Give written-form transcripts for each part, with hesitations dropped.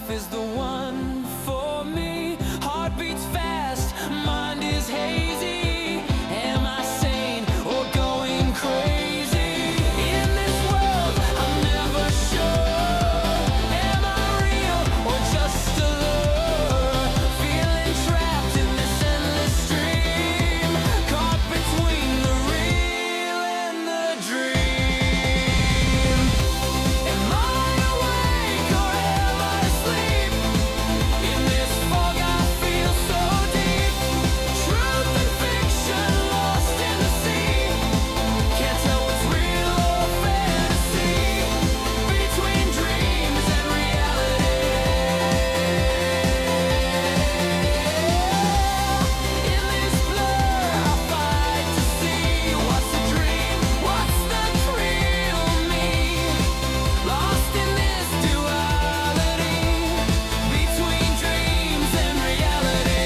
life is the one for me. Heart beats fast, mind is hazy. Am I sane or going crazy? In this world, I'm never sure. Am I real or just a lure? Feeling trapped in this endless stream, caught between the real and the dream. Am I awake or am I asleep? In this fog I feel so deep. Truth and fiction lost in the sea. Can't tell what's real or fantasy. Between dreams and reality. In this blur I fight to see what's a dream, what's the real me. Lost in this duality between dreams and reality.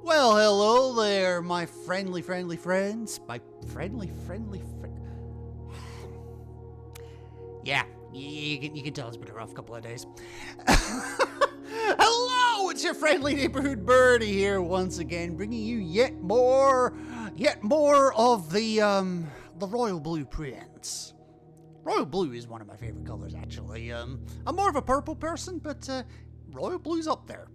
Well, hello there, my friendly friends. My friendly Yeah, you can tell it's been a rough couple of days. Hello, it's your friendly neighborhood birdie here once again, bringing you yet more of the royal blueprints. Royal blue is one of my favorite colors, actually. I'm more of a purple person, but royal blue's up there.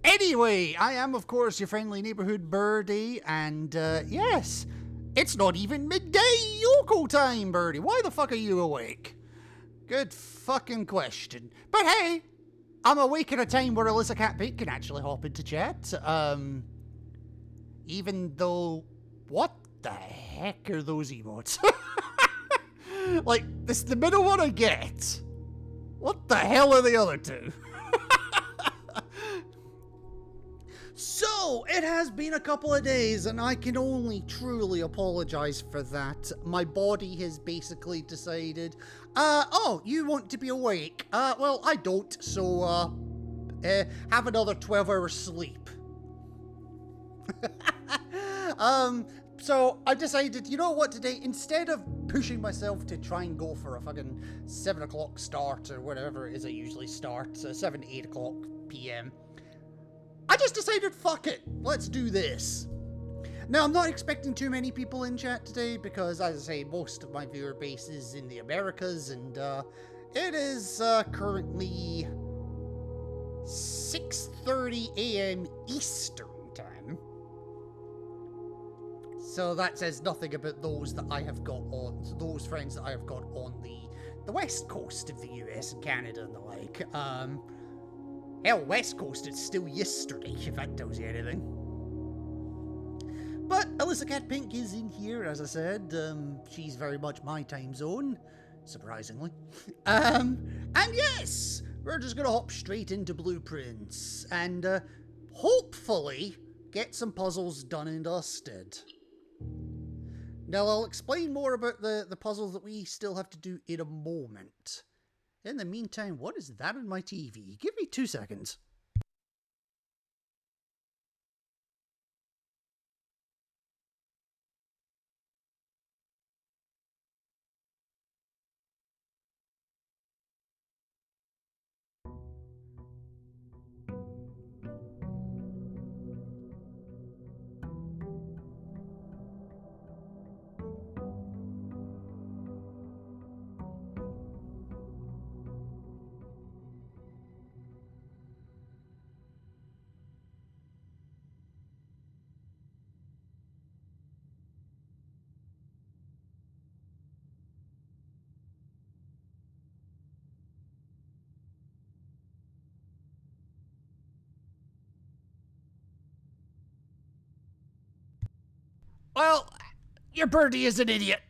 Anyway, I am, of course, your friendly neighborhood birdie, and yes, it's not even midday Yoko time, birdie. Why the fuck are you awake? Good fucking question. But hey, I'm awake at a time where Alyssa Cat Pink can actually hop into chat. Even though, what the heck are those emotes? Like, this the middle one I get. What the hell are the other two? So, it has been a couple of days, and I can only truly apologize for that. My body has basically decided, oh, you want to be awake? Well, I don't, so, have another 12 hours sleep. So I decided, you know what, today, instead of pushing myself to try and go for a fucking 7 o'clock start, or whatever it is I usually start, 7 to 8 o'clock p.m., I just decided, fuck it, let's do this. Now, I'm not expecting too many people in chat today because, as I say, most of my viewer base is in the Americas, and it is currently 6:30 a.m. Eastern time. So that says nothing about those that I have got on, those friends that I have got on the west coast of the US and Canada and the like. Hell, West Coast, it's still yesterday, if that tells you anything. But Alyssa Cat Pink is in here, as I said. She's very much my time zone, surprisingly. And yes, we're just gonna hop straight into blueprints and hopefully get some puzzles done and dusted. Now, I'll explain more about the puzzles that we still have to do in a moment. In the meantime, what is that on my TV? Give me 2 seconds. Well, your birdie is an idiot.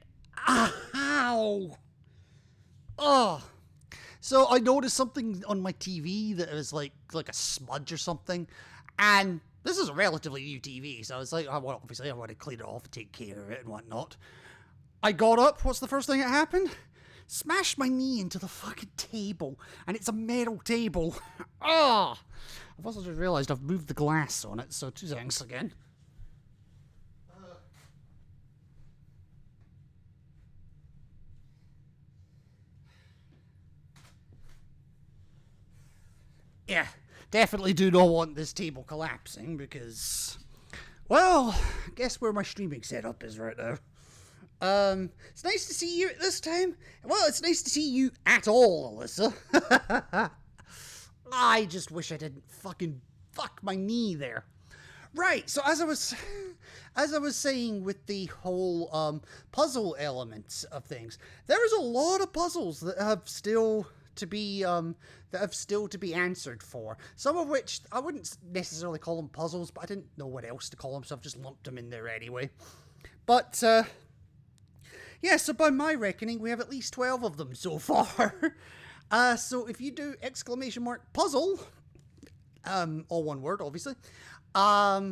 Ow! Oh. So I noticed something on my TV that was like a smudge or something, and this is a relatively new TV, so I was like, obviously I want to clean it off and take care of it and whatnot. I got up, what's the first thing that happened? Smashed my knee into the fucking table, and it's a metal table. Ah! I've also just realised I've moved the glass on it, so 2 seconds again. Yeah, definitely do not want this table collapsing because, well, guess where my streaming setup is right now. It's nice to see you at this time. Well, it's nice to see you at all, Alyssa. I just wish I didn't fucking fuck my knee there. Right, so as I was saying with the whole puzzle elements of things, there's a lot of puzzles that have still to be answered for. Some of which I wouldn't necessarily call them puzzles, but I didn't know what else to call them, so I've just lumped them in there anyway. But yeah, so by my reckoning, we have at least 12 of them so far. So if you do !puzzle, all one word, obviously,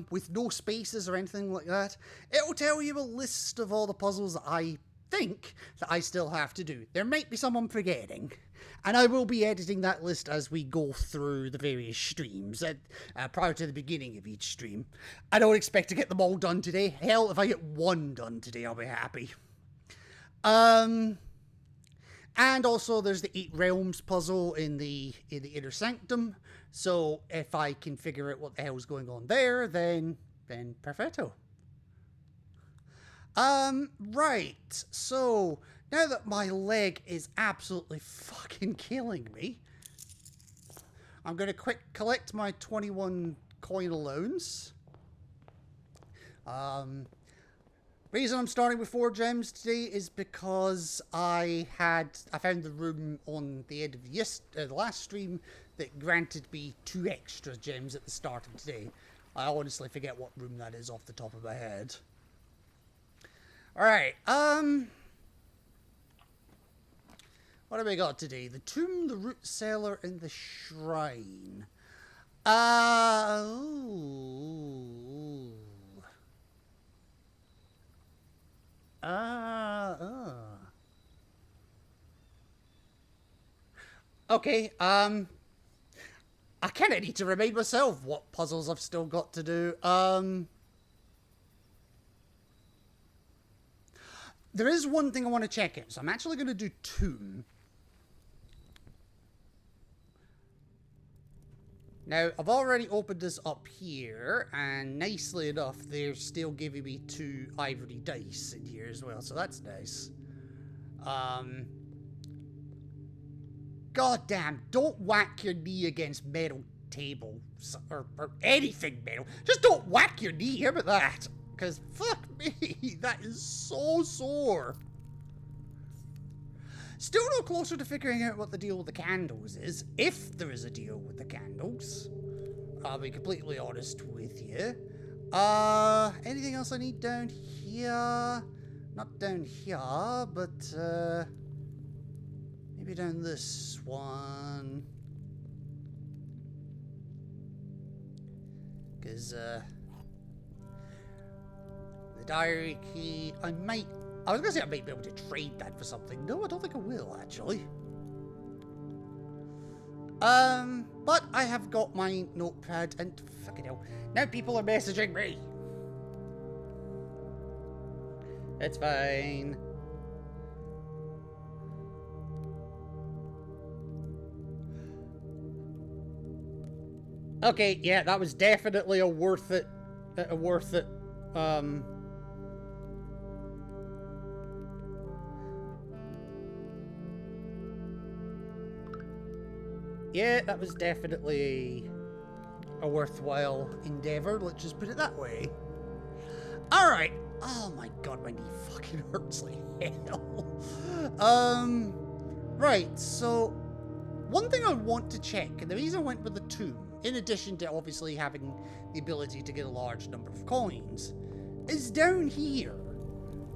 with no spaces or anything like that, it will tell you a list of all the puzzles that I think that I still have to do. There might be some I'm forgetting, and I will be editing that list as we go through the various streams, prior to the beginning of each stream. I don't expect to get them all done today. Hell, if I get one done today, I'll be happy. And also there's the 8 Realms puzzle in the Inner Sanctum, so if I can figure out what the hell's going on there, then perfecto. Right, so now that my leg is absolutely fucking killing me, I'm going to collect my 21 coin allowance. Reason I'm starting with 4 gems today is because I found the room on the end of the last stream that granted me 2 extra gems at the start of today. I honestly forget what room that is off the top of my head. Alright, what have we got today? The tomb, the root cellar, and the shrine. Okay, I kind of need to remind myself what puzzles I've still got to do. There is one thing I want to check in, so I'm actually going to do tomb. Now, I've already opened this up here, and nicely enough, they're still giving me 2 ivory dice in here as well, so that's nice. God damn, don't whack your knee against metal tables, or anything metal. Just don't whack your knee, how about that? Because, fuck me, that is so sore. Still no closer to figuring out what the deal with the candles is, if there is a deal with the candles. I'll be completely honest with you. Anything else I need down here? Not down here, but, maybe down this one. Because, the diary key, I was gonna say I might be able to trade that for something. No, I don't think I will, actually. But I have got my notepad, and fucking hell, now people are messaging me. It's fine. Okay, yeah, that was definitely a worth it. Yeah, that was definitely a worthwhile endeavor, let's just put it that way. Alright. Oh my god, my knee fucking hurts like hell. Right, so one thing I want to check, and the reason I went with the tomb, in addition to obviously having the ability to get a large number of coins, is down here.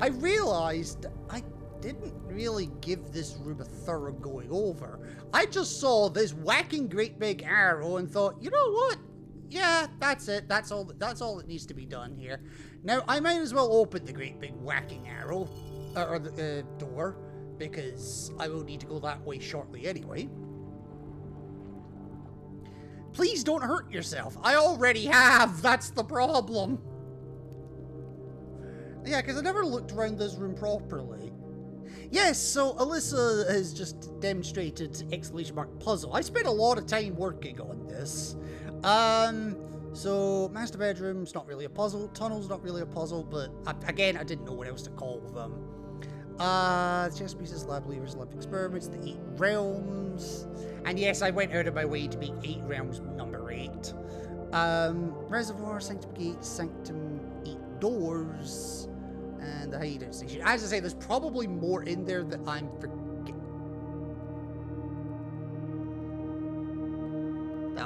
I realized I didn't really give this room a thorough going over. I just saw this whacking great big arrow and thought, you know what? Yeah, that's it. That's all that needs to be done here. Now, I might as well open the great big whacking arrow, or the door, because I will need to go that way shortly anyway. Please don't hurt yourself. I already have. That's the problem. Yeah, because I never looked around this room properly. Yes, so Alyssa has just demonstrated exclamation mark puzzle. I spent a lot of time working on this. So master bedroom's not really a puzzle. Tunnel's not really a puzzle, but again, I didn't know what else to call them. Chess pieces, lab levers, lab experiments, the 8 realms. And yes, I went out of my way to make 8 realms number 8. Reservoir, sanctum gate, sanctum 8 doors, and the hideout station. As I say, there's probably more in there that I'm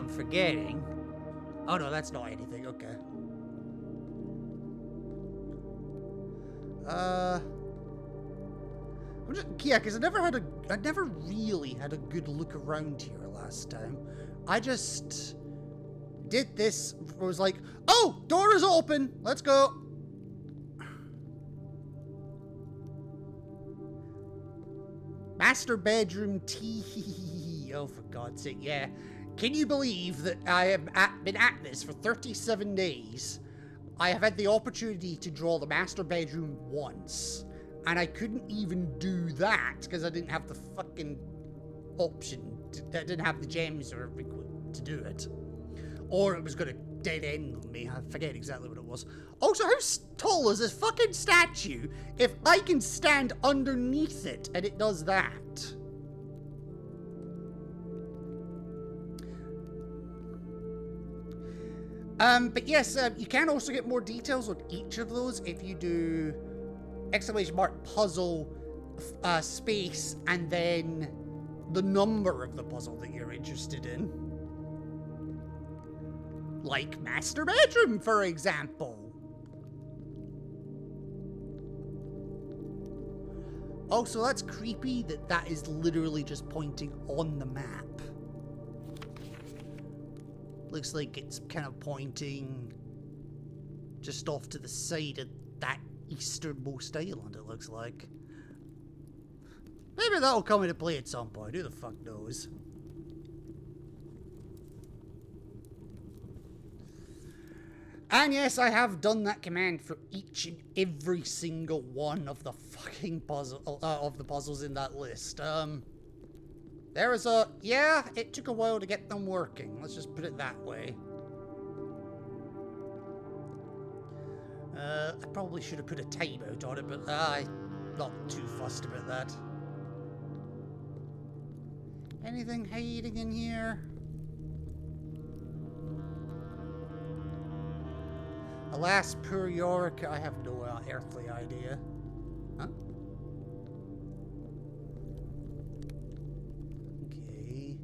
forgetting. Oh no, that's not anything. Okay. Yeah, because I never really had a good look around here last time. I just did this. I was like, oh, door is open. Let's go. Master bedroom tea. Oh, for God's sake, yeah. Can you believe that I have been at this for 37 days? I have had the opportunity to draw the master bedroom once, and I couldn't even do that because I didn't have the fucking option. I didn't have the gems or to do it. Or it was going to dead end me. I forget exactly what it was. Also, how tall is this fucking statue if I can stand underneath it and it does that? But yes, you can also get more details on each of those if you do exclamation mark puzzle space and then the number of the puzzle that you're interested in. Like master bedroom, for example. Oh, so that's creepy that is literally just pointing on the map. Looks like it's kind of pointing just off to the side of that easternmost island, it looks like. Maybe that'll come into play at some point. Who the fuck knows? And yes, I have done that command for each and every single one of the fucking puzzles in that list. There was yeah, it took a while to get them working. Let's just put it that way. I probably should have put a timeout on it, but I'm not too fussed about that. Anything hiding in here? Alas, poor Yorick, I have no earthly idea. Huh? Okay.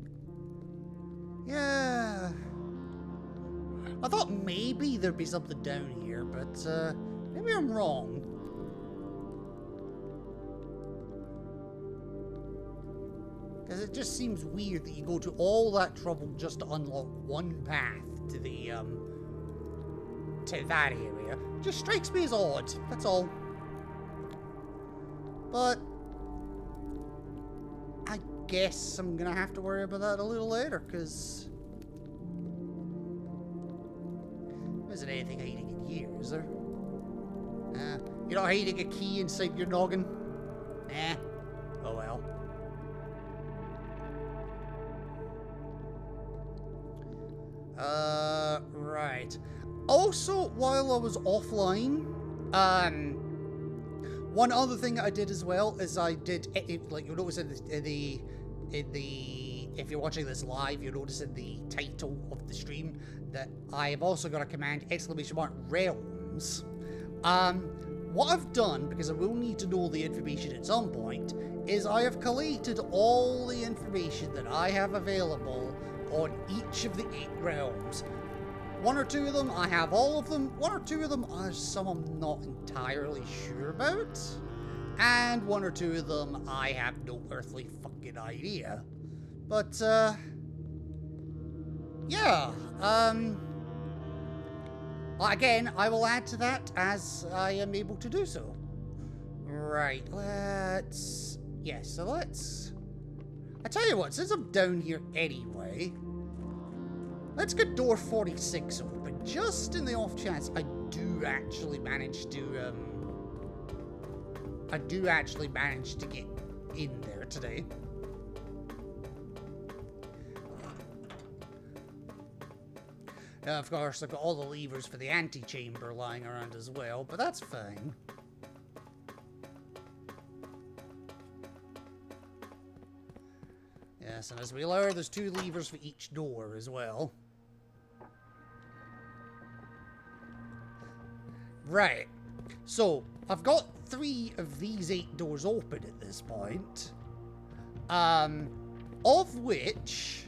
Yeah. I thought maybe there'd be something down here, but maybe I'm wrong. Because it just seems weird that you go to all that trouble just to unlock one path to the to that area. It just strikes me as odd, that's all. But I guess I'm gonna have to worry about that a little later, because there isn't anything hiding in here, is there? You're not hiding a key inside your noggin? Nah. Oh well. Right. Also, while I was offline, one other thing I did as well is I did, like you'll notice in the if you're watching this live, you'll notice in the title of the stream that I have also got a command exclamation mark realms. What I've done, because I will need to know the information at some point, is I have collated all the information that I have available on each of the 8 realms. 1 or 2 of them, I have all of them. 1 or 2 of them, some I'm not entirely sure about. And one or two of them, I have no earthly fucking idea. But, yeah, again, I will add to that as I am able to do so. Right, I tell you what, since I'm down here anyway, let's get door 46 open, just in the off chance I do actually manage to get in there today. Of course, I've got all the levers for the antechamber lying around as well, but that's fine. Yes, and as we lower, there's 2 levers for each door as well. Right. So, I've got 3 of these 8 doors open at this point. Of which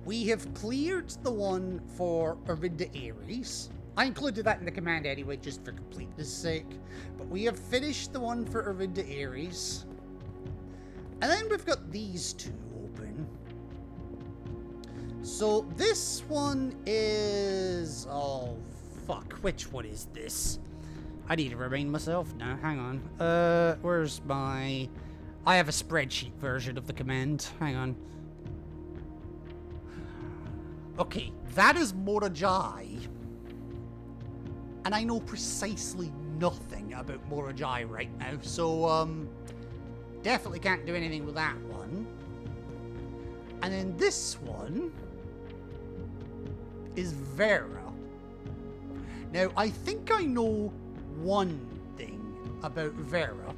we have cleared the one for Orinda Ares. I included that in the command anyway, just for completeness sake. But we have finished the one for Orinda Ares. And then we've got these 2 open. So this one is... oh, fuck. Which one is this? I need to remind myself now. Hang on. Where's my... I have a spreadsheet version of the command. Hang on. Okay, that is Morajai. And I know precisely nothing about Morajai right now, so, definitely can't do anything with that one. And then this one is Vera. Now, I think I know one thing about Vera.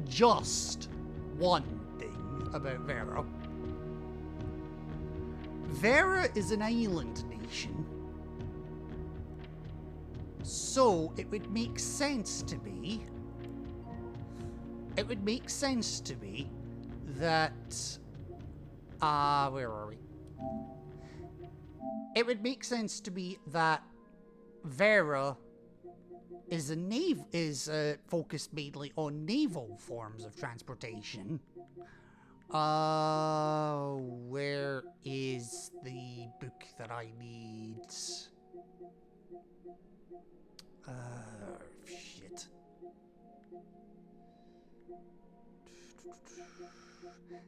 Just one thing about Vera. Vera is an island nation. So, it would make sense to me that, where are we? It would make sense to me that Vera is focused mainly on naval forms of transportation. Where is the book that I need? Shit.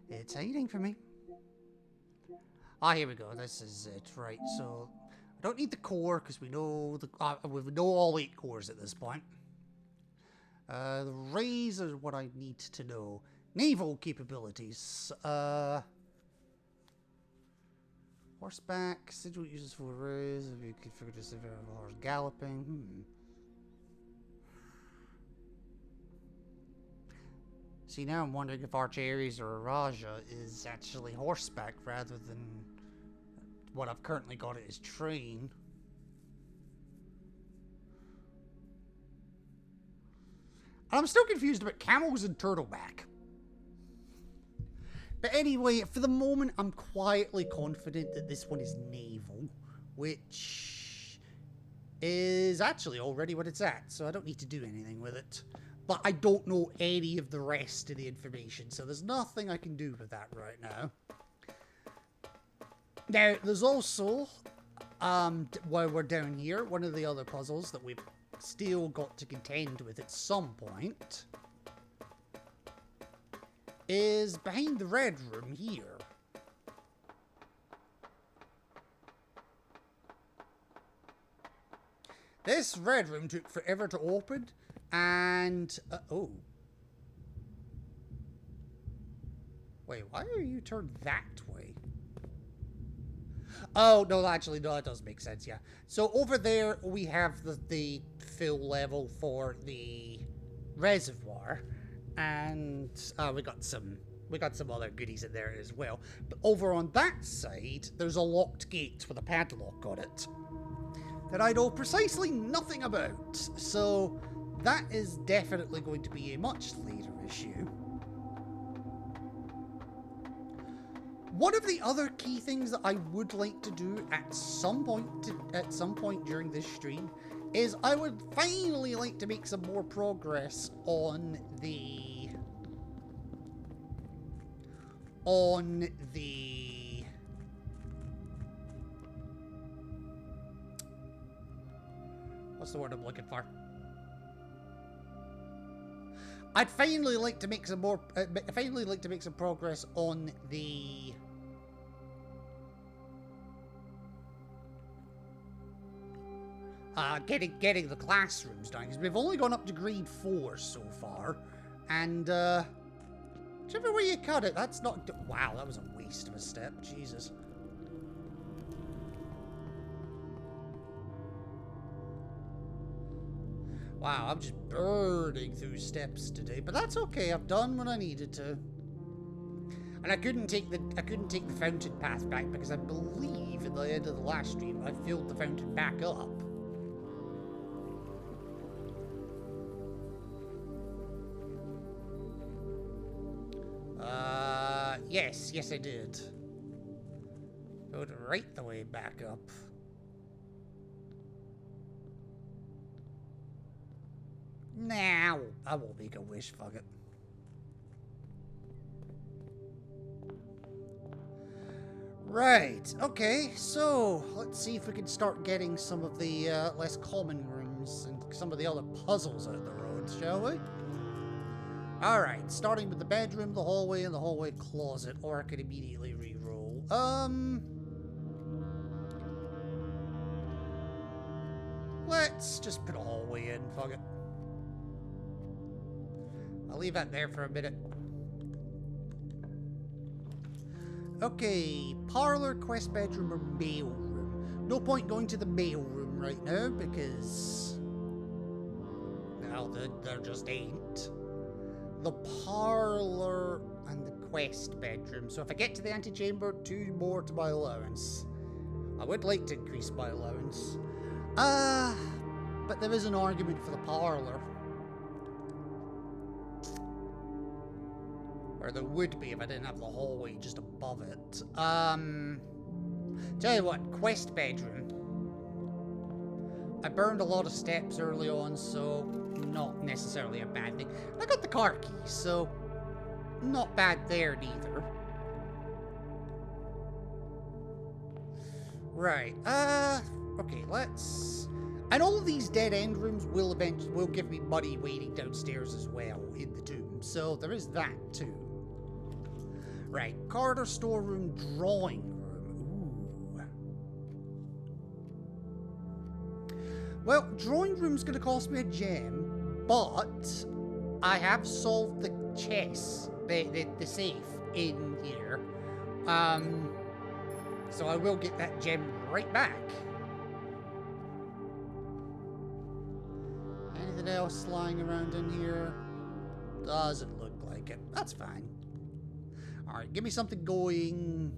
It's hiding from me. Here we go. This is it. Right, so I don't need the core because we know we know all 8 cores at this point. The rays are what I need to know. Naval capabilities. Horseback. Sigil uses for rays. If you configure this horse galloping. See, now I'm wondering if Archaeres or Raja is actually horseback rather than what I've currently got it as train. And I'm still confused about camels and turtleback. But anyway, for the moment, I'm quietly confident that this one is naval, which is actually already what it's at, so I don't need to do anything with it. But I don't know any of the rest of the information, so there's nothing I can do with that right now. Now, there's also, while we're down here, one of the other puzzles that we've still got to contend with at some point is behind the red room here. This red room took forever to open, and, oh. Wait, why are you turned that way? Oh, no, actually, no, that does make sense, yeah. So over there, we have the fill level for the reservoir, and we got some other goodies in there as well. But over on that side, there's a locked gate with a padlock on it that I know precisely nothing about. So that is definitely going to be a much later issue. One of the other key things that I would like to do at some point during this stream is I would finally like to make some more progress on the what's the word I'm looking for? I'd finally like to make some more. Finally, like to make some progress on the getting the classrooms done, because we've only gone up to grade 4 so far, and whichever way you cut it, that's not. Wow, that was a waste of a step. Jesus. Wow, I'm just burning through steps today, but that's okay. I've done what I needed to. And I couldn't take the fountain path back because I believe at the end of the last stream I filled the fountain back up. Yes I did. Filled it right the way back up. Nah, I won't make a wish, fuck it. Right, okay, so let's see if we can start getting some of the less common rooms and some of the other puzzles out of the road, shall we? Alright, starting with the bedroom, the hallway, and the hallway closet, or I could immediately re-roll. Let's just put a hallway in, fuck it. I'll leave that there for a minute. Okay, parlor, quest bedroom, or mail room. No point going to the mail room right now because... no, there just ain't. The parlor and the quest bedroom. So if I get to the antechamber, 2 more to my allowance. I would like to increase my allowance. But there is an argument for the parlor. Or there would be if I didn't have the hallway just above it. Tell you what, quest bedroom. I burned a lot of steps early on, so not necessarily a bad thing. I got the car keys, so not bad there neither. Right, okay, let's... And all of these dead-end rooms will give me money waiting downstairs as well in the tomb, so there is that too. Right, corridor, storeroom, drawing room. Ooh. Well, drawing room's gonna cost me a gem, but I have solved the chest, the safe in here. So I will get that gem right back. Anything else lying around in here? Doesn't look like it. That's fine. Alright, give me something going.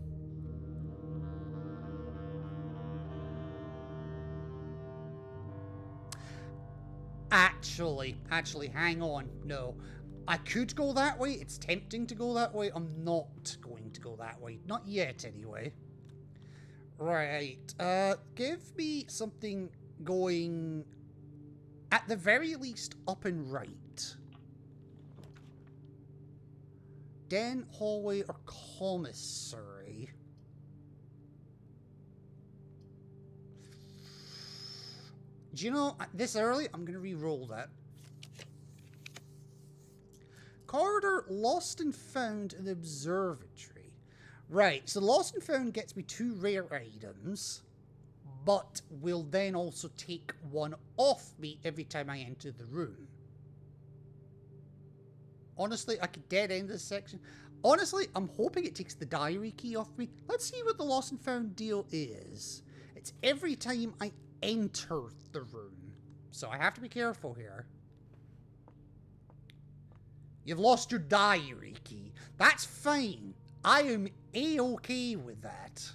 Actually, hang on. No. I could go that way. It's tempting to go that way. I'm not going to go that way. Not yet, anyway. Right. Give me something going, at the very least, up and right. Den, hallway, or commissary? Do you know, this early, I'm going to re-roll that. Corridor, lost and found in the observatory. Right, so lost and found gets me 2 rare items, but will then also take 1 off me every time I enter the room. Honestly, I could dead end this section. Honestly, I'm hoping it takes the diary key off me. Let's see what the lost and found deal is. It's every time I enter the room. So I have to be careful here. You've lost your diary key. That's fine. I am A-okay with that.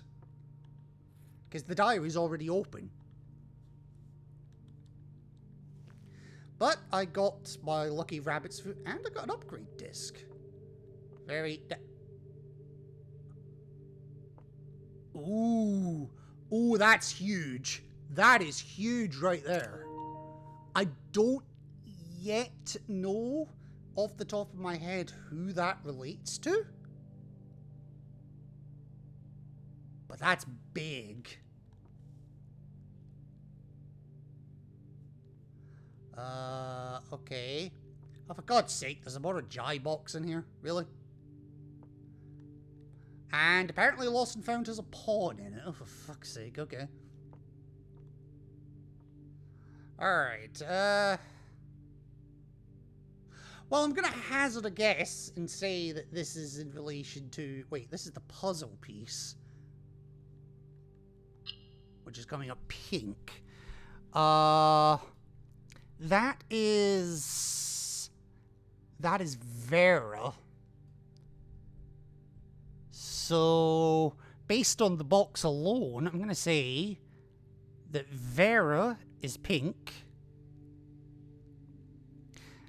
Because the diary's already open. But I got my lucky rabbit's foot and I got an upgrade disc. Ooh. Ooh, that's huge. That is huge right there. I don't yet know off the top of my head who that relates to. But that's big. Okay. Oh, for God's sake, there's a more Jai box in here. Really? And apparently Lost and Found has a pawn in it. Oh, for fuck's sake. Okay. Alright, well, I'm gonna hazard a guess and say that this is in relation to... Wait, this is the puzzle piece. Which is coming up pink. That is Vera. So, based on the box alone, I'm gonna say that Vera is pink.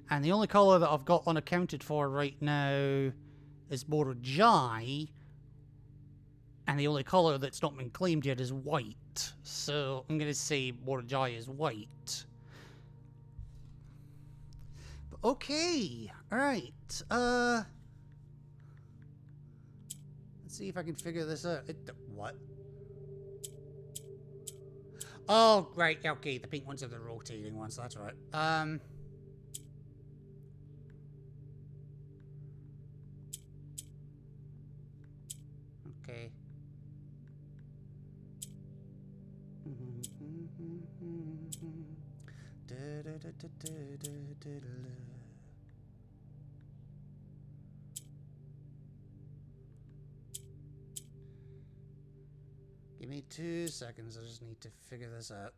And the only colour that I've got unaccounted for right now is Morojai. And the only colour that's not been claimed yet is white. So I'm going to say Morojai is white. But okay. Alright. Let's see if I can figure this out. What? Oh, right. Okay, the pink ones are the rotating ones. That's right. Okay. Give me 2 seconds. I just need to figure this out.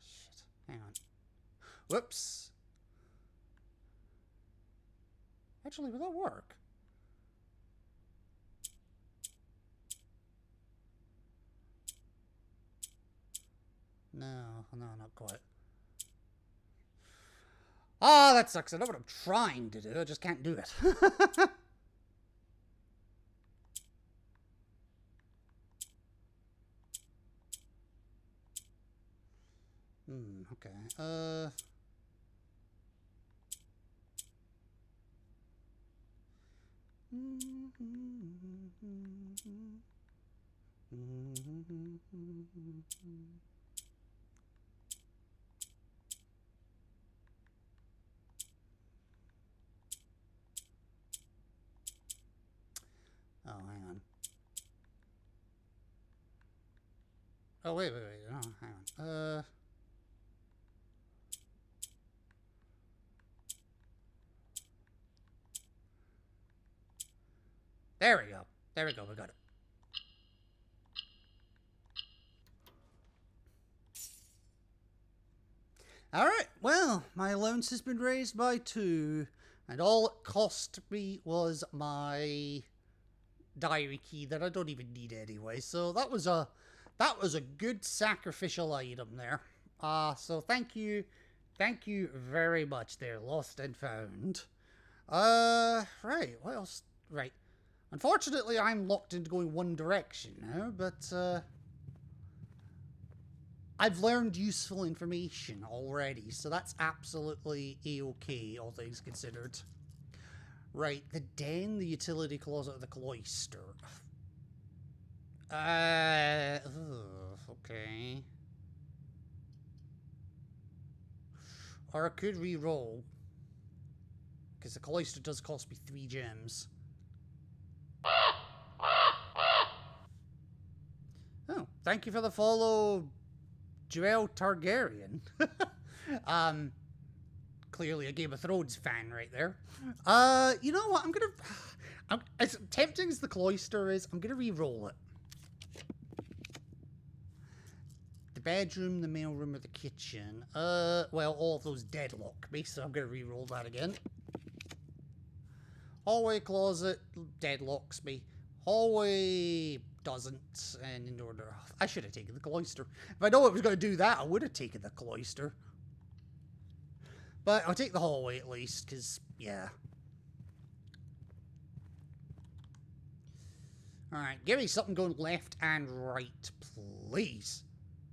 Shit. Hang on. Whoops. Actually, will that work? No, not quite. Ah, that sucks. I know what I'm trying to do. I just can't do it. Okay. Oh, hang on. Oh, wait. No, hang on. There we go. There we go. We got it. Alright, well, my allowance has been raised by 2, and all it cost me was my diary key that I don't even need anyway. So that was a good sacrificial item there. So thank you very much there, Lost and Found. Right, what else? Right. Unfortunately, I'm locked into going one direction now, but I've learned useful information already, so that's absolutely a-okay, all things considered. Right, the den, the utility closet, or the cloister. Okay. Or I could re-roll, because the cloister does cost me 3 gems. Oh, thank you for the follow, Joel Targaryen. Clearly a Game of Thrones fan right there. You know what? As tempting as the cloister is, I'm gonna re-roll it. The bedroom, the mailroom, or the kitchen. Well, all of those deadlock me, so I'm gonna re-roll that again. Hallway, closet, deadlocks me. Hallway doesn't, and in order. I should have taken the cloister. If I know it was going to do that, I would have taken the cloister. But I'll take the hallway at least, because, yeah. Alright, give me something going left and right, please.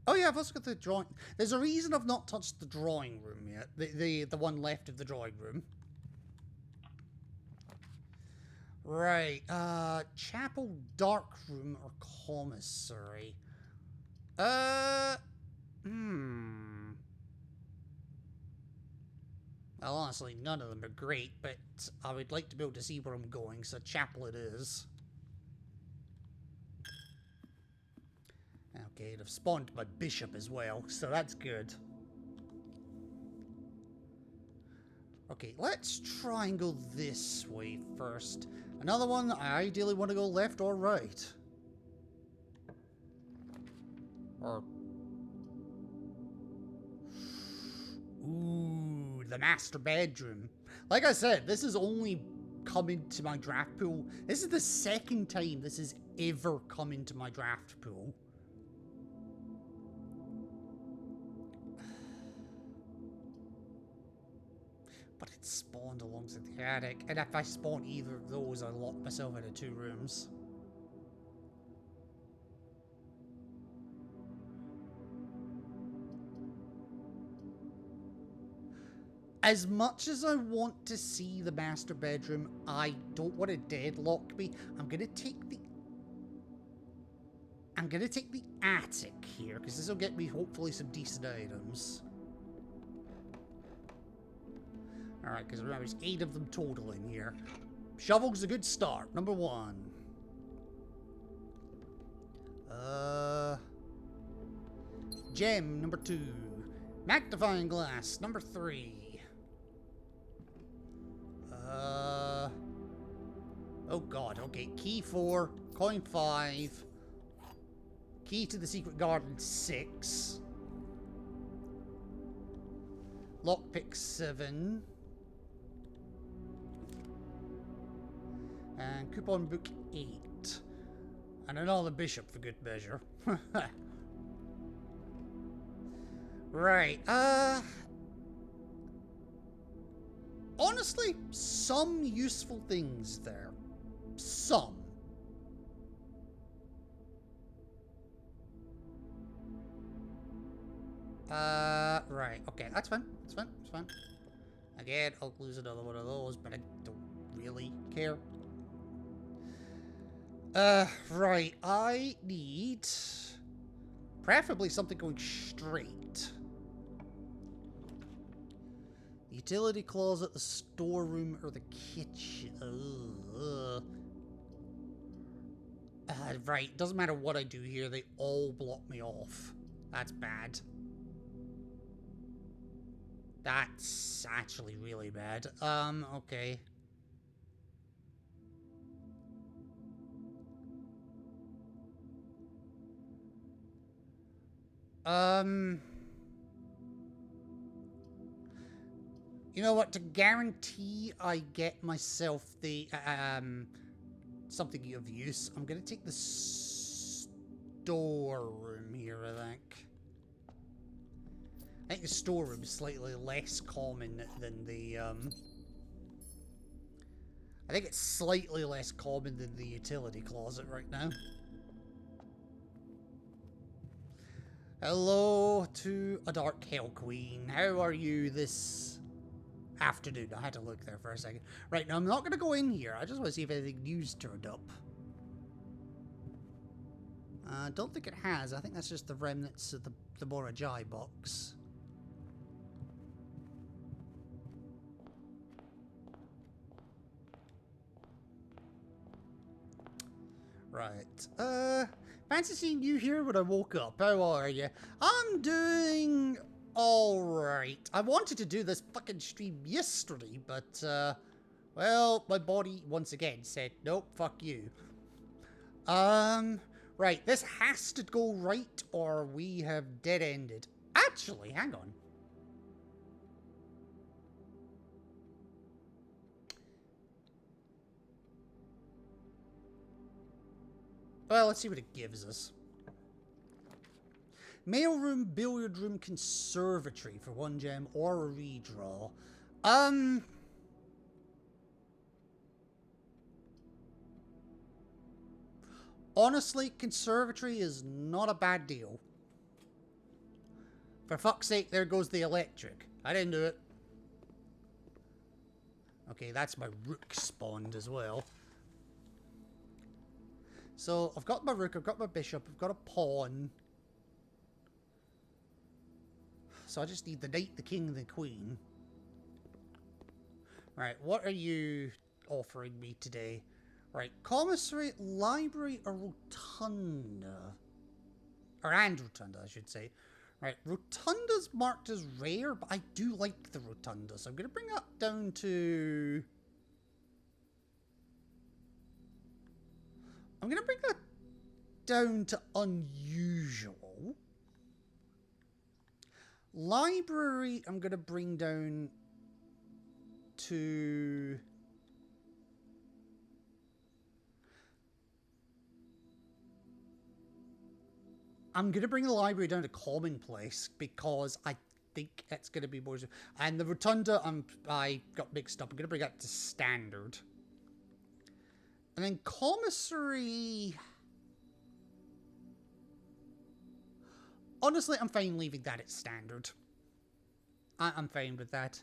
Oh yeah, I've also got the drawing. There's a reason I've not touched the drawing room yet. The one left of the drawing room. Right, chapel, dark room, or commissary? Well, honestly, none of them are great, but I would like to be able to see where I'm going, so chapel it is. Okay, they've spawned my bishop as well, so that's good. Okay, let's try and go this way first. Another one, I ideally want to go left or right. Or... Ooh, the master bedroom. Like I said, this has only come into my draft pool. This is the second time this has ever come into my draft pool. But it spawned alongside the attic, and if I spawn either of those, I lock myself into 2 rooms. As much as I want to see the master bedroom, I don't want to deadlock me. I'm gonna take the attic here, because this will get me hopefully some decent items. Alright, because remember, there's 8 of them total in here. Shovel's a good start, number 1. Gem, number 2. Magnifying glass, number 3. Oh god, okay. Key 4, coin 5. Key to the secret garden 6. Lockpick 7. And coupon book 8. And another bishop for good measure. Right, honestly, some useful things there. Some. Right, okay, that's fine. That's fine, that's fine. Again, I'll lose another one of those, but I don't really care. Right, I need preferably something going straight. The utility closet, the storeroom, or the kitchen. Right, doesn't matter what I do here, they all block me off. That's bad. That's actually really bad. Okay. You know what? To guarantee I get myself the, something of use, I'm gonna take the storeroom here, I think. I think the storeroom is slightly less common than the, I think it's slightly less common than the utility closet right now. Hello to a Dark Hell Queen. How are you this afternoon? I had to look there for a second. Right, now I'm not going to go in here. I just want to see if anything new's turned up. I don't think it has. I think that's just the remnants of the Morajai box. Right. Fancy seeing you here when I woke up. How are you? I'm doing alright. I wanted to do this fucking stream yesterday, but, well, my body once again said, nope, fuck you. Right, this has to go right or we have dead-ended. Actually, hang on. Well, let's see what it gives us. Mailroom, billiard room, conservatory for 1 gem or a redraw. Honestly, conservatory is not a bad deal. For fuck's sake, there goes the electric. I didn't do it. Okay, that's my rook spawned as well. So, I've got my rook, I've got my bishop, I've got a pawn. So I just need the knight, the king, and the queen. Right, what are you offering me today? Right, commissary, library, or rotunda? And rotunda, I should say. Right, rotunda's marked as rare, but I do like the rotunda, so I'm going to bring that down to... I'm going to bring that down to unusual. Library, I'm going to bring down to... I'm going to bring the library down to commonplace because I think it's going to be more... And the rotunda, I got mixed up. I'm going to bring that to standard. And then commissary... Honestly, I'm fine leaving that at standard. I'm fine with that.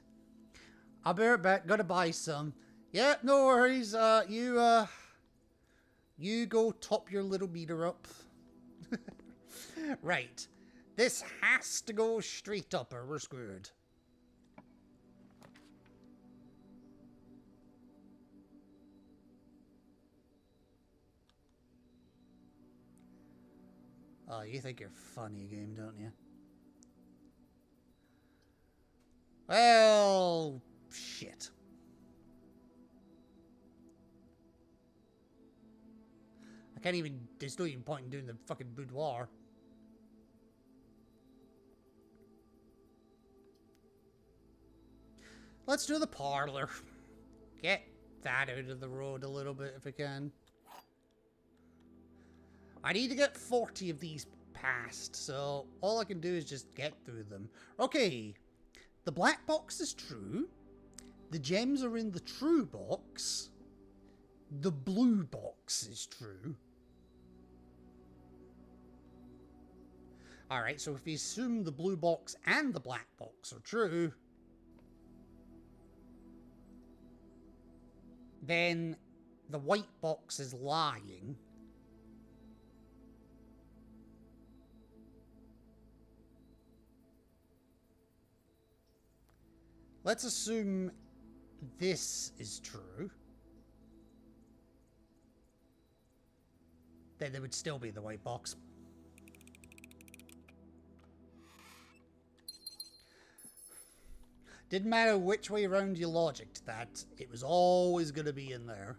I'll be right back. Gotta buy some. Yeah, no worries. You go top your little meter up. Right. This has to go straight up or we're screwed. Oh, you think you're funny, game, don't you? Well, shit. I can't even... There's no even point in doing the fucking boudoir. Let's do the parlor. Get that out of the road a little bit if I can. I need to get 40 of these passed, so all I can do is just get through them. Okay, the black box is true. The gems are in the true box. The blue box is true. Alright, so if we assume the blue box and the black box are true, then the white box is lying. Let's assume this is true. Then there would still be the white box. Didn't matter which way around you logicked that, it was always going to be in there.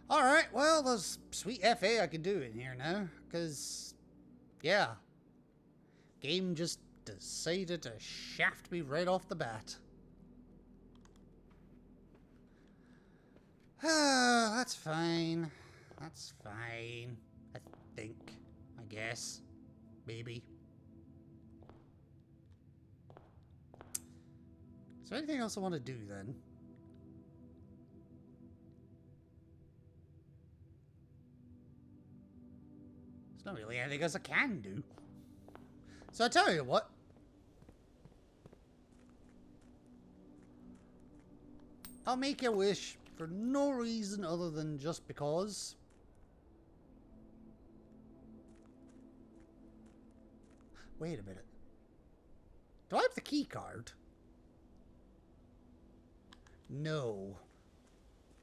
Alright, well, there's sweet FA I can do in here now, because, yeah. Game just decided to shaft me right off the bat. That's fine. That's fine. I think. I guess. Maybe. Is there anything else I want to do then? There's not really anything else I can do. So I tell you what. I'll make a wish for no reason other than just because. Wait a minute. Do I have the key card? No.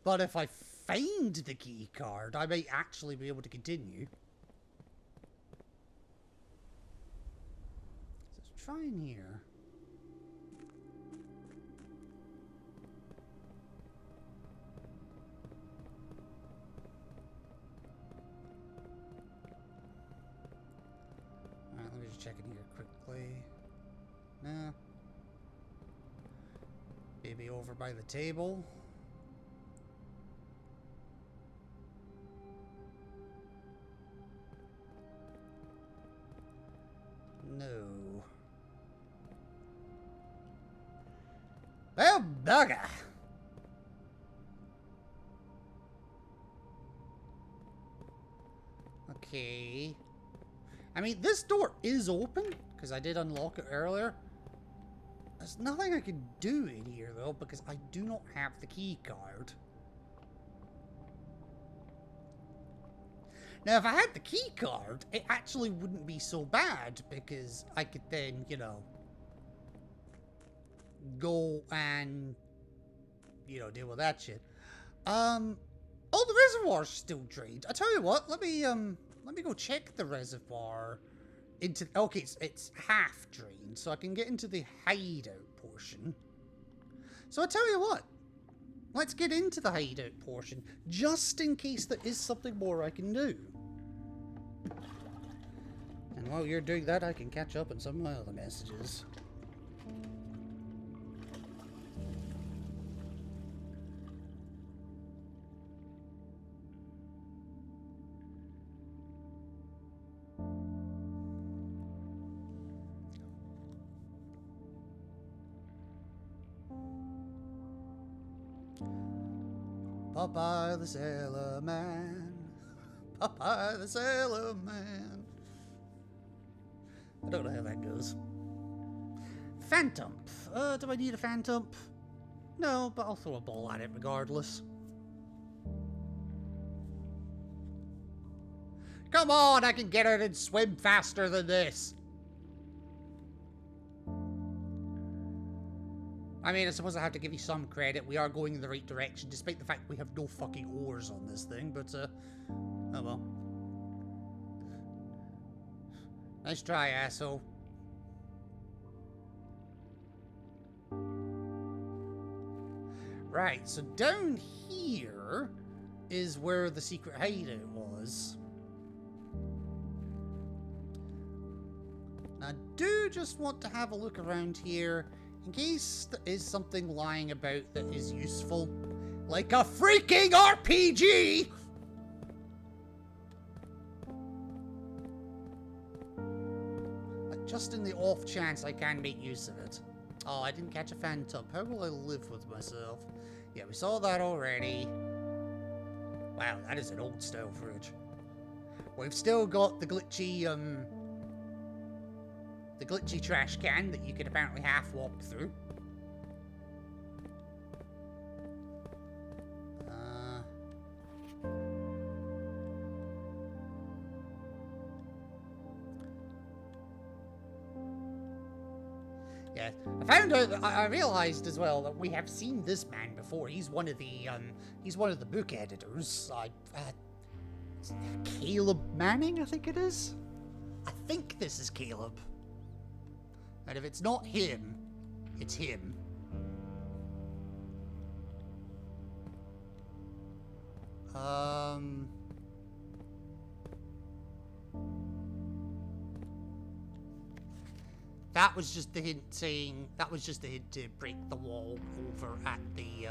But if I find the key card, I may actually be able to continue. So let's try in here. Alright, let me just check in here quickly. No. Maybe over by the table. No. Well, bugger. Okay. I mean, this door is open, because I did unlock it earlier. There's nothing I can do in here, though, because I do not have the key card. Now, if I had the key card, it actually wouldn't be so bad, because I could then, you know, go and, you know, deal with that shit. Oh, the reservoir's still drained. I tell you what, let me go check the reservoir into... Okay, it's half drained, so I can get into the hideout portion. So I tell you what, let's get into the hideout portion, just in case there is something more I can do. And while you're doing that, I can catch up on some of my other messages. Popeye the Sailor Man. Popeye the Sailor Man. I don't know how that goes. Phantom. Do I need a phantom? No, but I'll throw a ball at it regardless. Come on, I can get it and swim faster than this. I mean, I suppose I have to give you some credit. We are going in the right direction, despite the fact we have no fucking oars on this thing, but, oh well. Nice try, asshole. Right, so down here is where the secret hideout was. Now, I do just want to have a look around here in case there is something lying about that is useful. Like a freaking RPG! Like just in the off chance I can make use of it. Oh, I didn't catch a phantom. How will I live with myself? Yeah, we saw that already. Wow, that is an old style fridge. We've still got the glitchy trash can that you can apparently half walk through. Yeah, I found out. I realized as well that we have seen this man before. He's one of the book editors. Caleb Manning, I think it is. I think this is Caleb. And if it's not him, it's him. That was just the hint saying, that was just the hint to break the wall over at the,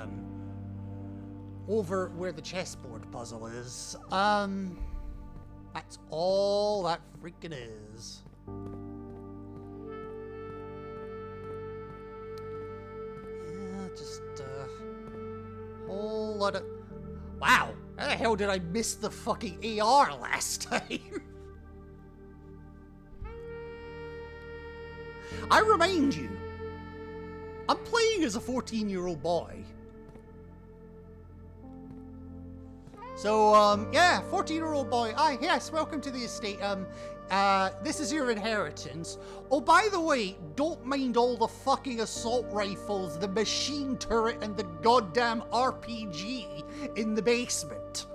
over where the chessboard puzzle is. That's all that freaking is. Yeah, just, whole lot of... Wow, how the hell did I miss the fucking AR last time? I remind you, I'm playing as a 14-year-old boy. So, yeah, 14-year-old boy. Ah, yes, welcome to the estate. This is your inheritance. Oh, by the way, don't mind all the fucking assault rifles, the machine turret, and the goddamn RPG in the basement.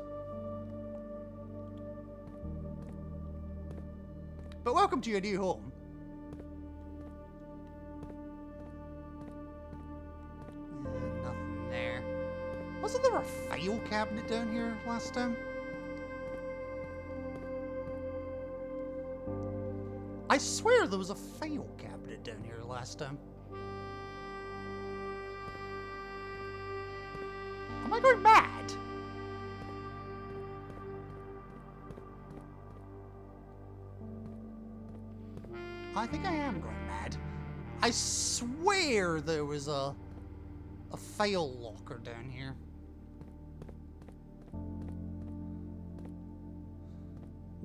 But welcome to your new home. Nothing there. Wasn't there a file cabinet down here last time? I swear there was a file cabinet down here last time. Am I going mad? I think I am going mad. I swear there was a file locker down here.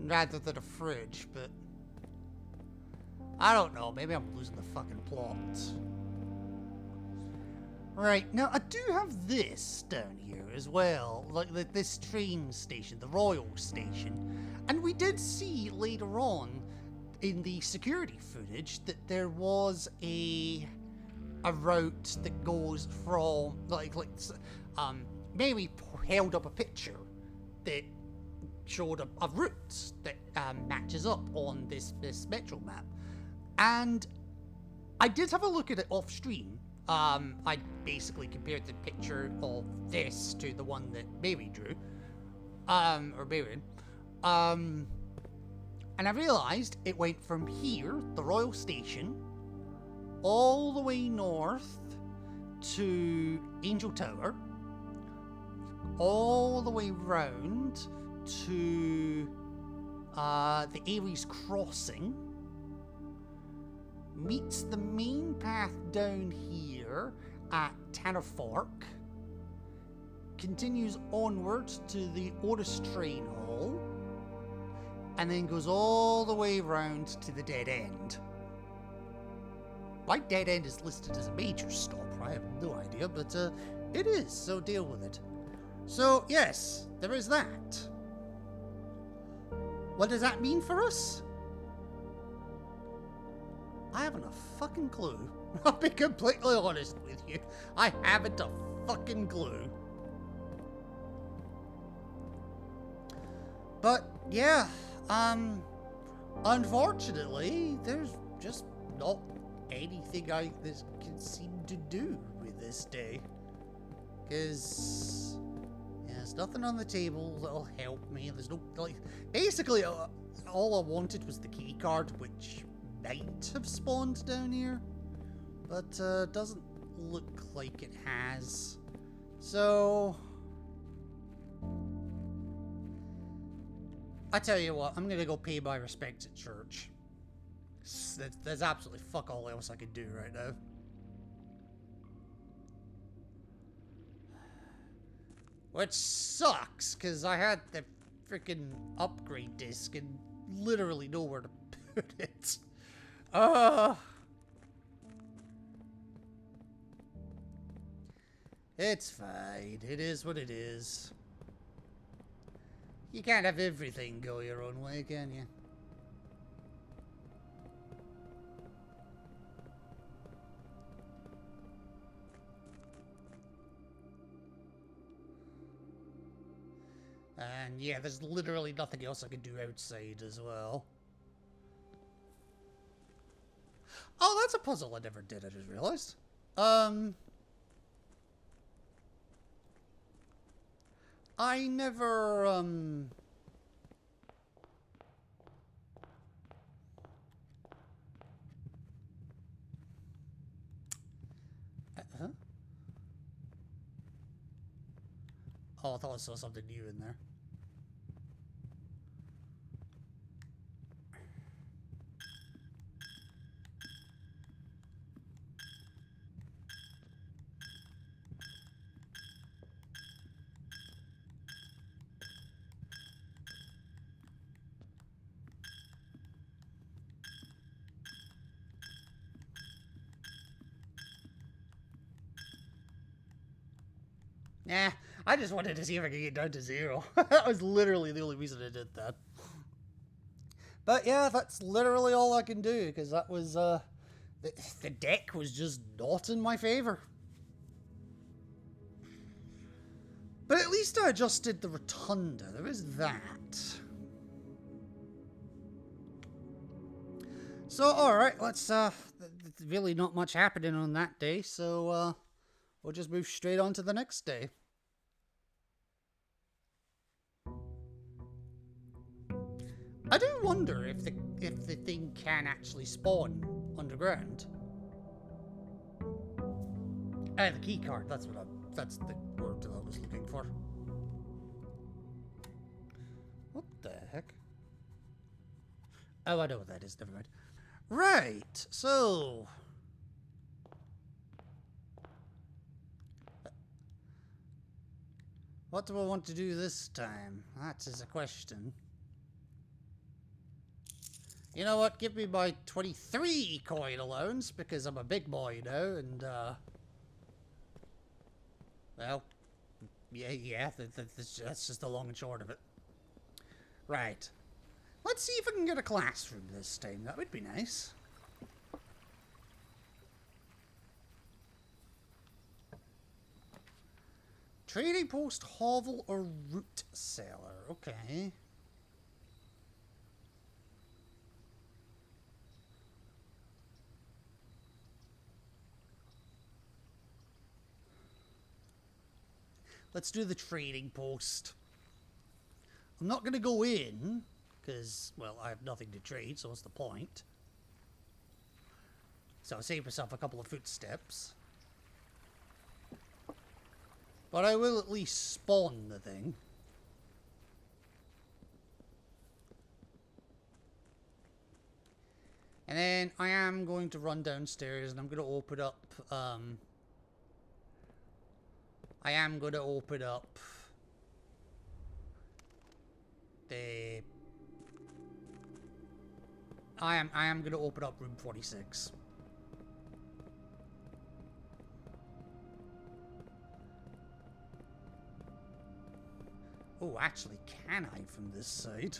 rather than a fridge, but I don't know, maybe I'm losing the fucking plot. Right, now I do have this down here as well, like this train station, the Royal Station, and we did see later on in the security footage that there was a route that goes from Mary held up a picture that showed a route that matches up on this metro map, and I did have a look at it off stream. I basically compared the picture of this to the one that Mary drew, or Marion, and I realised it went from here, the Royal Station, all the way north to Angel Tower, all the way round to the Ares Crossing, meets the main path down here at Tanner Fork, continues onward to the Otis Train Hall, and then goes all the way round to the dead end. Why dead end is listed as a major stop, I have no idea, but it is, so deal with it. So, yes, there is that. What does that mean for us? I haven't a fucking clue. I'll be completely honest with you. I haven't a fucking clue. But, yeah, unfortunately, there's just not anything I can seem to do with this day. Because, yeah, there's nothing on the table that'll help me. There's no, basically, all I wanted was the key card, which might have spawned down here, but doesn't look like it has. So, I tell you what, I'm gonna go pay my respects at church. There's absolutely fuck all else I can do right now. Which sucks, because I had the freaking upgrade disc and literally nowhere to put it. It's fine. It is what it is. You can't have everything go your own way, can you? And yeah, there's literally nothing else I can do outside as well. Oh, that's a puzzle I never did, I just realized. I never, huh? Oh, I thought I saw something new in there. Nah, I just wanted to see if I could get down to 0. That was literally the only reason I did that. But yeah, that's literally all I can do, because that was, the deck was just not in my favor. But at least I adjusted the rotunda, there is that. So, alright, let's, really not much happening on that day, so, we'll just move straight on to the next day. I do wonder if the thing can actually spawn underground. The key card, that's the word that I was looking for. What the heck? Oh, I know what that is, never mind. Right, so what do I want to do this time? That is a question. You know what? Give me my 23 coin allowance because I'm a big boy now, and well, yeah. That's just the long and short of it. Right. Let's see if I can get a classroom this time. That would be nice. Trading post, hovel, or root cellar. Okay. Let's do the trading post. I'm not going to go in, because, well, I have nothing to trade, so what's the point? So I'll save myself a couple of footsteps. But I will at least spawn the thing. And then I am going to run downstairs and I'm going to open up, I am going to open up the... I am going to open up room 46. Oh, actually, can I from this side?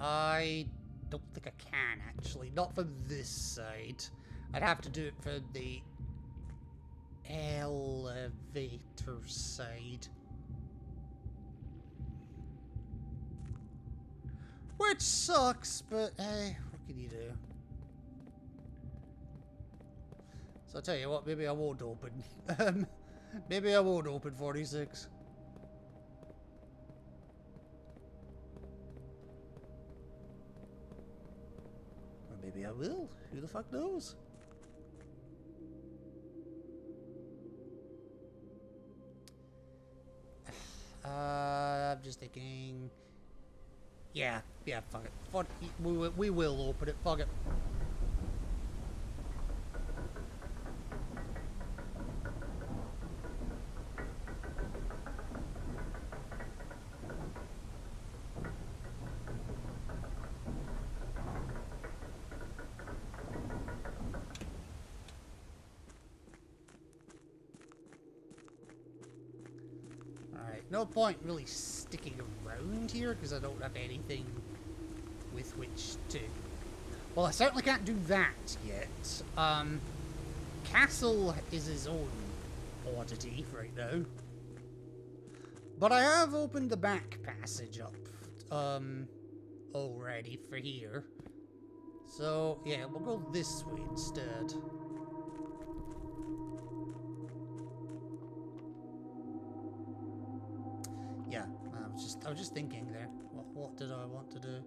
I don't think I can, actually. Not from this side. I'd have to do it for the elevator side. Which sucks, but hey, what can you do? So I'll tell you what, maybe I won't open. Maybe I won't open 46. Or maybe I will. Who the fuck knows? I'm just thinking... Yeah, fuck it. Fuck, we will open it, fuck it. No point really sticking around here because I don't have anything with which to... Well, I certainly can't do that yet. Castle is his own oddity right now. But I have opened the back passage up already for here. So, yeah, we'll go this way instead. Yeah, I was just thinking there. What did I want to do?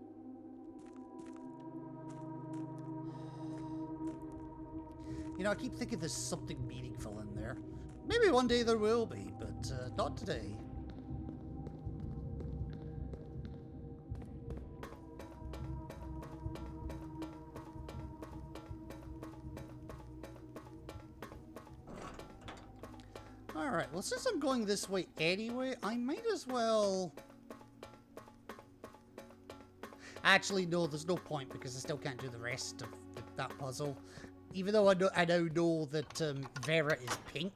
You know, I keep thinking there's something meaningful in there. Maybe one day there will be, but not today. Alright, well, since I'm going this way anyway, I might as well... Actually, no, there's no point because I still can't do the rest of that puzzle. Even though I now know that Vera is pink.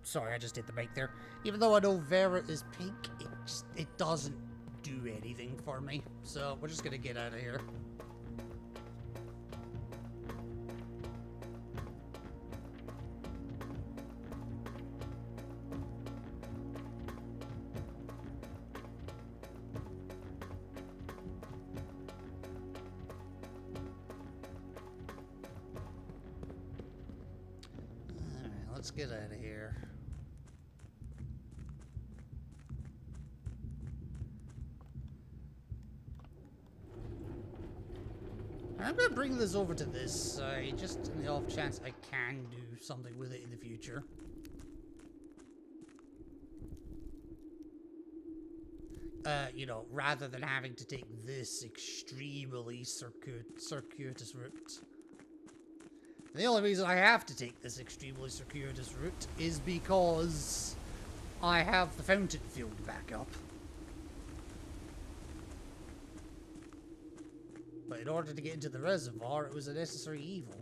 Sorry, I just hit the mic there. Even though I know Vera is pink, it doesn't do anything for me. So we're just gonna get out of here. Let's get out of here. I'm going to bring this over to this side, just in the off chance I can do something with it in the future. You know, rather than having to take this extremely circuitous route. The only reason I have to take this extremely circuitous route is because I have the fountain field back up. But in order to get into the reservoir, it was a necessary evil.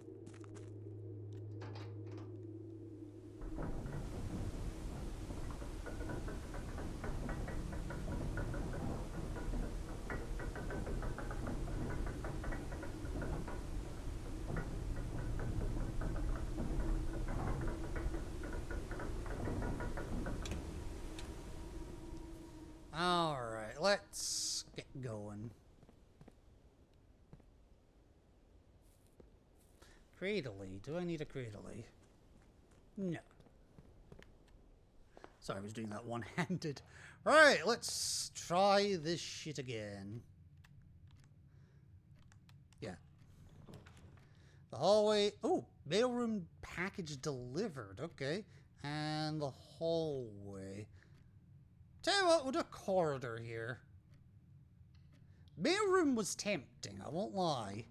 Alright, let's get going. Cradley. Do I need a cradley? No. Sorry, I was doing that one-handed. Right, let's try this shit again. Yeah. The hallway. Oh, mailroom package delivered. Okay. And the hallway. Tell you what, we'll do a corridor here. Mailroom was tempting, I won't lie.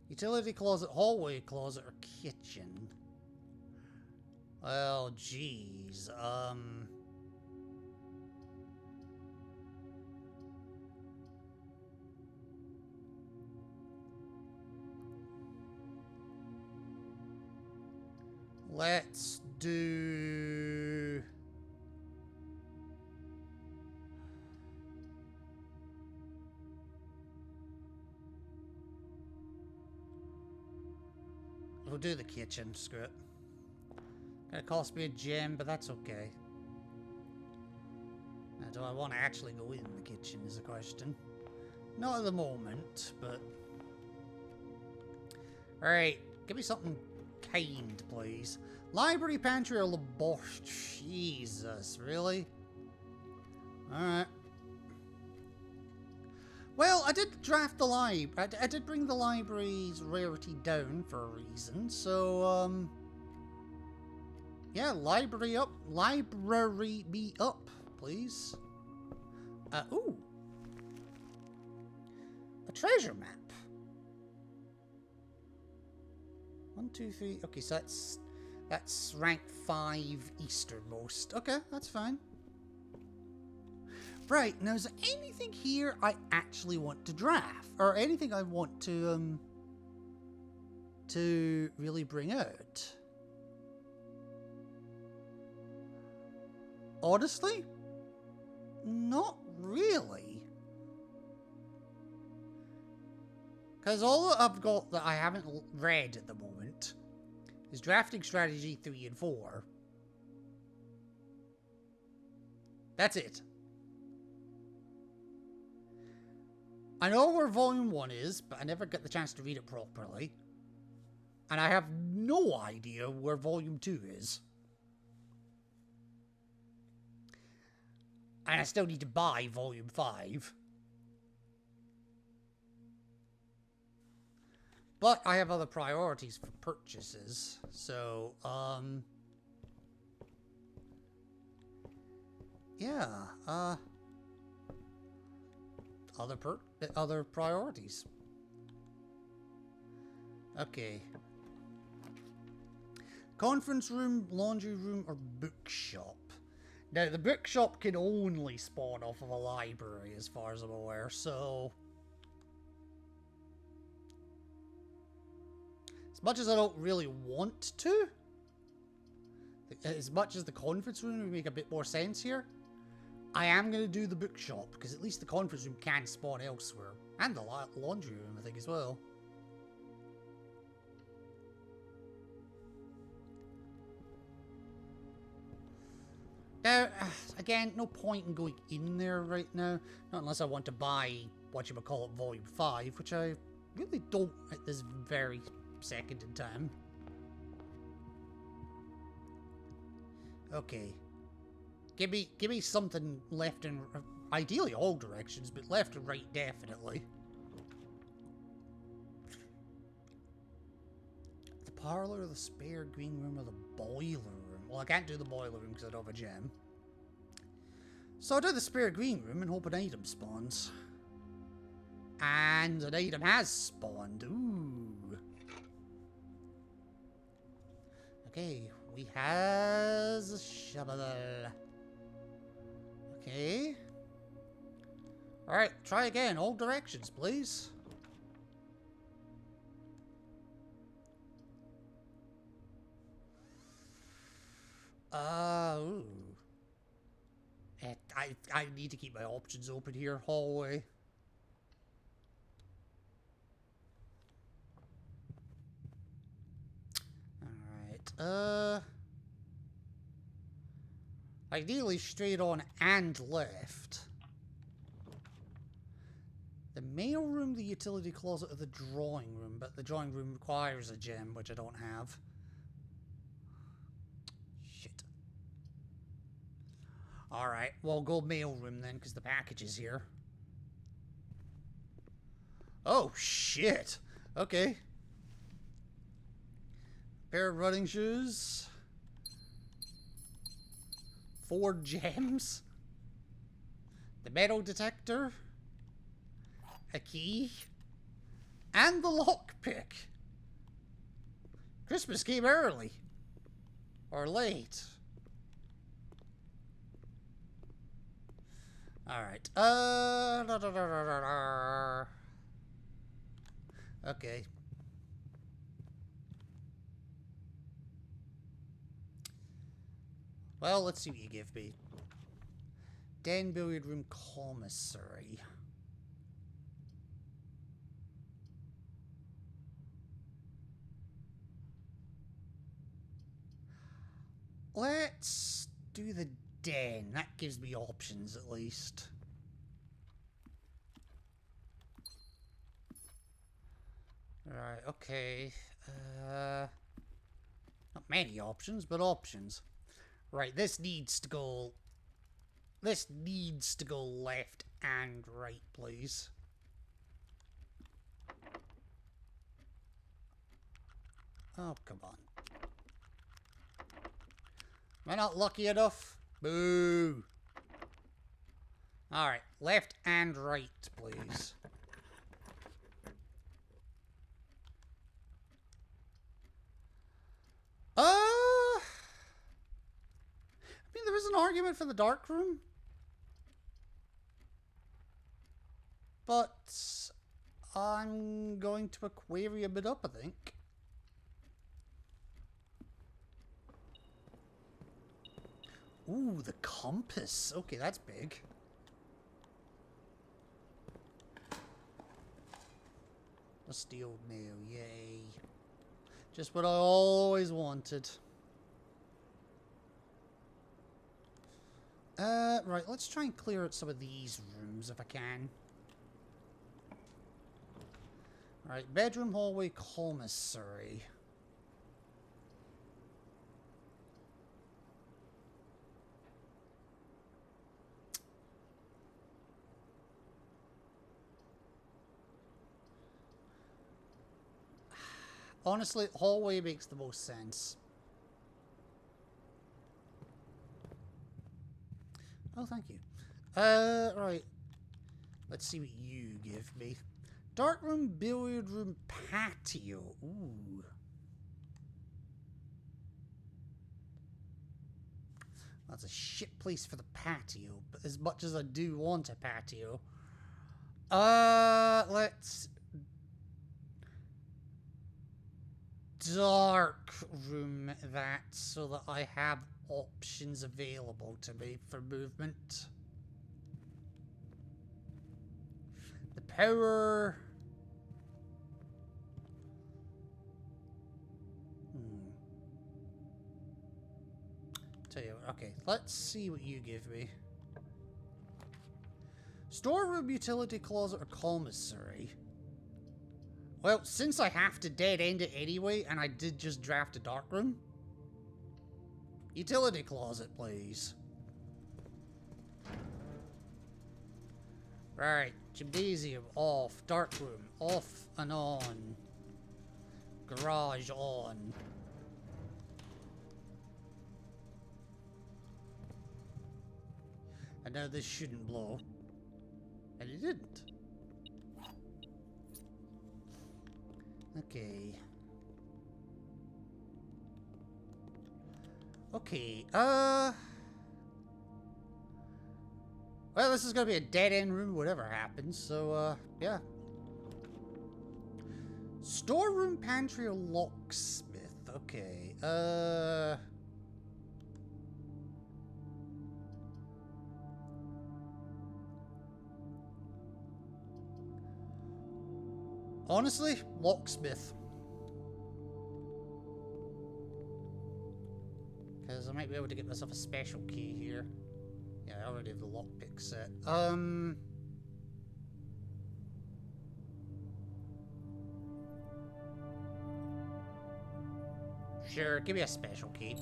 Utility closet, hallway closet, or kitchen? Well, geez. Let's do... We'll do the kitchen, screw it. Gonna cost me a gem, but that's okay. Now, do I want to actually go in the kitchen is the question. Not at the moment, but... Alright, give me something kind, please. Library, pantry, or laboratory? Jesus, really? Alright. Well, I did draft the library. I did bring the library's rarity down for a reason, so, yeah, library up. Library be up, please. Ooh. A treasure map. 1, 2, 3. Okay, so that's rank 5 easternmost. Okay, that's fine. Right, now is there anything here I actually want to draft? Or anything I want to really bring out? Honestly? Not really. Because all that I've got that I haven't read at the moment is Drafting Strategy 3 and 4. That's it. I know where Volume 1 is, but I never get the chance to read it properly. And I have no idea where Volume 2 is. And I still need to buy Volume 5. But I have other priorities for purchases, so, yeah, other priorities. Okay. Conference room, laundry room, or bookshop? Now, the bookshop can only spawn off of a library, as far as I'm aware, so... As much as I don't really want to, as much as the conference room would make a bit more sense here, I am going to do the bookshop, because at least the conference room can spawn elsewhere. And the laundry room, I think, as well. Now, again, no point in going in there right now. Not unless I want to buy, whatchamacallit, Volume 5, which I really don't at this very second in time. Okay. Give me something left and... ideally all directions, but left and right definitely. The parlor, the spare green room, or the boiler room? Well, I can't do the boiler room because I don't have a gem. So I'll do the spare green room and hope an item spawns. And an item has spawned. Ooh. Okay, we has a shovel. Okay. Alright, try again. All directions, please. Ooh. I need to keep my options open here. Hallway. Alright, ideally straight on and left. The mail room, the utility closet, or the drawing room, but the drawing room requires a gem, which I don't have. Shit. Alright, well, go mail room then, because the package is here. Oh, shit. Okay. Pair of running shoes. 4 gems. The metal detector. A key. And the lockpick. Christmas came early. Or late. Alright. Okay. Well, let's see what you give me. Den, billiard room, commissary. Let's do the den. That gives me options, at least. Right, okay. Not many options, but options. Right, this needs to go left and right, please. Oh, come on. Am I not lucky enough? Boo! Alright, left and right, please. I mean, there is an argument for the dark room. But I'm going to aquarium it up, I think. Ooh, the compass. Okay, that's big. A steel mail, yay. Just what I always wanted. Right, let's try and clear out some of these rooms if I can. Alright, bedroom, hallway, commissary. Honestly, hallway makes the most sense. Oh, thank you. Right. Let's see what you give me. Dark room, billiard room, patio. Ooh. That's a shit place for the patio, but as much as I do want a patio. Let's... dark room that so that I have options available to me for movement. The power... Tell you what, okay, let's see what you give me. Storeroom, utility closet, or commissary? Well, since I have to dead end it anyway, and I did just draft a dark room. Utility closet, please. Right, gymnasium, off. Dark room, off and on. garage on. And now this shouldn't blow. And it didn't. Okay. Okay, well, this is gonna be a dead-end room, whatever happens, so, yeah. Storeroom, pantry, or locksmith? Okay, honestly, locksmith. Because I might be able to get myself a special key here. Yeah, I already have the lockpick set. Sure, give me a special key.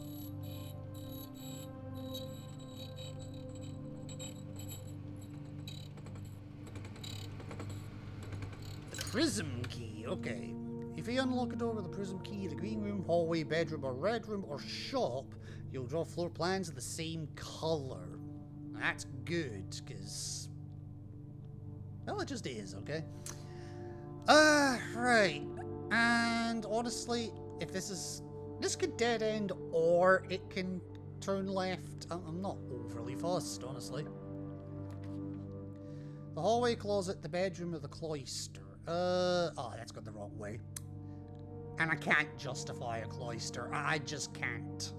Prism key, okay. If you unlock a door with a prism key, the green room, hallway, bedroom, or red room, or shop, you'll draw floor plans of the same color. That's good, because... well, it just is, okay? Right. And honestly, if this is... this could dead end, or it can turn left. I'm not overly fussed, honestly. The hallway, closet, the bedroom, or the cloister. Oh, that's gone the wrong way. And I can't justify a cloister. I just can't.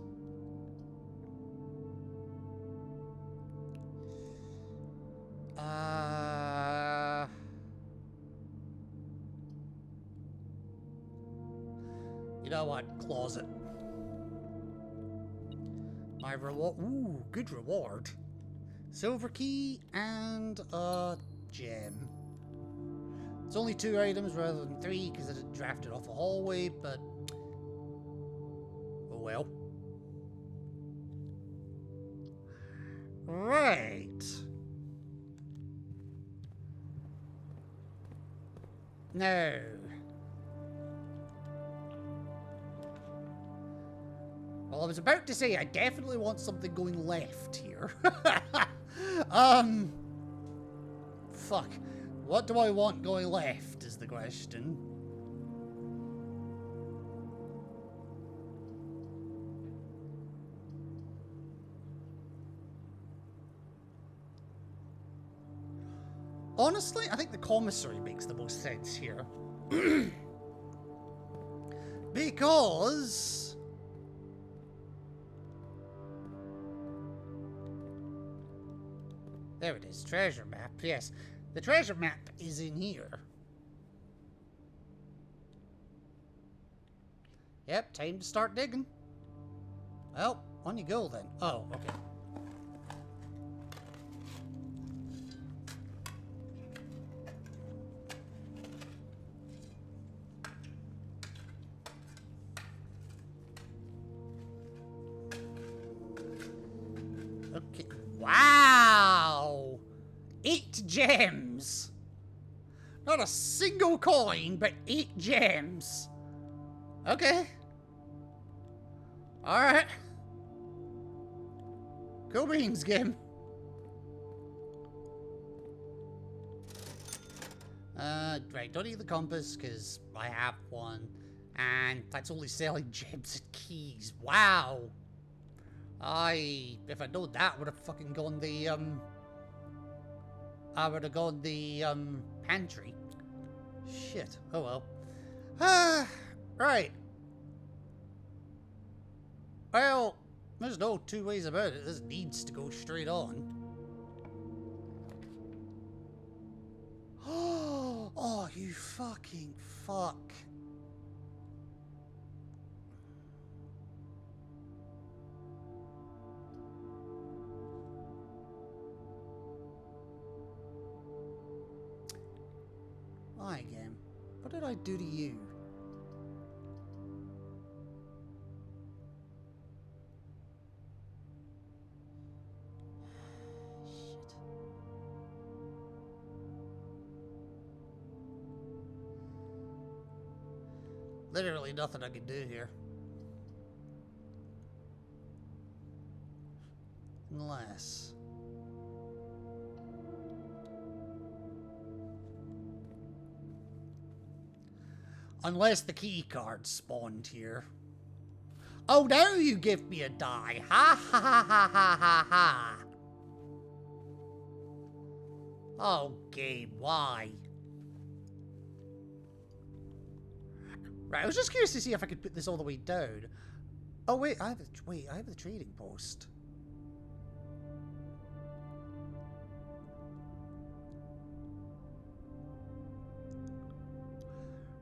You know what? Closet. My reward. Ooh, good reward. Silver key and a gem. It's only 2 items rather than 3 because I didn't draft it off a hallway, but... oh well. Right. No. Well, I was about to say I definitely want something going left here. Fuck. What do I want going left is the question. Honestly, I think the commissary makes the most sense here. Because... there it is, treasure map, yes. The treasure map is in here. Yep, time to start digging. Well, on you go then. Oh, okay. Okay. Wow! 8 gems! Not a single coin, but 8 gems. Okay. Alright. Cool beans, game. Right, don't need the compass, because I have one. And that's only selling gems and keys. Wow! If I'd known that, I would have fucking gone the, I would have gone the, pantry. Shit. Oh well. Right. Well, there's no 2 ways about it. This needs to go straight on. Oh, you fucking fuck. Hi again. What did I do to you? Shit. Literally nothing I can do here. Unless... Unless the key card spawned here. Oh, now you give me a die. Ha ha ha ha ha ha ha. Oh, game, why? Right, I was just curious to see if I could put this all the way down. Oh wait, I have the trading post.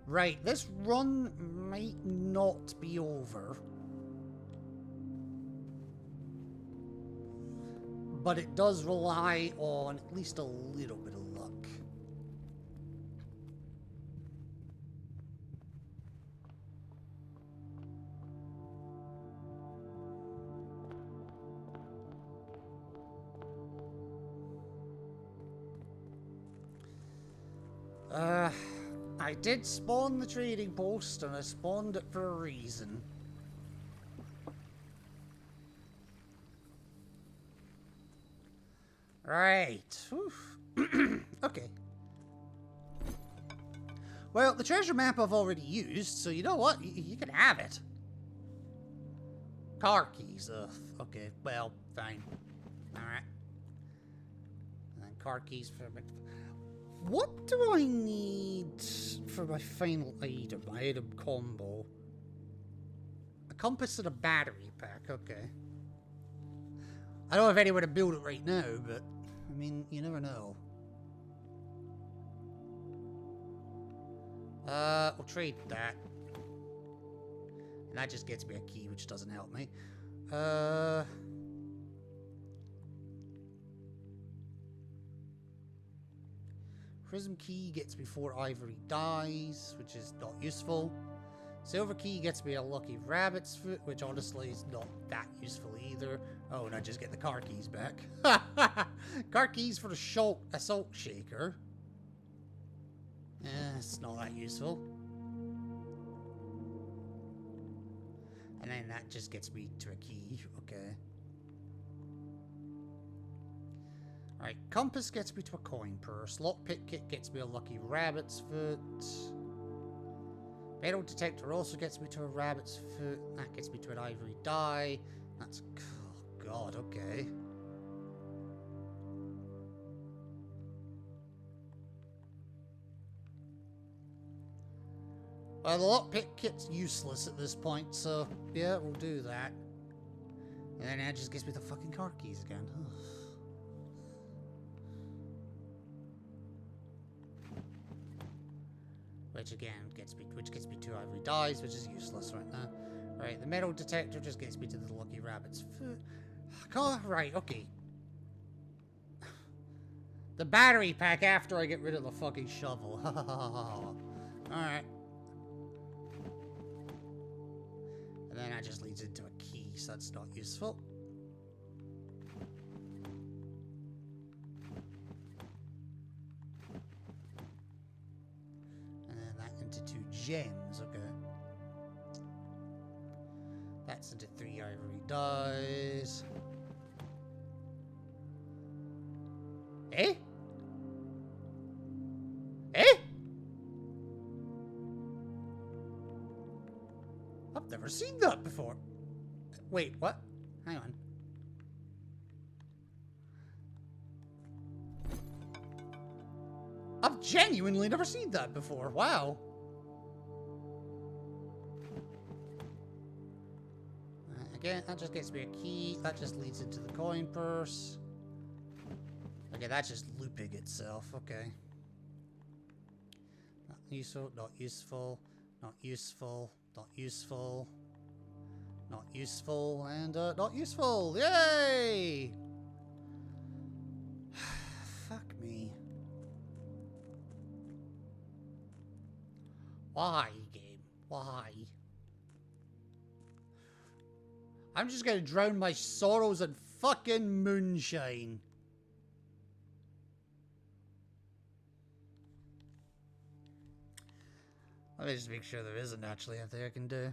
Right, this run might not be over. But it does rely on at least a little bit of luck. I did spawn the trading post, and I spawned it for a reason. Right. Okay. Well, the treasure map I've already used, so you know what? You can have it. Car keys. Okay, well, fine. Alright. And car keys for... What do I need for my final item? My item combo. A compass and a battery pack. Okay. I don't have anywhere to build it right now, but... I mean, you never know. We'll trade that. And that just gets me a key, which doesn't help me. Prism key gets me 4 ivory dies, which is not useful. Silver key gets me a lucky rabbit's foot, which honestly is not that useful either. Oh, and I just get the car keys back. Car keys for the assault shaker. It's not that useful. And then that just gets me to a key. Okay. Alright, compass gets me to a coin purse. Lockpick kit gets me a lucky rabbit's foot. Metal detector also gets me to a rabbit's foot. That gets me to an ivory die. That's... Oh god, okay. Well, the lockpick kit's useless at this point, so yeah, we'll do that. And then that just gives me the fucking car keys again. Which again gets me 2 ivory dies, which is useless right now. Right, the metal detector just gets me to the lucky rabbit's foot. Right, okay. The battery pack after I get rid of the fucking shovel. Alright. And then that just leads into a key, so that's not useful. And then that into 2 gems, okay. That's into 3 ivory dies. Eh? Eh? I've never seen that before. Wait, what? Hang on. I've genuinely never seen that before. Wow. Again, that just gets me a key. That just leads into the coin purse. Okay, that's just looping itself. Okay. Not useful, not useful, not useful, not useful, not useful, and not useful. Yay! Fuck me. Why, game? Why? I'm just gonna drown my sorrows in fucking moonshine. Let me just make sure there isn't actually anything I can do.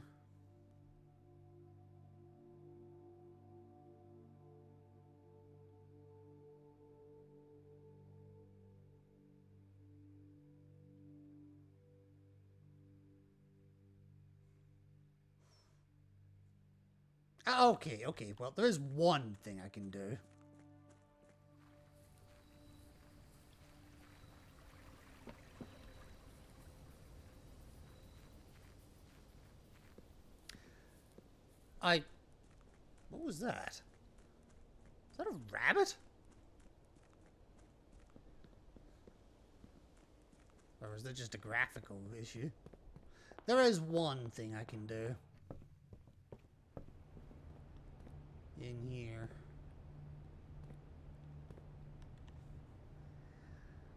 Okay, okay. Well, there is one thing I can do. What was that? Is that a rabbit? Or is that just a graphical issue? There is one thing I can do. In here.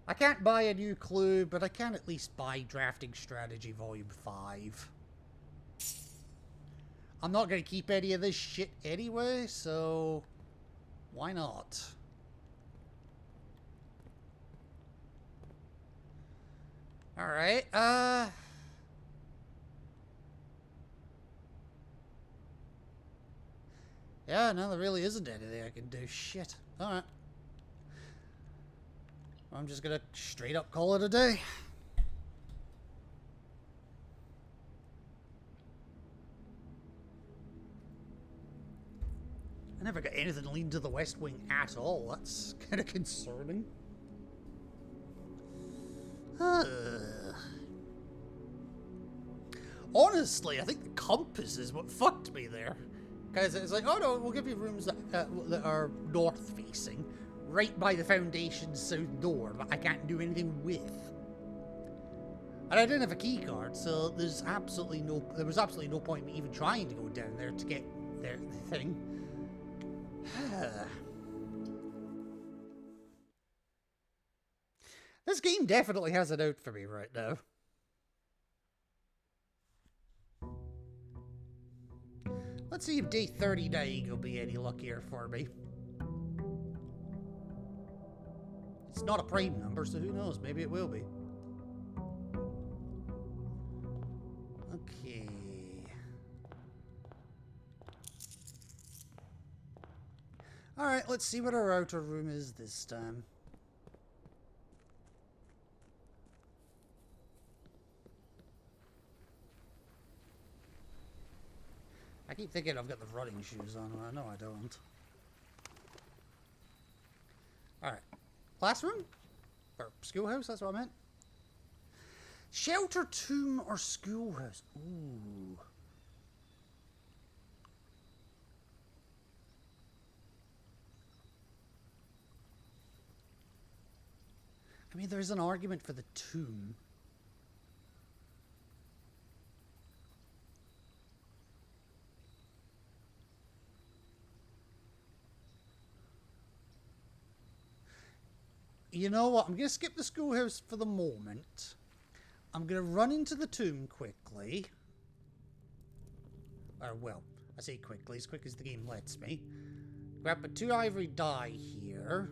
I can't buy a new clue, but I can at least buy Drafting Strategy Volume 5. I'm not going to keep any of this shit anyway, so why not? Alright, yeah, no, there really isn't anything I can do. Shit. Alright. I'm just gonna straight up call it a day. I never got anything leading to the West Wing at all. That's kind of concerning. Honestly, I think the compass is what fucked me there. Because it's like, oh no, we'll give you rooms that are north-facing, right by the Foundation's south door, but I can't do anything with. And I didn't have a key card, so there was absolutely no point in me even trying to go down there to get the thing. This game definitely has it out for me right now. Let's see if day 39 will be any luckier for me. It's not a prime number, so who knows? Maybe it will be. Okay. Alright, let's see what our outer room is this time. I keep thinking I've got the running shoes on. I know I don't. Alright. Classroom? Or schoolhouse, that's what I meant. Shelter, tomb, or schoolhouse? Ooh. I mean, there's an argument for the tomb. You know what? I'm going to skip the schoolhouse for the moment. I'm going to run into the tomb quickly. Or, well, I say quickly, as quick as the game lets me. Grab a 2 ivory die here.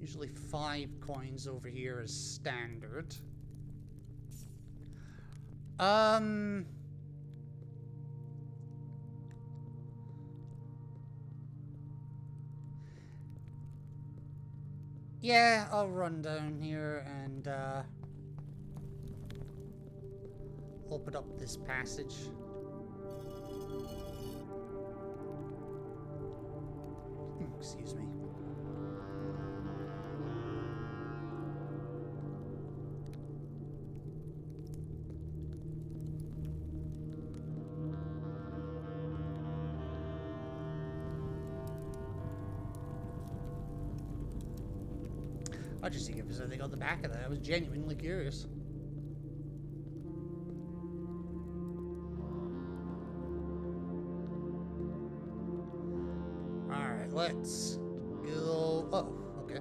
Usually 5 coins over here is standard. Yeah, I'll run down here and open up this passage. Excuse me. I'll just see if there's anything on the back of that. I was genuinely curious. Alright, let's go. Oh, okay.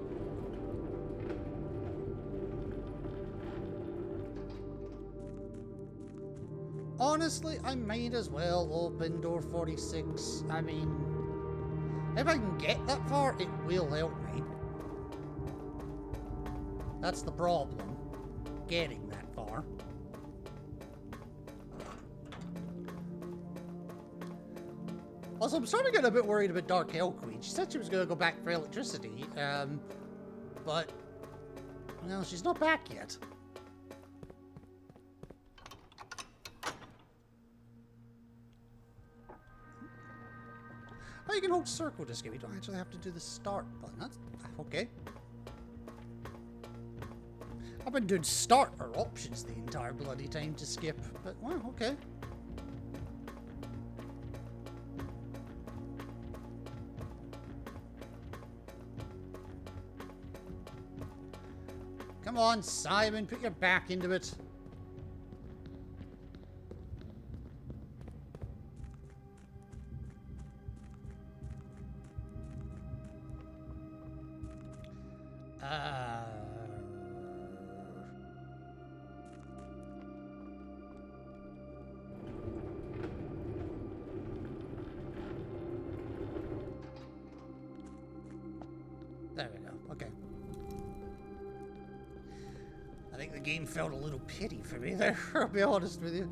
Honestly, I might as well open door 46. I mean, if I can get that far, it will help me. That's the problem. getting that far. Also, I'm starting to get a bit worried about Dark Elf Queen. She said she was going to go back for electricity, but, well, she's not back yet. Oh, you can hold circle to skip. You don't actually have to do the start button. That's okay. I've been doing start or options the entire bloody time to skip, but, well, okay. Come on, Simon, put your back into it. There we go. Okay. I think the game felt a little pity for me there, I'll be honest with you.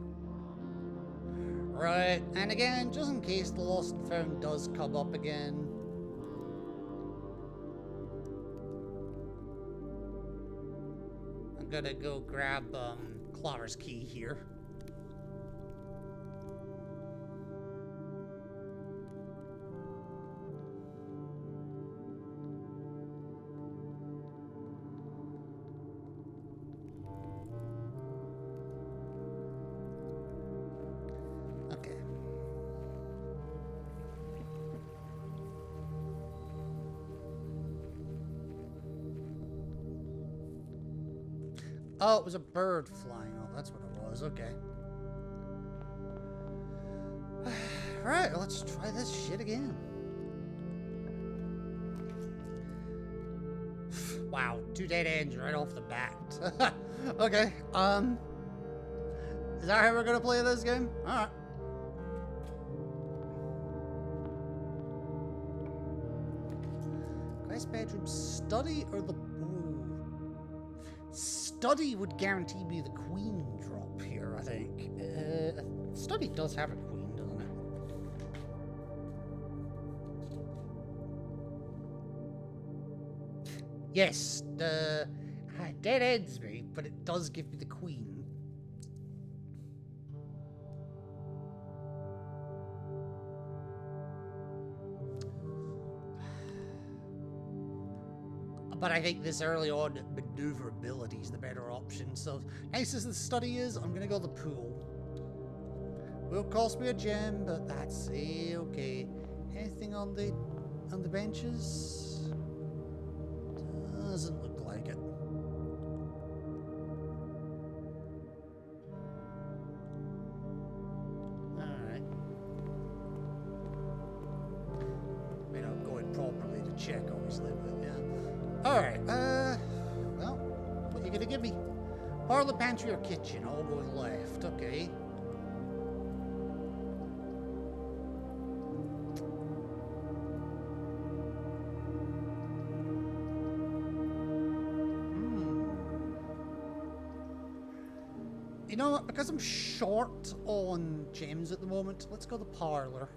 Right, and again, just in case the Lost and Found does come up again. I'm gonna go grab Clara's key here. Oh, it was a bird flying. Oh, that's what it was. Okay. Alright, let's try this shit again. Wow, 2 dead ends right off the bat. Okay, is that how we're gonna play this game? Alright. Quest bedroom, study or the... Study would guarantee me the queen drop here, I think. Study does have a queen, doesn't it? Yes, the dead ends me, but it does give me the queen. But I think this early on, maneuverability is the better option. So, nice as the study is, I'm gonna go the pool. Will cost me a gem, but that's okay. Anything on the benches? Doesn't look like it. Alright. I mean, I'm going properly to check, obviously, but yeah. Alright, well, what are you gonna give me? Parlor, pantry, or kitchen? I'll go left, okay. You know what, because I'm short on gems at the moment, let's go the parlor.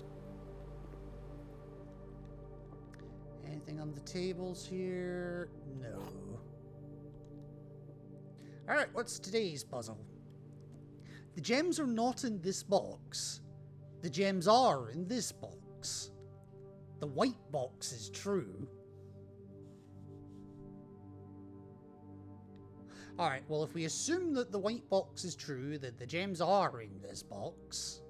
Anything on the tables here? No. Alright, what's today's puzzle? The gems are not in this box. The gems are in this box. The white box is true. Alright, well, if we assume that the white box is true, that the gems are in this box,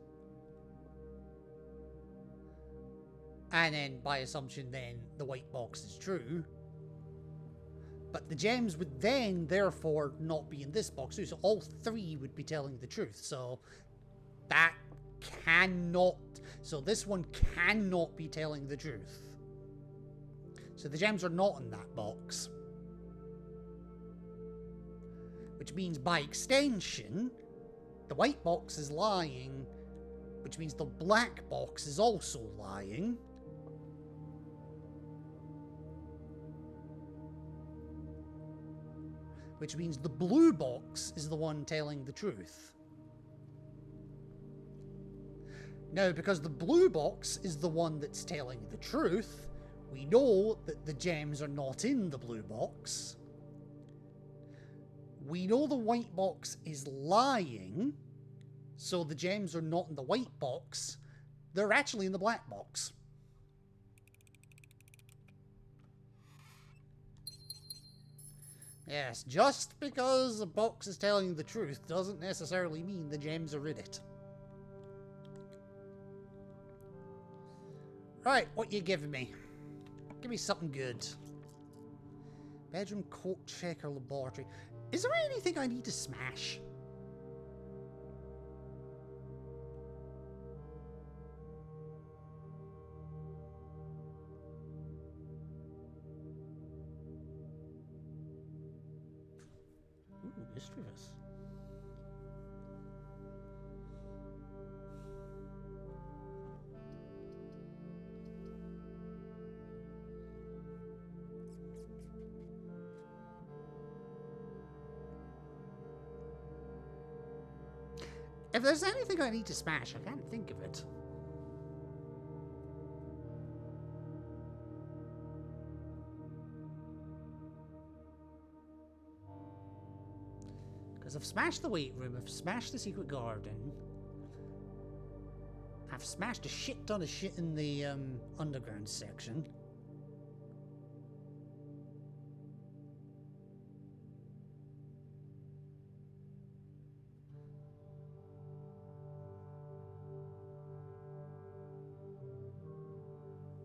and then, by assumption, then the white box is true, but the gems would then, therefore, not be in this box too, so all 3 would be telling the truth, so that cannot, so this one cannot be telling the truth. So the gems are not in that box. Which means, by extension, the white box is lying, which means the black box is also lying. which means the blue box is the one telling the truth. Now, because the blue box is the one that's telling the truth, we know that the gems are not in the blue box. We know the white box is lying, so the gems are not in the white box. They're actually in the black box. Yes, just because the box is telling you the truth doesn't necessarily mean the gems are in it. Right, what you giving me? Give me something good. Bedroom, coat checker, laboratory. Is there anything I need to smash? Ooh, mischievous. If there's anything I need to smash, I can't think of it. Because I've smashed the weight room, I've smashed the secret garden. I've smashed a shit ton of shit in the underground section.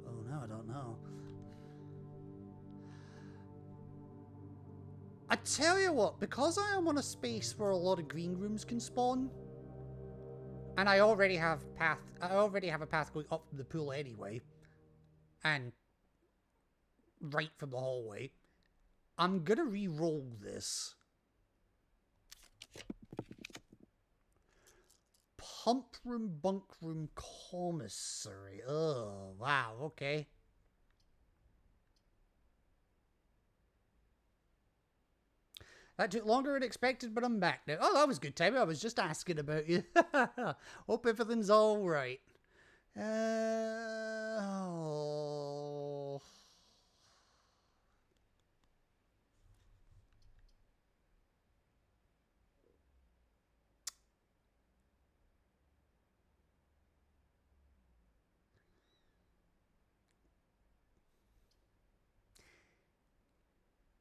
Oh no, I don't know. I tell you what, because I am on a space where a lot of green rooms can spawn, and I already have a path going up from the pool anyway, and right from the hallway, I'm gonna re-roll this. Pump room, bunk room, commissary. Oh, wow, okay. That took longer than expected, but I'm back now. Oh, that was good timing. I was just asking about you. Hope everything's all right. Oh.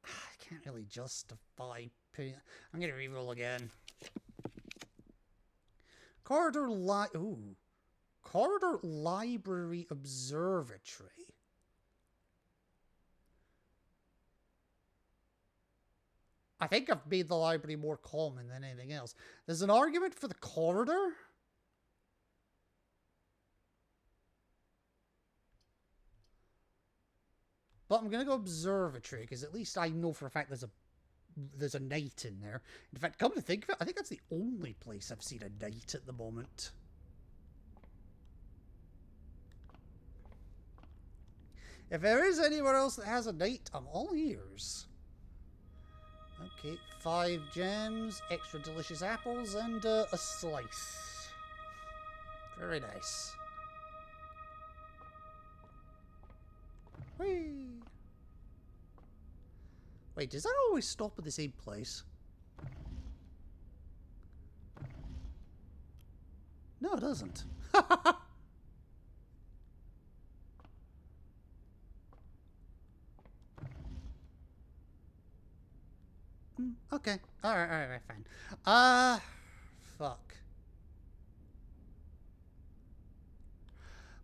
I can't really justify putting... I'm going to reroll again. Corridor Library Observatory. I think I've made the library more common than anything else. There's an argument for the corridor. But I'm going to go observatory, because at least I know for a fact there's a knight in there. In fact, come to think of it, I think that's the only place I've seen a knight at the moment. If there is anywhere else that has a knight, I'm all ears. Okay, 5 gems, extra delicious apples, and a slice. Very nice. Whee! Wait, does that always stop at the same place? No, it doesn't. Okay. Alright, fine. Fuck.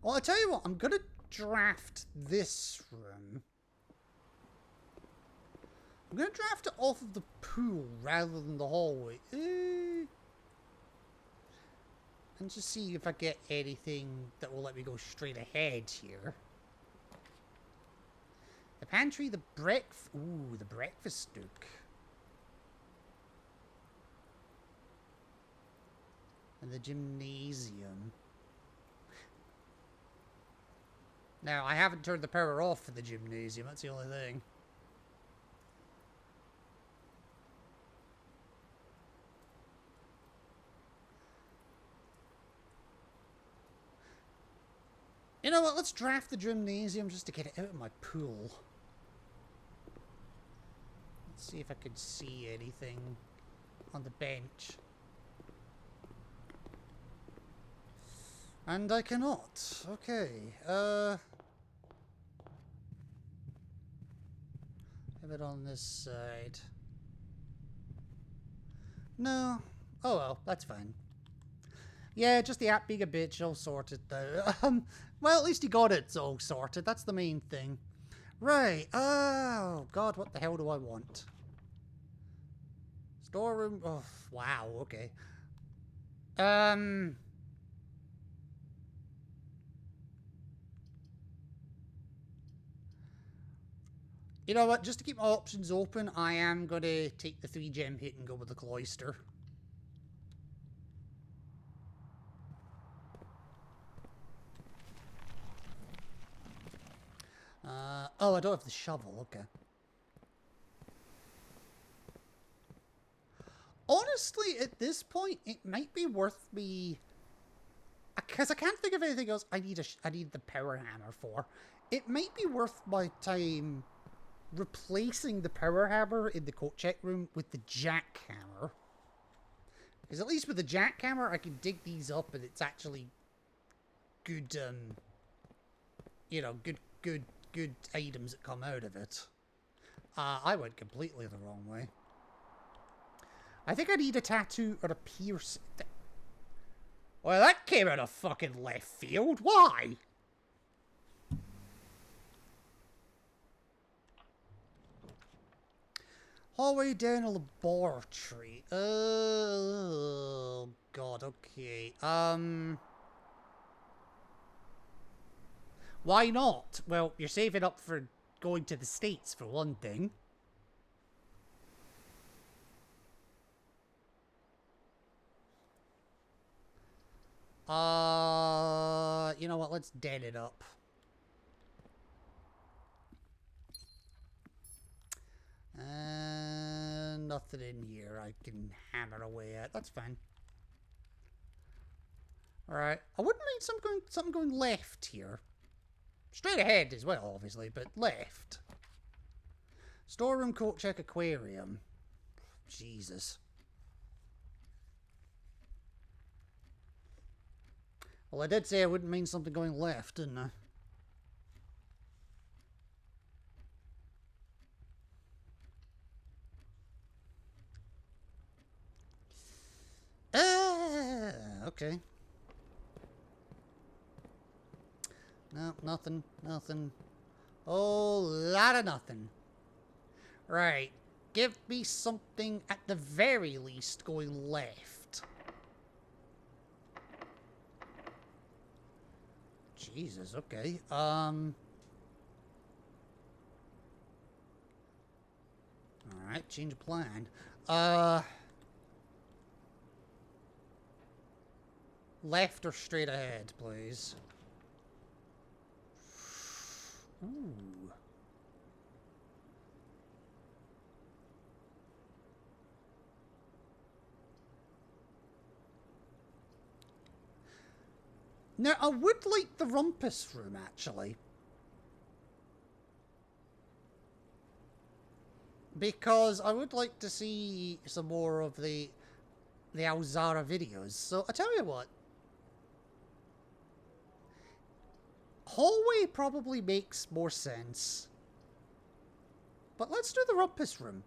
Well, I tell you what, I'm gonna draft this room. I'm gonna draft it off of the pool rather than the hallway. And just see if I get anything that will let me go straight ahead here. The pantry, the breakfast... Ooh, the breakfast nook. And the gymnasium. Now, I haven't turned the power off for the gymnasium, that's the only thing. You know what? Let's draft the gymnasium just to get it out of my pool. Let's see if I could see anything on the bench. And I cannot. Okay. Have it on this side. No. Oh well, that's fine. Yeah, just the app being a bitch, all sorted though. Well, at least he got it all sorted. That's the main thing. Right. Oh god, what the hell do I want? Storeroom. Oh wow. Okay. You know what? Just to keep my options open, I am going to take the 3 gem hit and go with the cloister. Oh, I don't have the shovel. Okay. Honestly, at this point, it might be worth me... Because I can't think of anything else I need the power hammer for. It might be worth my time replacing the power hammer in the coat check room with the jackhammer. Because at least with the jackhammer, I can dig these up and it's actually good, you know, good items that come out of it. I went completely the wrong way. I think I need a tattoo or a piercing. Well, that came out of fucking left field. Why? Hallway down a laboratory. Oh, God, okay. Why not? Well, you're saving up for going to the States, for one thing. You know what? Let's dead it up. And nothing in here I can hammer away at. That's fine. Alright. I wouldn't mind something going left here. Straight ahead as well, obviously, but left. Storeroom, coat check, aquarium. Jesus. Well, I did say I wouldn't mind something going left, didn't I? Okay. No, nothing. Oh, lot of nothing. Right. Give me something at the very least going left. Jesus, okay. Alright, change of plan. Left or straight ahead, please. Ooh. Now, I would like the rumpus room, actually. Because I would like to see some more of the Alzara videos. So, I tell you what. Hallway probably makes more sense. But let's do the rumpus room.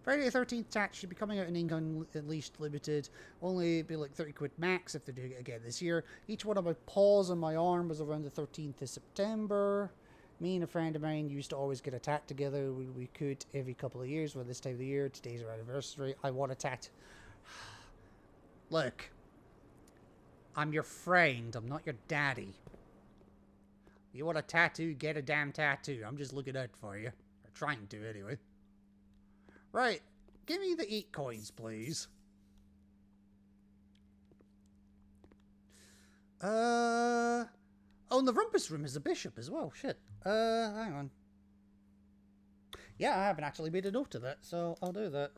Friday the 13th chat should be coming out in Ink Unleashed Limited. Only be like 30 quid max if they're doing it again this year. Each one of my paws on my arm was around the 13th of September. Me and a friend of mine used to always get a tat together. We could every couple of years. Well, this time of the year, today's our anniversary. I want a tat. Look. I'm your friend. I'm not your daddy. You want a tattoo? Get a damn tattoo. I'm just looking out for you. Or trying to, anyway. Right. Give me the 8 coins, please. Oh, and the rumpus room is a bishop as well. Shit. Hang on. Yeah, I haven't actually made a note of that, so I'll do that.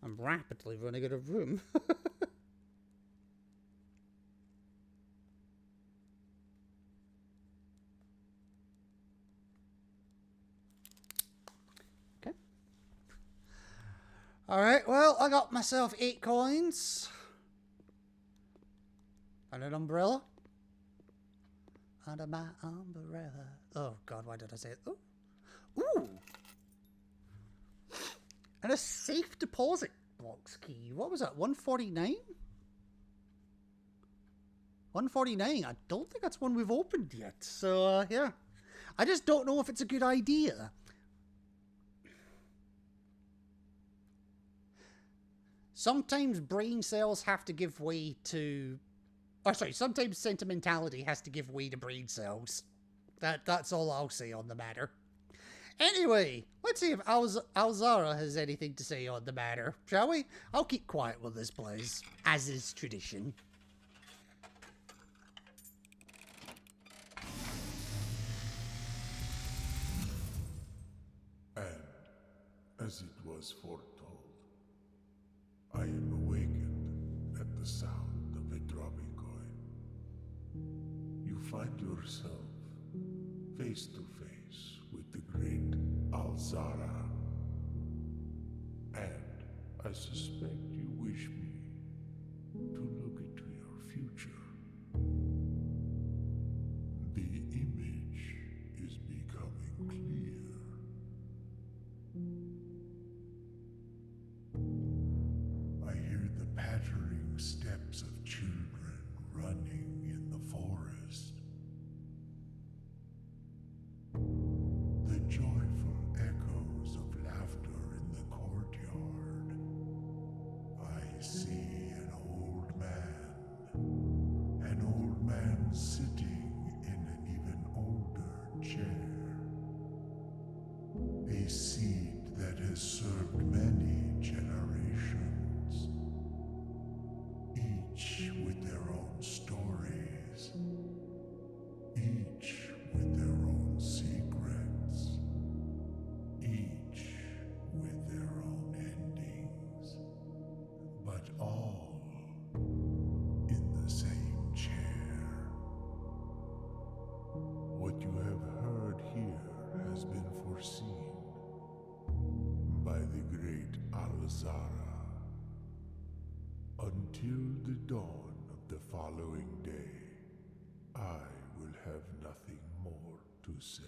I'm rapidly running out of room. Okay. Alright, well, I got myself 8 coins. And an umbrella. Under my umbrella. Oh, God, why did I say it? Ooh. Ooh. And a safe deposit box key. What was that? 149? 149. I don't think that's one we've opened yet. So, yeah. I just don't know if it's a good idea. Sometimes brain cells have to give way to... Oh, sorry. Sometimes sentimentality has to give way to brain cells. That's all I'll say on the matter. Anyway, let's see if Alzara has anything to say on the matter, shall we? I'll keep quiet with this place, as is tradition. And, as it was foretold, I am awakened at the sound of a dropping coin. You find yourself face to face with the great Alzara. And I suspect you wish me to look into your future. The image is becoming clear. I hear the pattering steps of children running in the forest. The joyful echoes of laughter in the courtyard. I see an old man sitting in an even older chair. A seed that has served many generations, each with their own stories, each with their own secrets, each with their own endings, but all in the same chair. What you have heard here has been foreseen by the great Alzara. Until the dawn of the following day, I will have nothing more to say.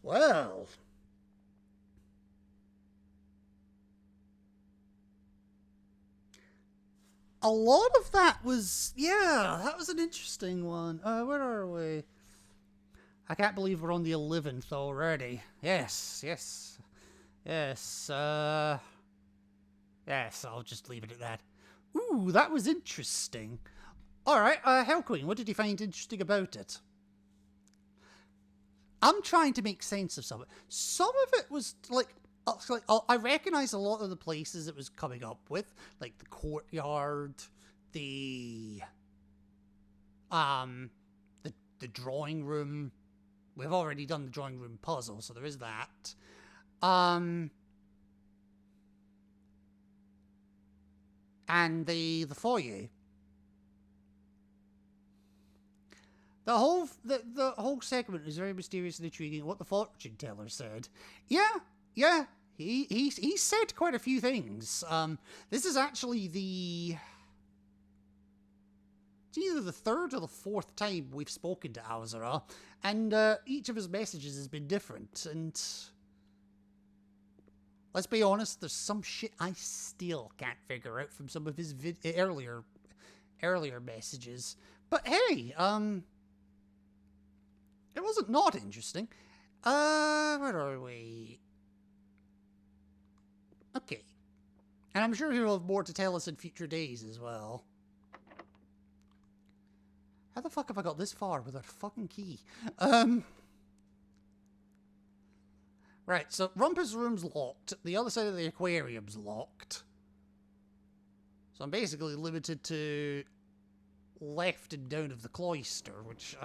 Well... a lot of that was, yeah, that was an interesting one. Where are we? I can't believe we're on the 11th already. Yes. Yes, I'll just leave it at that. Ooh, that was interesting. Alright, Hell Queen, what did you find interesting about it? I'm trying to make sense of some of it. Some of it was, I recognize a lot of the places it was coming up with, like the courtyard, the drawing room. We've already done the drawing room puzzle, so there is that. And the foyer. The whole segment is very mysterious and intriguing. What the fortune teller said. Yeah. He said quite a few things. This is actually it's either the third or the fourth time we've spoken to Alzara, and each of his messages has been different. And let's be honest, there's some shit I still can't figure out from some of his earlier messages. But hey, it wasn't not interesting. Where are we? Okay. And I'm sure he'll have more to tell us in future days as well. How the fuck have I got this far without a fucking key? Right, so Rumpus' room's locked. The other side of the aquarium's locked. So I'm basically limited to left and down of the cloister, which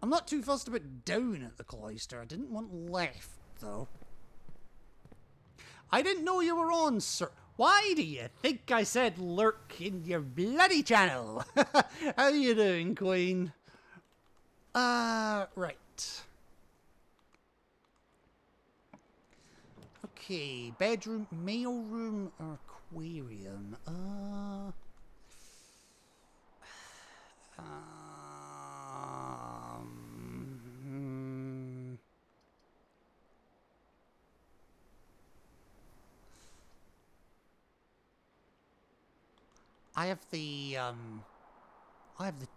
I'm not too fussed about down at the cloister. I didn't want left, though. I didn't know you were on, sir. Why do you think I said lurk in your bloody channel? How you doing, Queen? Right. Okay, bedroom, mailroom, or aquarium? I have the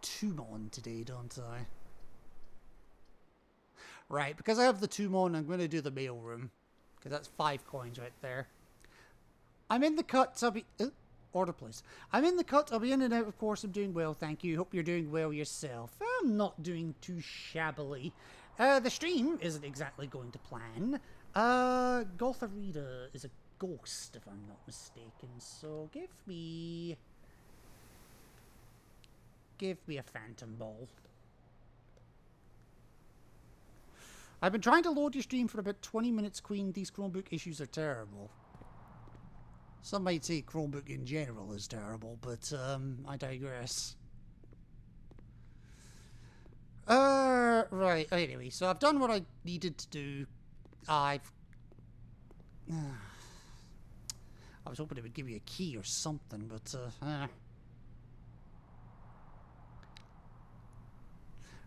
tomb on today, don't I? Right, because I have the tomb on, I'm going to do the mailroom. Because that's 5 coins right there. I'm in the cut, I'll be... order, please. I'm in the cut, I'll be in and out, of course. I'm doing well, thank you. Hope you're doing well yourself. I'm not doing too shabbily. The stream isn't exactly going to plan. Gotharita is a ghost, if I'm not mistaken. So, give me a phantom ball. I've been trying to load your stream for about 20 minutes, Queen. These Chromebook issues are terrible. Some might say Chromebook in general is terrible, but I digress. Right, anyway, so I've done what I needed to do. I was hoping it would give me a key or something, but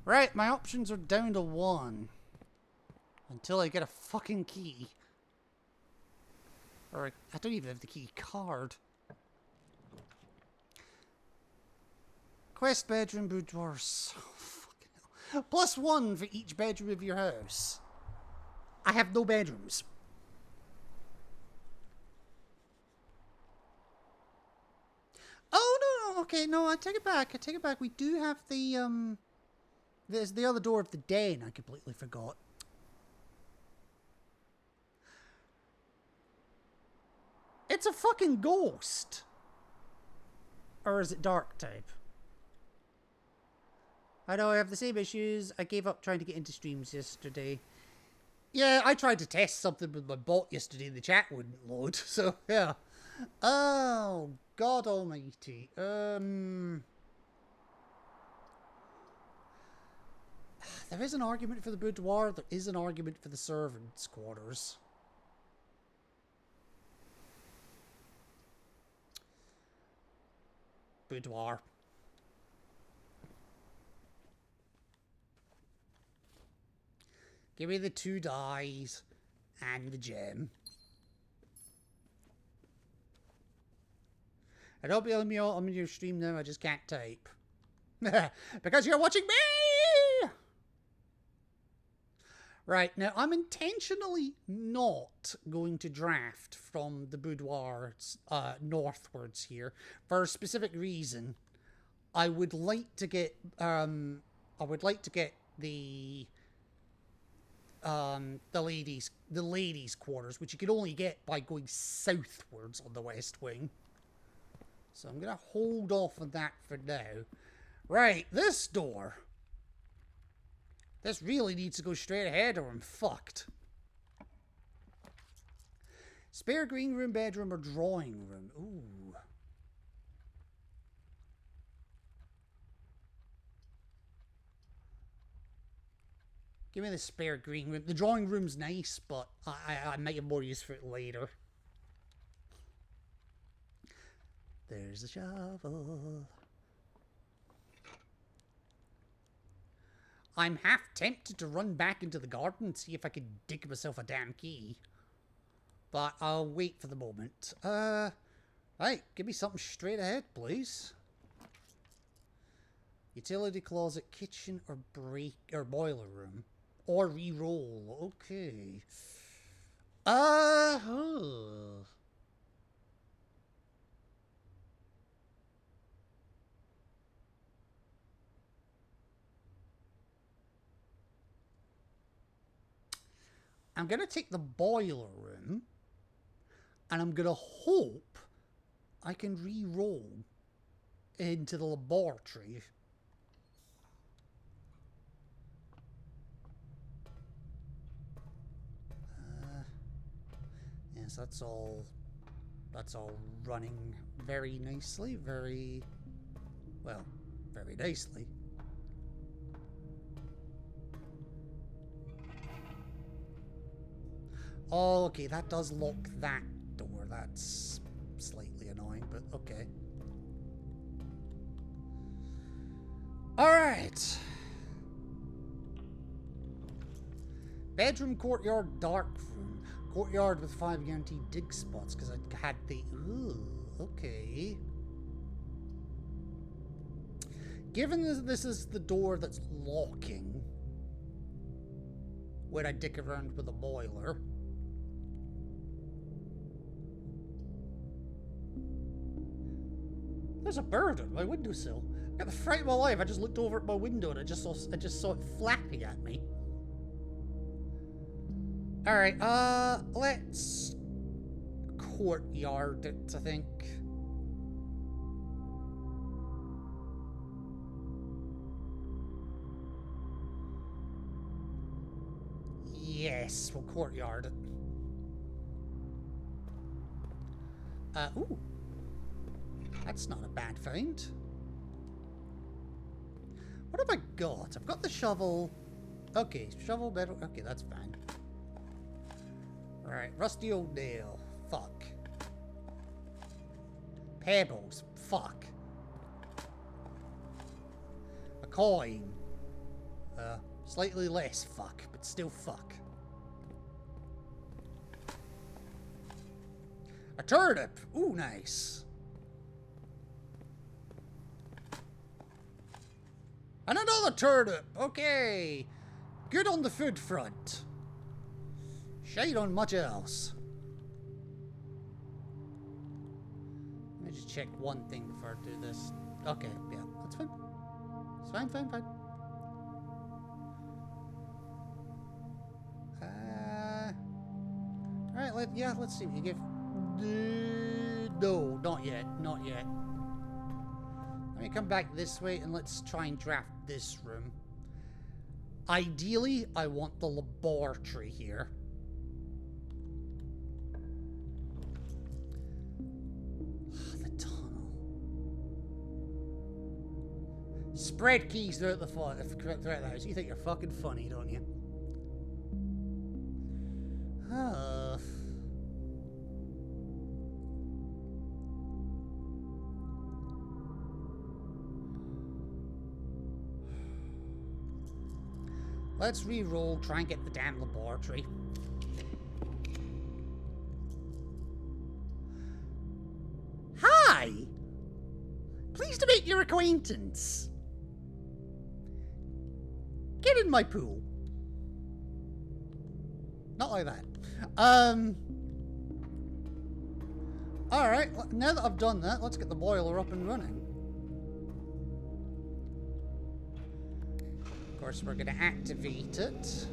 Right, my options are down to 1. Until I get a fucking key. Or I don't even have the key card. Quest bedroom boudoirs. Oh, fucking hell. +1 for each bedroom of your house. I have no bedrooms. Oh, no, okay, no, I take it back. I take it back. We do have the, there's the other door of the den. I completely forgot. It's a fucking ghost. Or is it dark type? I know I have the same issues. I gave up trying to get into streams yesterday. Yeah, I tried to test something with my bot yesterday and the chat wouldn't load. So, yeah. Oh, God almighty. There is an argument for the boudoir. There is an argument for the servants' quarters. Boudoir. Give me the 2 dies and the gem. I don't believe me. I'm in your stream now. I just can't type. Because you're watching me! Right, now I'm intentionally not going to draft from the boudoir northwards here for a specific reason. I would like to get the ladies' quarters, which you can only get by going southwards on the west wing. So I'm gonna hold off on that for now. Right, this door. This really needs to go straight ahead or I'm fucked. Spare green room, bedroom, or drawing room? Ooh. Give me the spare green room. The drawing room's nice, but I might have more use for it later. There's the shovel. I'm half tempted to run back into the garden and see if I can dig myself a damn key. But I'll wait for the moment. Right, give me something straight ahead, please. Utility closet, kitchen, or boiler room. Or re-roll. Okay. I'm going to take the boiler room, and I'm going to hope I can re-roll into the laboratory. Yes, that's all running very nicely, very nicely. Oh, okay, that does lock that door. That's slightly annoying, but okay. Alright. Bedroom, courtyard, dark room. Courtyard with 5 guaranteed dig spots, because I had the... Ooh, okay. Given this is the door that's locking, where I dick around with a boiler... There's a bird on my windowsill. I got the fright of my life. I just looked over at my window and I just saw it flapping at me. Alright, let's courtyard it, I think. Yes, we'll courtyard it. Ooh. That's not a bad find. What have I got? I've got the shovel. Okay, shovel, metal. Okay, that's fine. Alright, rusty old nail. Fuck. Pebbles. Fuck. A coin. Slightly less fuck, but still fuck. A turnip. Ooh, nice. And another turnip! Okay! Good on the food front. Shade on much else. Let me just check one thing before I do this. Okay, yeah, that's fine. It's fine, fine, fine. Alright, let's see what you give. No, not yet, not yet. Let me come back this way and let's try and draft this room. Ideally, I want the laboratory here. The tunnel. Spread keys throughout the house. You think you're fucking funny, don't you? Let's re-roll, try and get the damn laboratory. Hi! Pleased to make your acquaintance. Get in my pool. Not like that. Alright, now that I've done that, let's get the boiler up and running. Of course, we're going to activate it.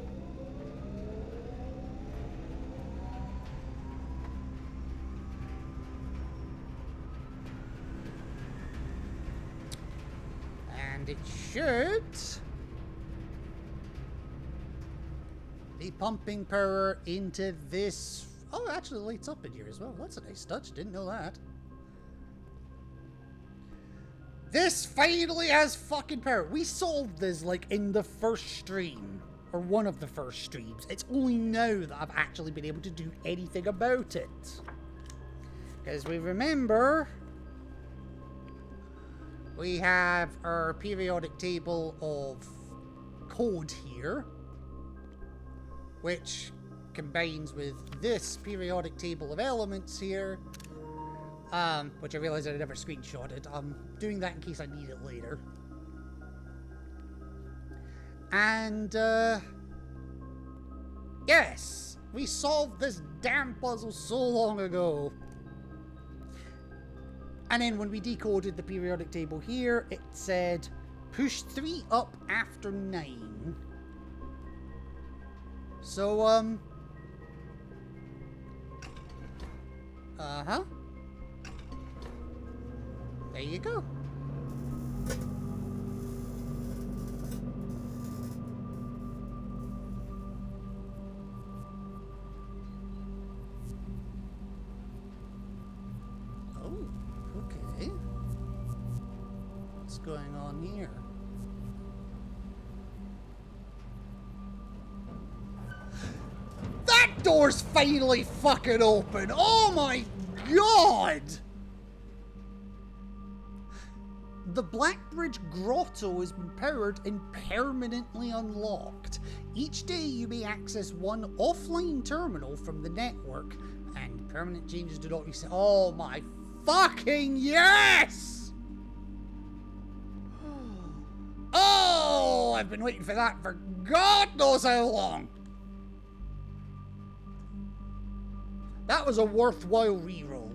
And it should be pumping power into this. Oh, it actually lights up in here as well. That's a nice touch. Didn't know that. This finally has fucking power. We solved this like in the first stream, or one of the first streams. It's only now that I've actually been able to do anything about it. Because we remember, we have our periodic table of code here, which combines with this periodic table of elements here. Which I realized I never screenshotted. I'm doing that in case I need it later. And, yes! We solved this damn puzzle so long ago. And then when we decoded the periodic table here, it said, push 3 up after 9. So, uh-huh. There you go. going on here? That door's finally fucking open! Oh my god! The Blackbridge Grotto has been powered and permanently unlocked. Each day you may access one offline terminal from the network, and permanent changes do not reset. Oh my fucking yes! Oh, I've been waiting for that for God knows how long. That was a worthwhile reroll.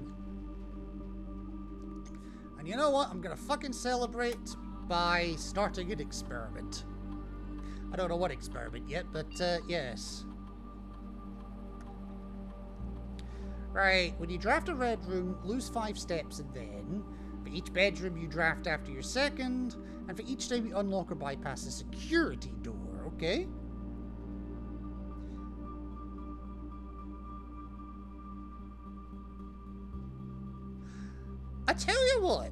And you know what? I'm gonna fucking celebrate by starting an experiment. I don't know what experiment yet, but yes. Right, when you draft a red room, lose 5 steps, and then for each bedroom you draft after your second, and for each time you unlock or bypass a security door, okay? I tell you what,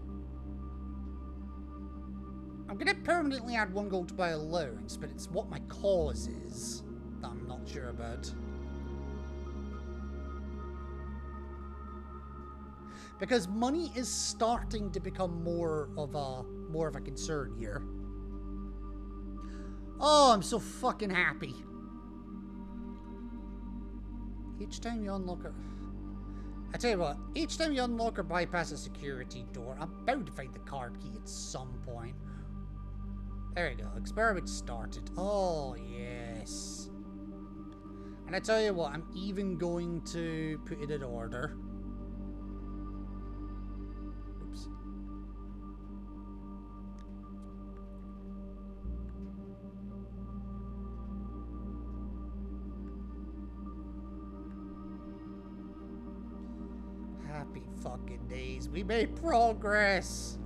I'm gonna permanently add 1 gold to my allowance, but it's what my cause is that I'm not sure about. Because money is starting to become more of a concern here. Oh, I'm so fucking happy. Each time you unlock a... I tell you what, each time you unlock or bypass a security door, I'm bound to find the card key at some point. There you go, experiment started. Oh, yes. And I tell you what, I'm even going to put it in order. Oops. Happy fucking days. We made progress.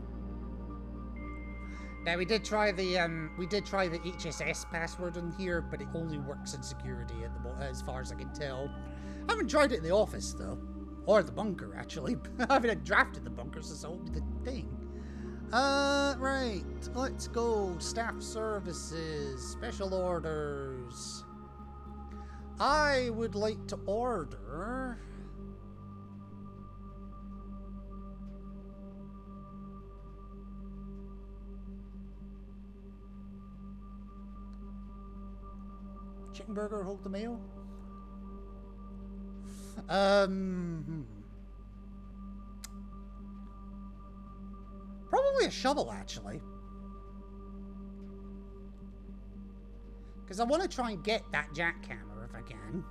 Now we did try the HSS password in here, but it only works in security at the as far as I can tell. I haven't tried it in the office though, or the bunker actually. I haven't drafted the bunker, so it's only the thing. Right. Let's go. Staff services, special orders. I would like to order. Chicken burger, hold the meal. Probably a shovel, actually. Because I want to try and get that jackhammer if I can.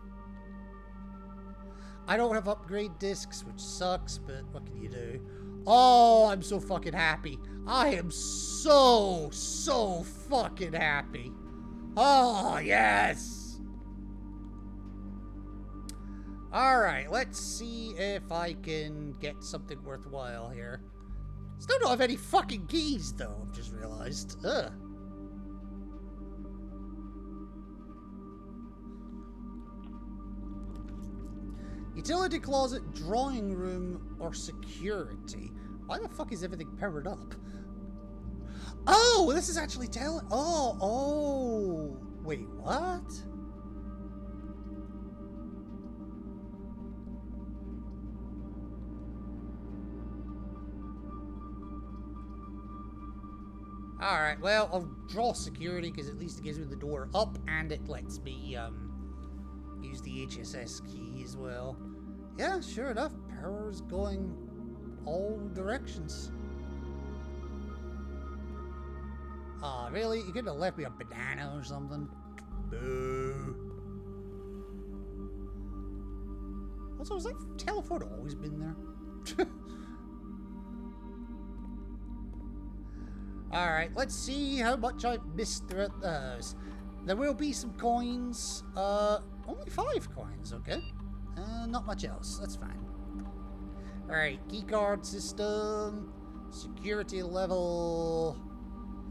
I don't have upgrade discs, which sucks, but what can you do? Oh, I'm so fucking happy. I am so fucking happy. Oh, yes! Alright, let's see if I can get something worthwhile here. Still don't have any fucking keys, though, I've just realized. Ugh. Utility closet, drawing room, or security. Why the fuck is everything powered up? Oh, this is actually telling. Oh. Wait, what? Alright, well, I'll draw security because at least it gives me the door up and it lets me use the HSS key as well. Yeah, sure enough, power's going all directions. Aw, really? You could have left me a banana or something. Boo. Also, has that telephone always been there? Alright, let's see how much I've missed throughout those. There will be some coins. Only 5 coins, okay. Not much else, that's fine. Alright, keycard system. Security level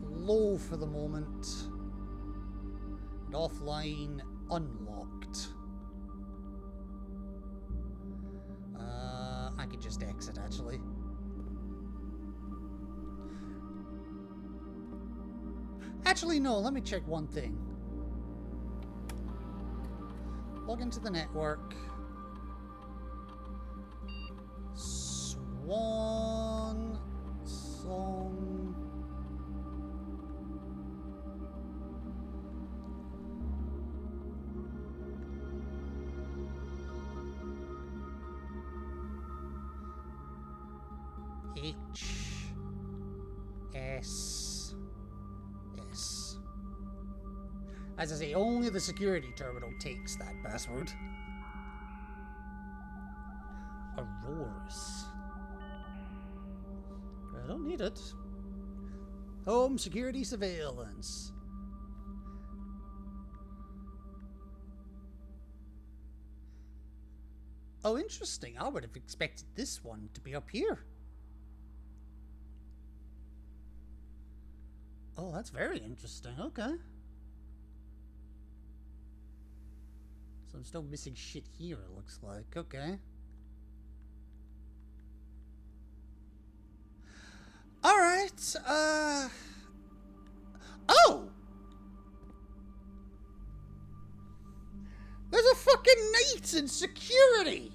low for the moment. And offline unlocked. I could just exit actually. Actually, no, let me check one thing. Log into the network. Swan Song. HSS. As I say, only the security terminal takes that password. Auroras. I don't need it. Home security surveillance. Oh, interesting. I would have expected this one to be up here. Oh, that's very interesting. Okay. So I'm still missing shit here, it looks like. Okay. Alright, Oh! There's a fucking knight in security!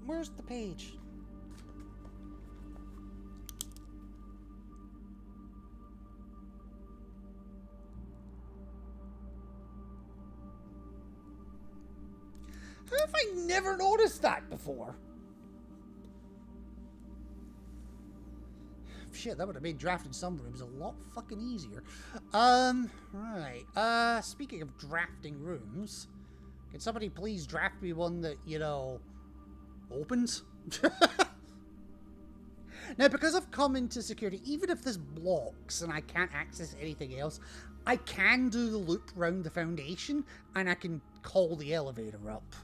Where's the page? How have I never noticed that before? Shit, that would have made drafting some rooms a lot fucking easier. Right. Speaking of drafting rooms, can somebody please draft me one that, you know, opens? Now, because I've come into security, even if there's blocks and I can't access anything else, I can do the loop round the foundation and I can call the elevator up.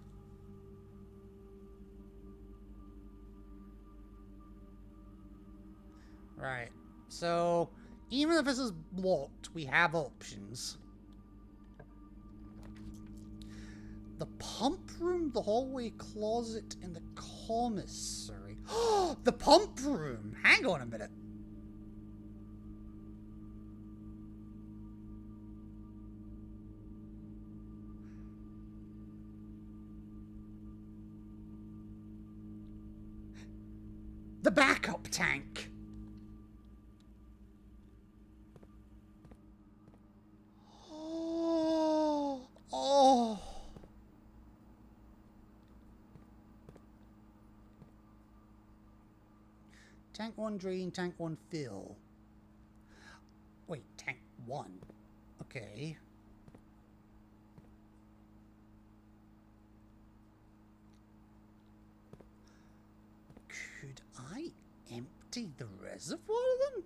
Right, so even if this is blocked, we have options. The pump room, the hallway closet, and the commissary. Oh, the pump room! Hang on a minute. The backup tank! Oh. Tank 1 drain, tank 1 fill. Wait, tank 1. Okay. Could I empty the reservoir then?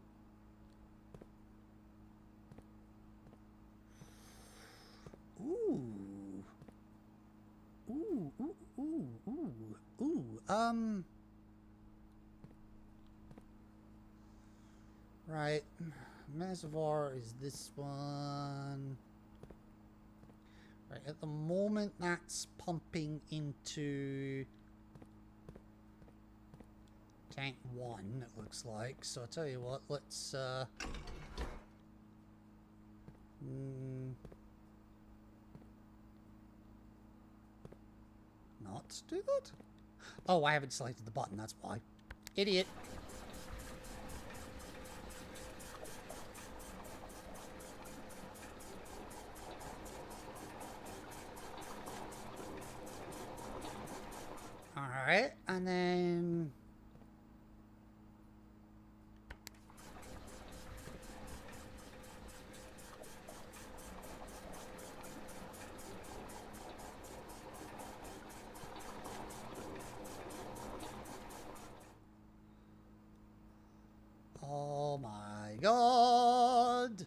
Ooh. Ooh, ooh, ooh, ooh, ooh. Right. Reservoir is this one. Right, at the moment that's pumping into tank 1, it looks like. So I'll tell you what, let's not do that? Oh, I haven't selected the button, that's why. Idiot. Alright, and then... Oh my god!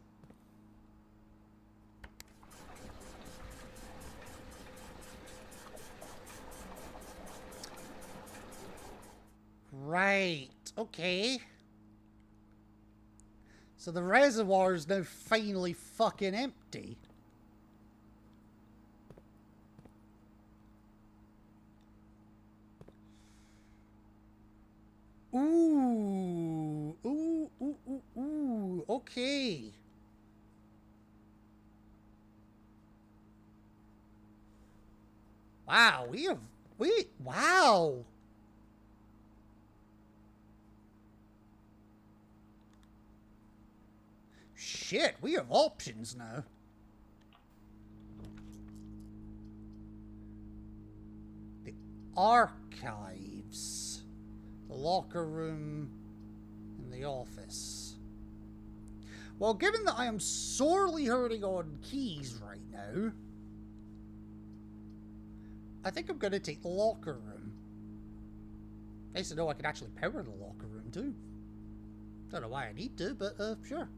Right, okay. So the reservoir is now finally fucking empty. Ooh. Okay. Wow, wow. Shit, we have options now. The archives. The locker room. And the office. Well, given that I am sorely hurting on keys right now, I think I'm going to take the locker room. Nice to know I can actually power the locker room too. Don't know why I need to, but sure.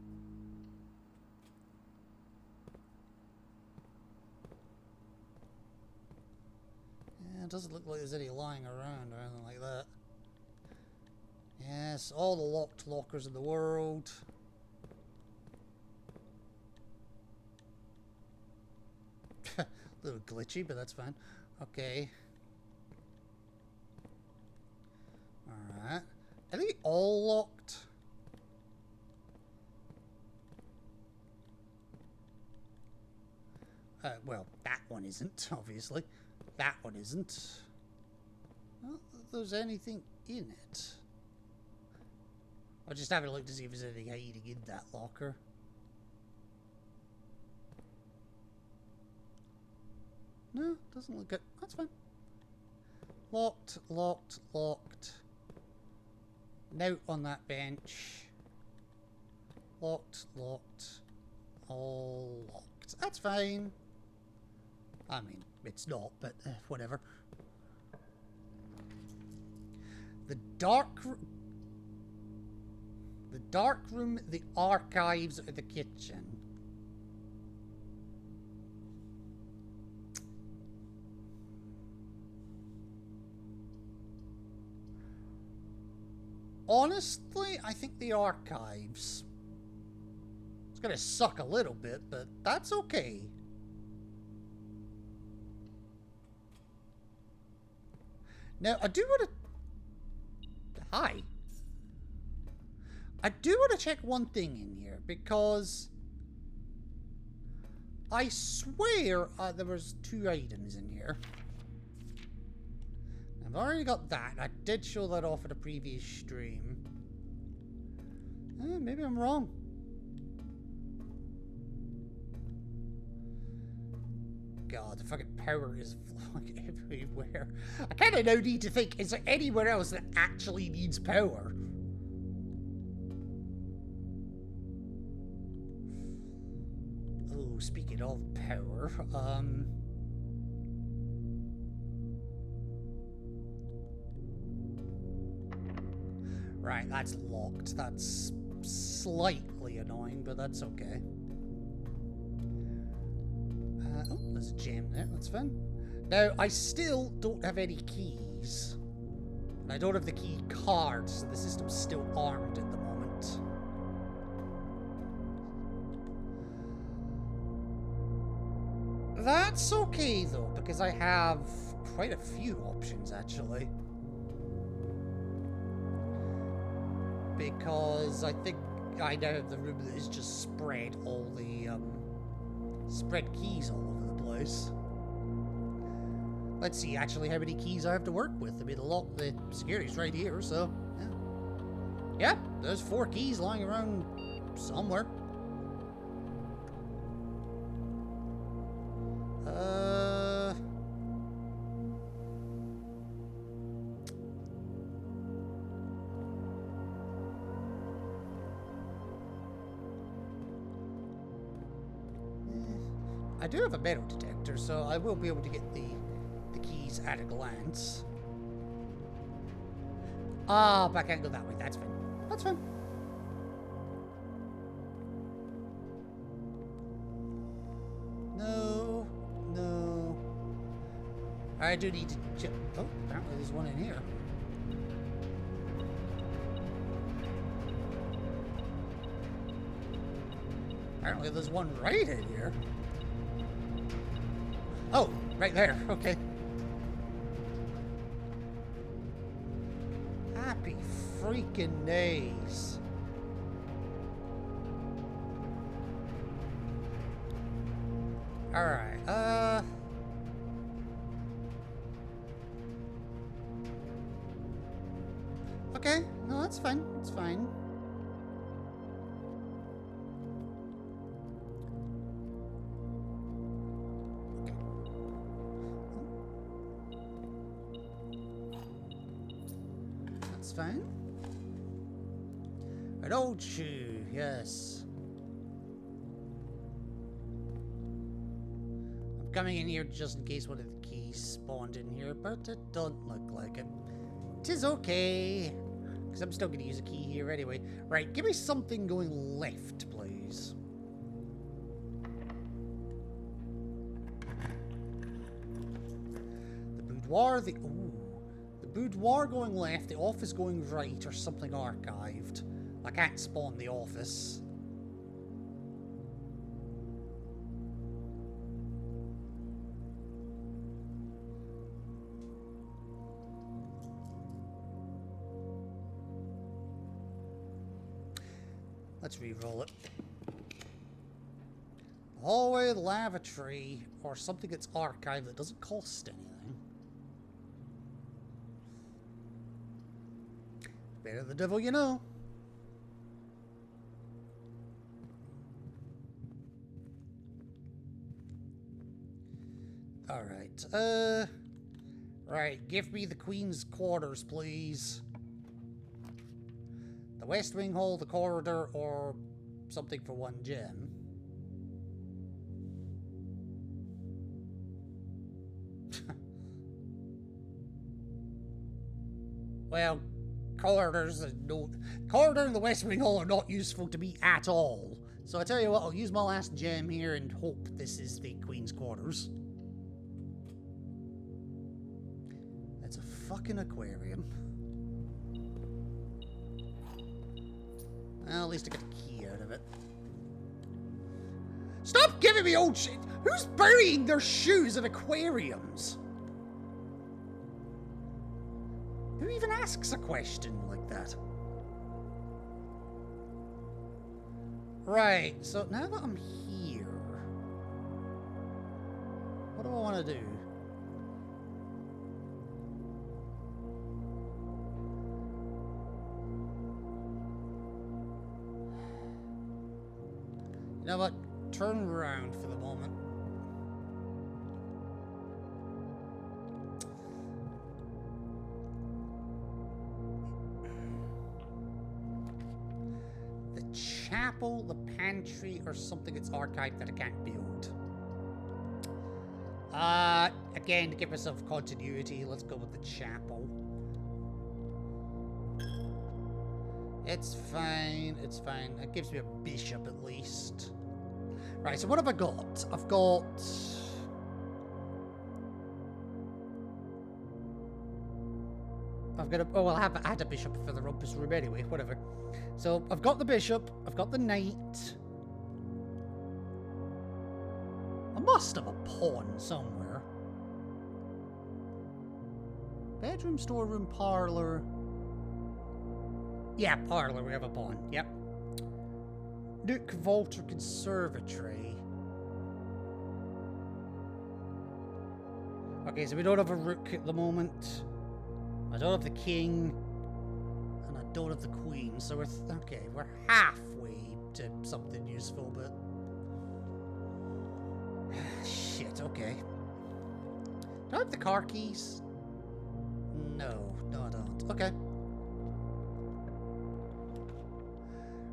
Yeah, it doesn't look like there's any lying around or anything like that. Yes, all the locked lockers in the world. A little glitchy, but that's fine. Okay. Alright. Are they all locked? Well, that one isn't, obviously. That one isn't. Not that there's anything in it. I'll just have a look to see if there's anything hiding in that locker. No, doesn't look good. That's fine. Locked, locked, locked. Note on that bench. Locked, locked. All locked. That's fine. I mean, it's not, but whatever. The dark room, the archives, or the kitchen. Honestly, I think the archives. It's gonna suck a little bit, but that's okay. Now, I do want to... Hi. I do want to check one thing in here, because I swear there was 2 items in here. I've already got that. I did show that off at a previous stream. Maybe I'm wrong. God, the fucking power is flowing everywhere. I kind of now need to think, is there anywhere else that actually needs power? Oh, speaking of power, right, that's locked. That's slightly annoying, but that's okay. Oh, there's a gem there. That's fun. Now, I still don't have any keys. And I don't have the key card, so the system's still armed at the moment. That's okay, though, because I have quite a few options, actually. Because I think I now have the room that is just spread all the, spread keys all over the place. Let's see actually how many keys I have to work with. I mean, the security's right here, so, yeah. Yeah, there's 4 keys lying around somewhere. I do have a metal detector, so I will be able to get the keys at a glance. Ah, but I can't go that way. That's fine. That's fine. No, no. I do need to check. Oh, apparently there's one in here. Apparently there's one right in here. Oh, right there. Okay. Happy freaking days. Alright, okay, no, that's fine, that's fine. That's fine. An old shoe, yes. I'm coming in here just in case one of the keys spawned in here, but it don't look like it. 'Tis okay, because I'm still going to use a key here anyway. Right, give me something going left, please. The boudoir, the boudoir going left, the office going right, or something archived. I can't spawn the office. Let's re-roll it. Hallway, lavatory, or something that's archived that doesn't cost anything. Better the devil you know. Alright, right, give me the Queen's quarters, please. The West Wing Hall, the corridor, or something for 1 gem. Well, corridors and the West Wing Hall are not useful to me at all. So I tell you what, I'll use my last gem here and hope this is the Queen's quarters. It's a fucking aquarium. Well, at least I got a key out of it. Stop giving me old shit! Who's burying their shoes in aquariums? Who even asks a question like that? Right, so now that I'm here, what do I want to do? You know what? Turn around for the moment. The chapel, the pantry, or something that's archived that I can't build. Again, to give myself continuity, let's go with the chapel. It's fine, it's fine. That gives me a bishop at least. Right, so what have I got? I've got... oh, well, I had a bishop for the rumpus room anyway, whatever. So, I've got the bishop, I've got the knight. I must have a pawn somewhere. Bedroom, storeroom, parlor. Yeah, parlor, we have a pawn, yep. Nook, vault, or conservatory. Okay, so we don't have a rook at the moment. I don't have the king. And I don't have the queen, so we're... okay, we're halfway to something useful, but... shit, okay. Do I have the car keys? No, I don't. Okay.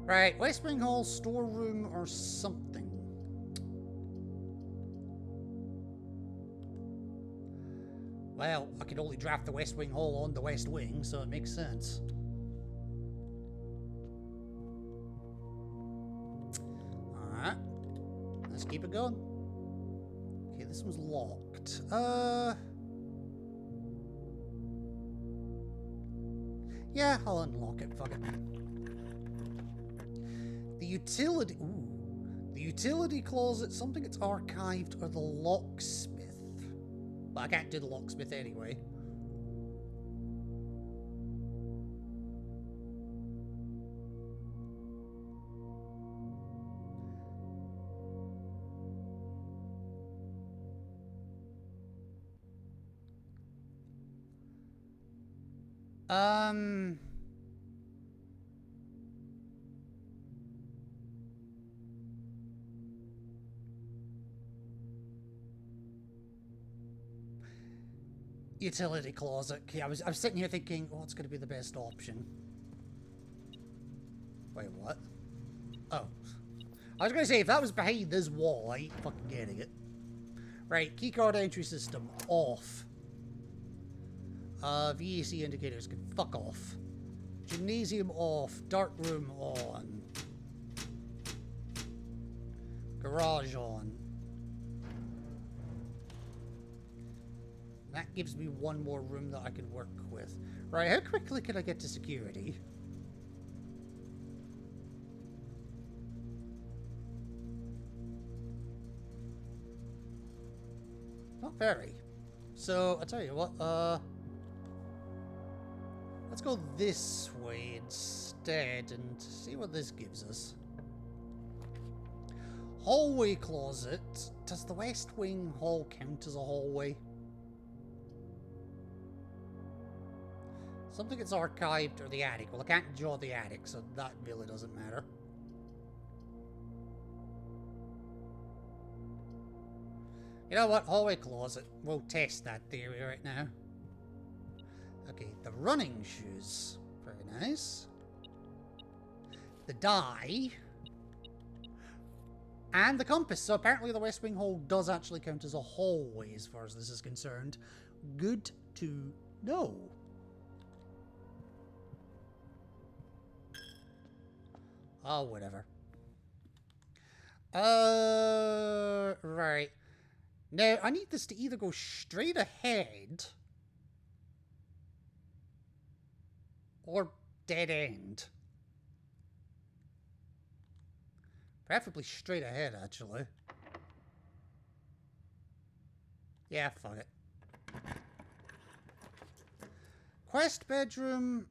Right, West Wing Hall, storeroom, or something. Well, I can only draft the West Wing Hall on the West Wing, so it makes sense. Alright. Let's keep it going. Okay, this one's locked. Yeah, I'll unlock it, fuck it. The utility... ooh. The utility closet, something that's archived, or the locksmith. But I can't do the locksmith anyway. Um... Utility closet. Yeah, I was sitting here thinking, what's going to be the best option? Wait, what? Oh. I was going to say, if that was behind this wall, I ain't fucking getting it. Right, keycard entry system off. VAC indicators can fuck off. Gymnasium off. Dark room on. Garage on. That gives me one more room that I can work with. Right, how quickly can I get to security? Not very. So, I'll tell you what, let's go this way instead and see what this gives us. Hallway closet. Does the West Wing hall count as a hallway? Something gets archived or the attic. Well, I can't draw the attic, so that really doesn't matter. You know what? Hallway closet. We'll test that theory right now. Okay, the running shoes. Very nice. The die. And the compass. So apparently the West Wing hall does actually count as a hallway as far as this is concerned. Good to know. Oh, whatever. Right. Now, I need this to either go straight ahead or dead end. Preferably straight ahead, actually. Yeah, fuck it. Quest bedroom.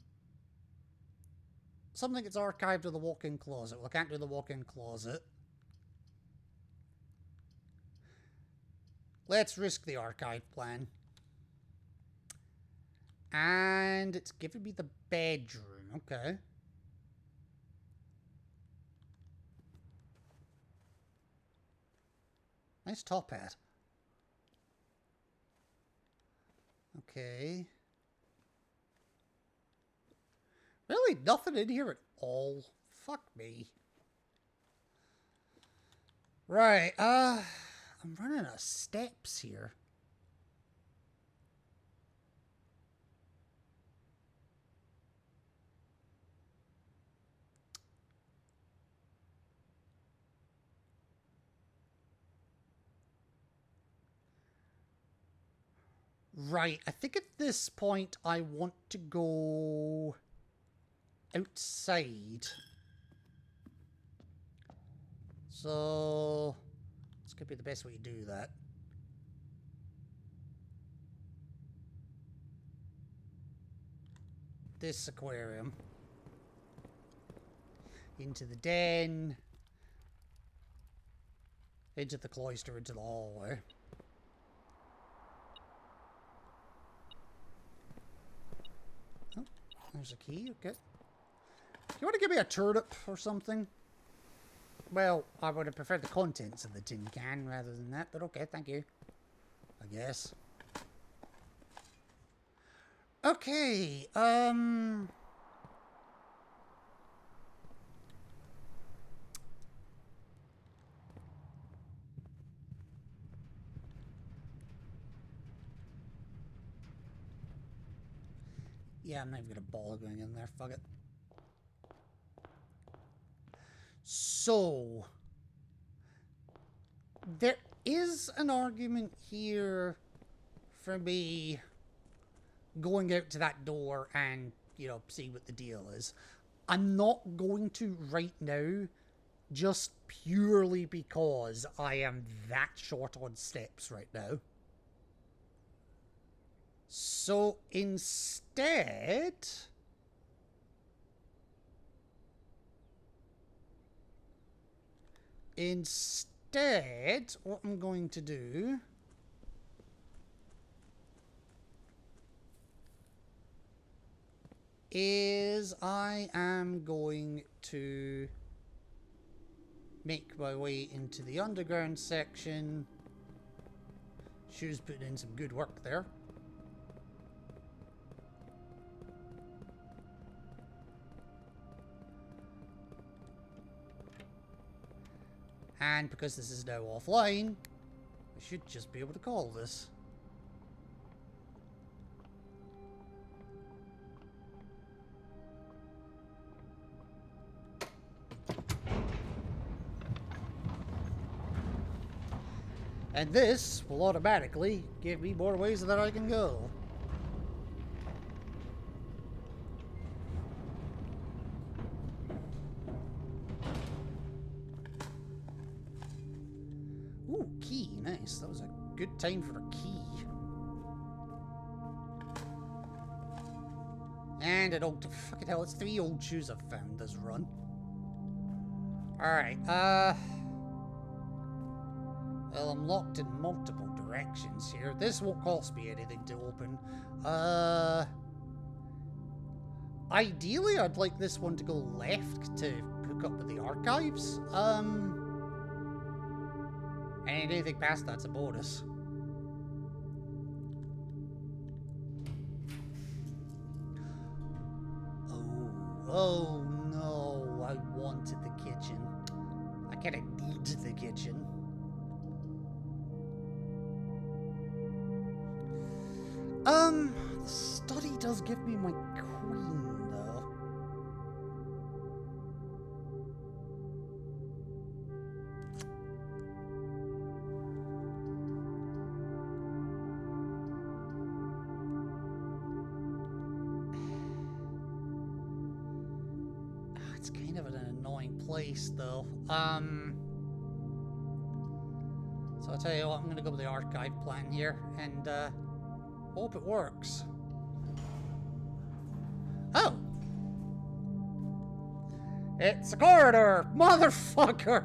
Something gets archived to the walk-in closet. Well, I can't do the walk-in closet. Let's risk the archive plan. And it's giving me the bedroom. Okay. Nice top hat. Okay. Really? Nothing in here at all? Fuck me. Right, I'm running out of steps here. Right, I think at this point I want to go outside. So, this could be the best way to do that. This aquarium. Into the den. Into the cloister, into the hallway. Oh, there's a key, okay. Do you want to give me a turnip or something? Well, I would have preferred the contents of the tin can rather than that, but okay, thank you. I guess. Okay, yeah, I'm not even gonna bother going in there, fuck it. So, there is an argument here for me going out to that door and, you know, see what the deal is. I'm not going to right now, just purely because I am that short on steps right now. So instead, what I'm going to do is I am going to make my way into the underground section. Shoes putting in some good work there. And because this is now offline, I should just be able to call this. And this will automatically give me more ways that I can go. Ooh, key. Nice. That was a good time for a key. And an old... Fucking hell, it's 3 old shoes I've found this run. Alright, well, I'm locked in multiple directions here. This won't cost me anything to open. Ideally, I'd like this one to go left to hook up with the archives. And anything past that's a bonus. Oh no, I wanted the kitchen. I kinda need the kitchen. The study does give me my queen, though. It's kind of an annoying place, though. So I'll tell you what, I'm gonna go with the archive plan here, and, hope it works. Oh! It's a corridor! Motherfucker!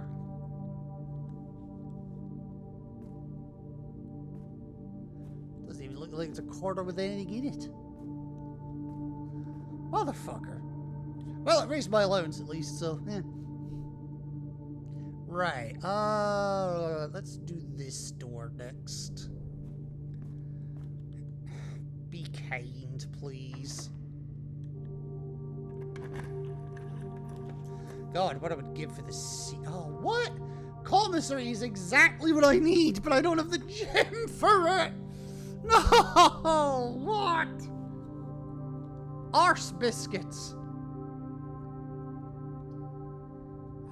Doesn't even look like it's a corridor with anything in it. Motherfucker. Well, it raised my allowance at least, so, yeah. Right, let's do this door next. Be kind, please. God, what I would give for the seat. Oh, what? Commissary is exactly what I need, but I don't have the gem for it. No, what? Arse biscuits.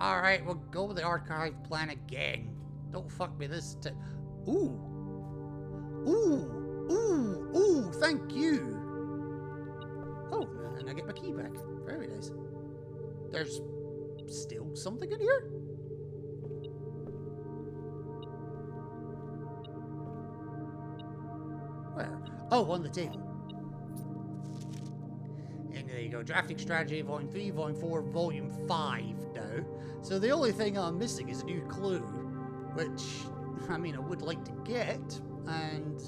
Alright, we'll go with the archive plan again. Don't fuck me this time. Ooh. Ooh. Ooh. Ooh, thank you. Oh, and I get my key back. Very nice. There's still something in here? Where? Oh, on the table. And there you go. Drafting Strategy, Volume 3, Volume 4, Volume 5 now. So the only thing I'm missing is a new clue, which, I mean, I would like to get, and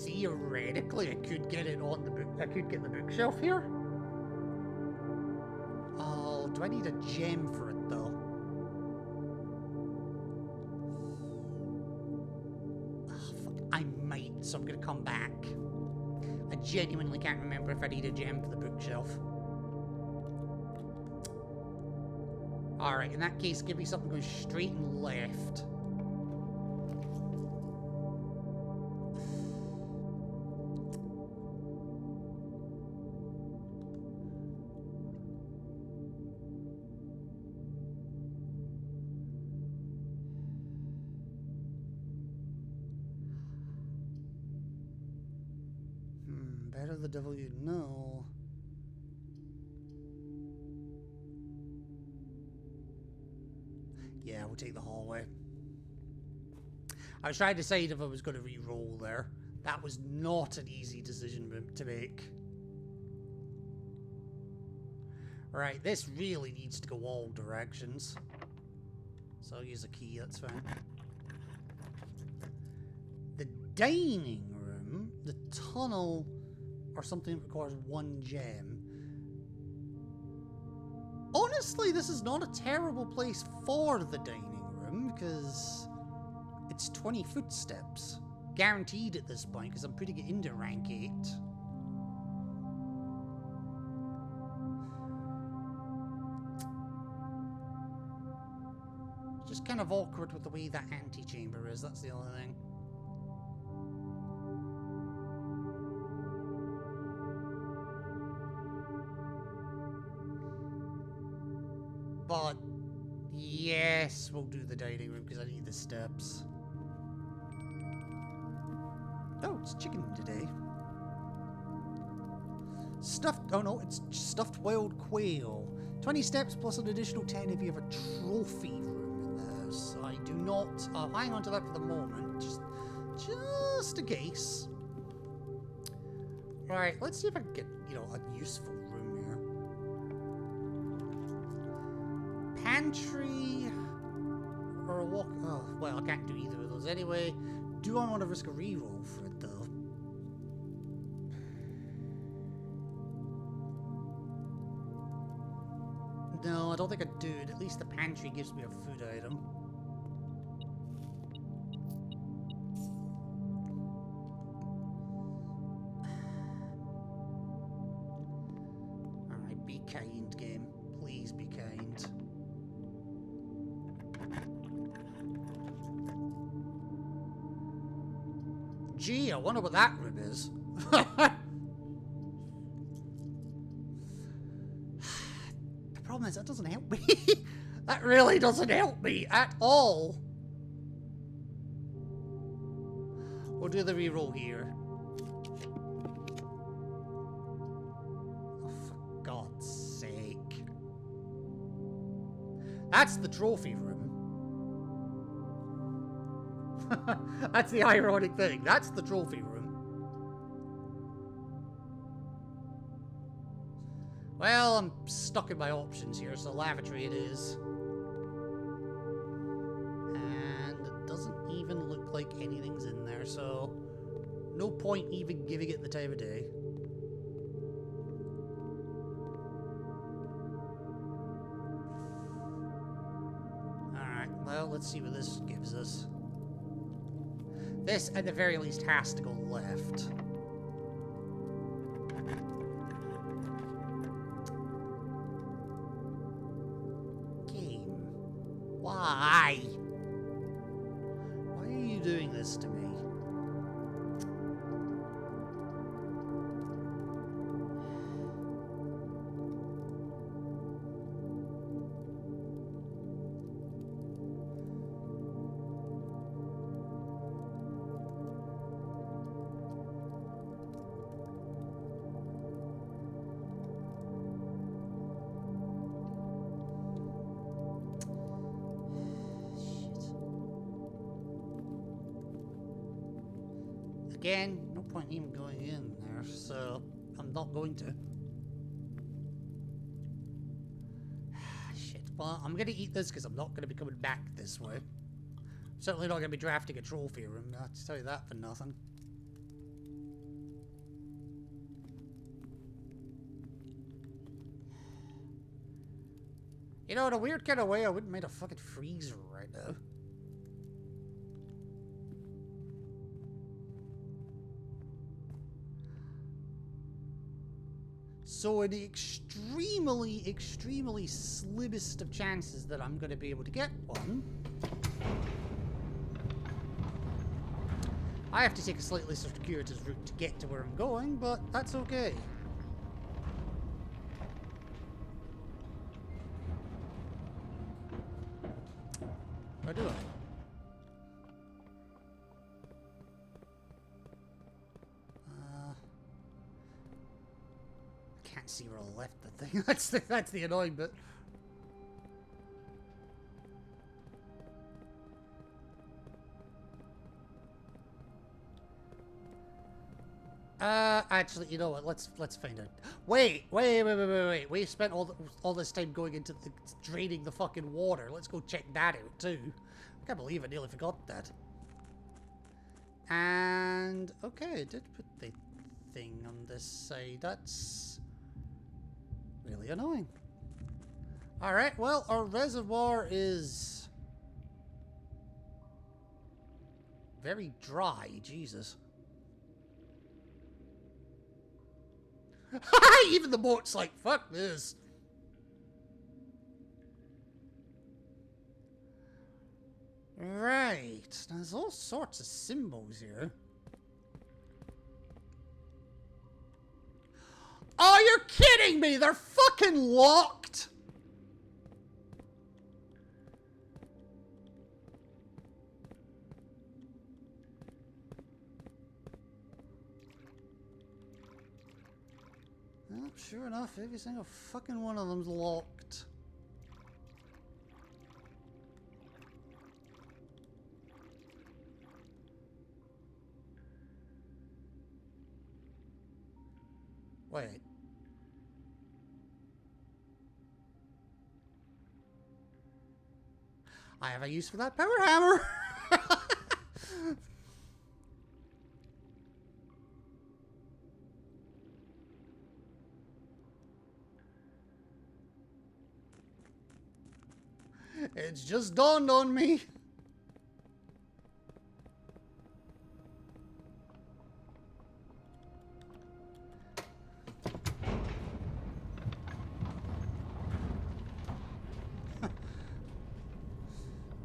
theoretically I could get it on the book. I could get the bookshelf here. Oh, do I need a gem for it though? Oh, fuck, I might, so I'm gonna come back. I genuinely can't remember if I need a gem for the bookshelf. Alright, in that case, give me something going straight and left. Better the devil you know. Yeah, we'll take the hallway. I was trying to decide if I was going to re-roll there. That was not an easy decision to make. Right, this really needs to go all directions. So I'll use a key, that's fine. The dining room, the tunnel or something that requires 1 gem. Honestly, this is not a terrible place for the dining room, because it's 20 footsteps. Guaranteed at this point, because I'm putting it into rank 8. It's just kind of awkward with the way that antechamber is, that's the only thing. But yes, we'll do the dining room because I need the steps. Oh, it's chicken today. Stuffed, oh no, it's stuffed wild quail. 20 steps plus an additional 10 if you have a trophy room in the house. So I do not, I'll hang on to that for the moment, just in case. Right, let's see if I can get, you know, a useful room here. Pantry or a walk, oh, well, I can't do either of those anyway. Do I want to risk a reroll for it, though? No, I don't think I do. At least the pantry gives me a food item. Alright, be kind, game. Please be kind. Gee, I wonder what that room is. The problem is that doesn't help me. That really doesn't help me at all. We'll do the reroll here. Oh, for God's sake. That's the trophy room. That's the ironic thing. That's the trophy room. Well, I'm stuck in my options here, so lavatory it is. And it doesn't even look like anything's in there, so no point even giving it the time of day. Alright, well, let's see what this gives us. This, at the very least, has to go left. Game. Why? Why are you doing this to me? Again, no point even going in there, so I'm not going to. Shit. Well, I'm going to eat this because I'm not going to be coming back this way. Certainly not going to be drafting a trophy room, I'll tell you that for nothing. You know, in a weird kind of way, I wouldn't mind a fucking freezer right now. So in the extremely slimmest of chances that I'm going to be able to get one, I have to take a slightly circuitous route to get to where I'm going, but that's okay. Or do I? Can't see where I left the thing. That's the annoying bit. Actually, you know what? Let's find out. Wait. We spent all this time going into draining the fucking water. Let's go check that out too. I can't believe I nearly forgot that. And okay, I did put the anything on this side. That's really annoying. Alright, well, our reservoir is very dry. Jesus. Even the boat's like, fuck this. Right. There's all sorts of symbols here. Oh, you're kidding me! They're fucking locked! Well, sure enough, every single fucking one of them's locked. Wait. I have a use for that power hammer! It's just dawned on me.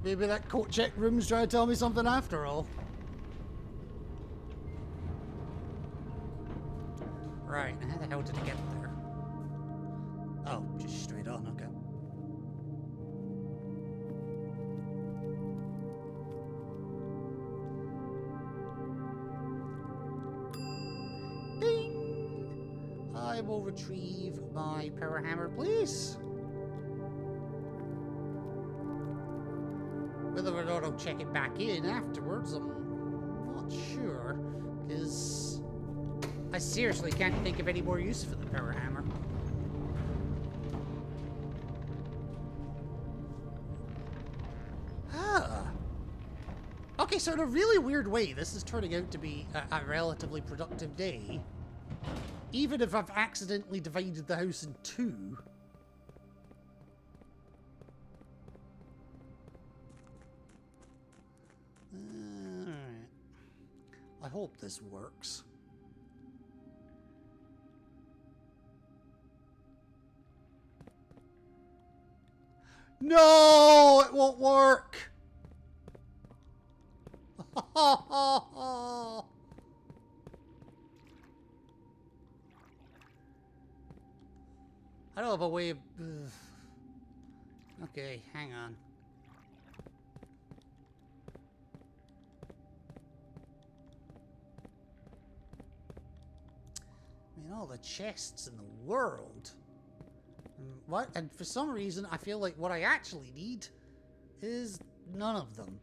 Maybe that coat check room's trying to tell me something after all. Right, how the hell did it get there? Oh, just straight on, okay. Ding! I will retrieve my power hammer, please. Whether or not I'll check it back in afterwards, I'm not sure, because I seriously can't think of any more use for the power hammer. Ah. Okay, so in a really weird way, this is turning out to be a relatively productive day, even if I've accidentally divided the house in two. Alright. I hope this works. No! It won't work! I don't have a way of... Okay, hang on. I mean, all the chests in the world. What? And for some reason, I feel like what I actually need is none of them.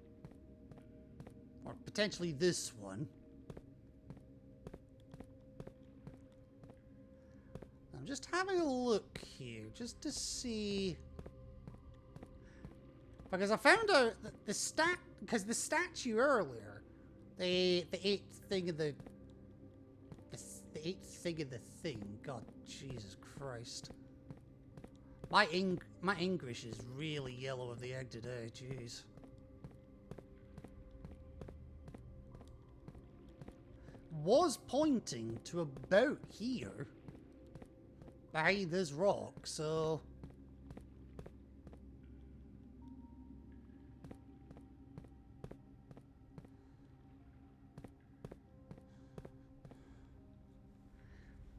Or potentially this one. I'm just having a look here, just to see... Because I found out that the statue earlier, the eighth thing of the eighth thing of the thing. God, Jesus Christ. My English is really yellow of the egg today, jeez. Was pointing to about here, behind this rock, so...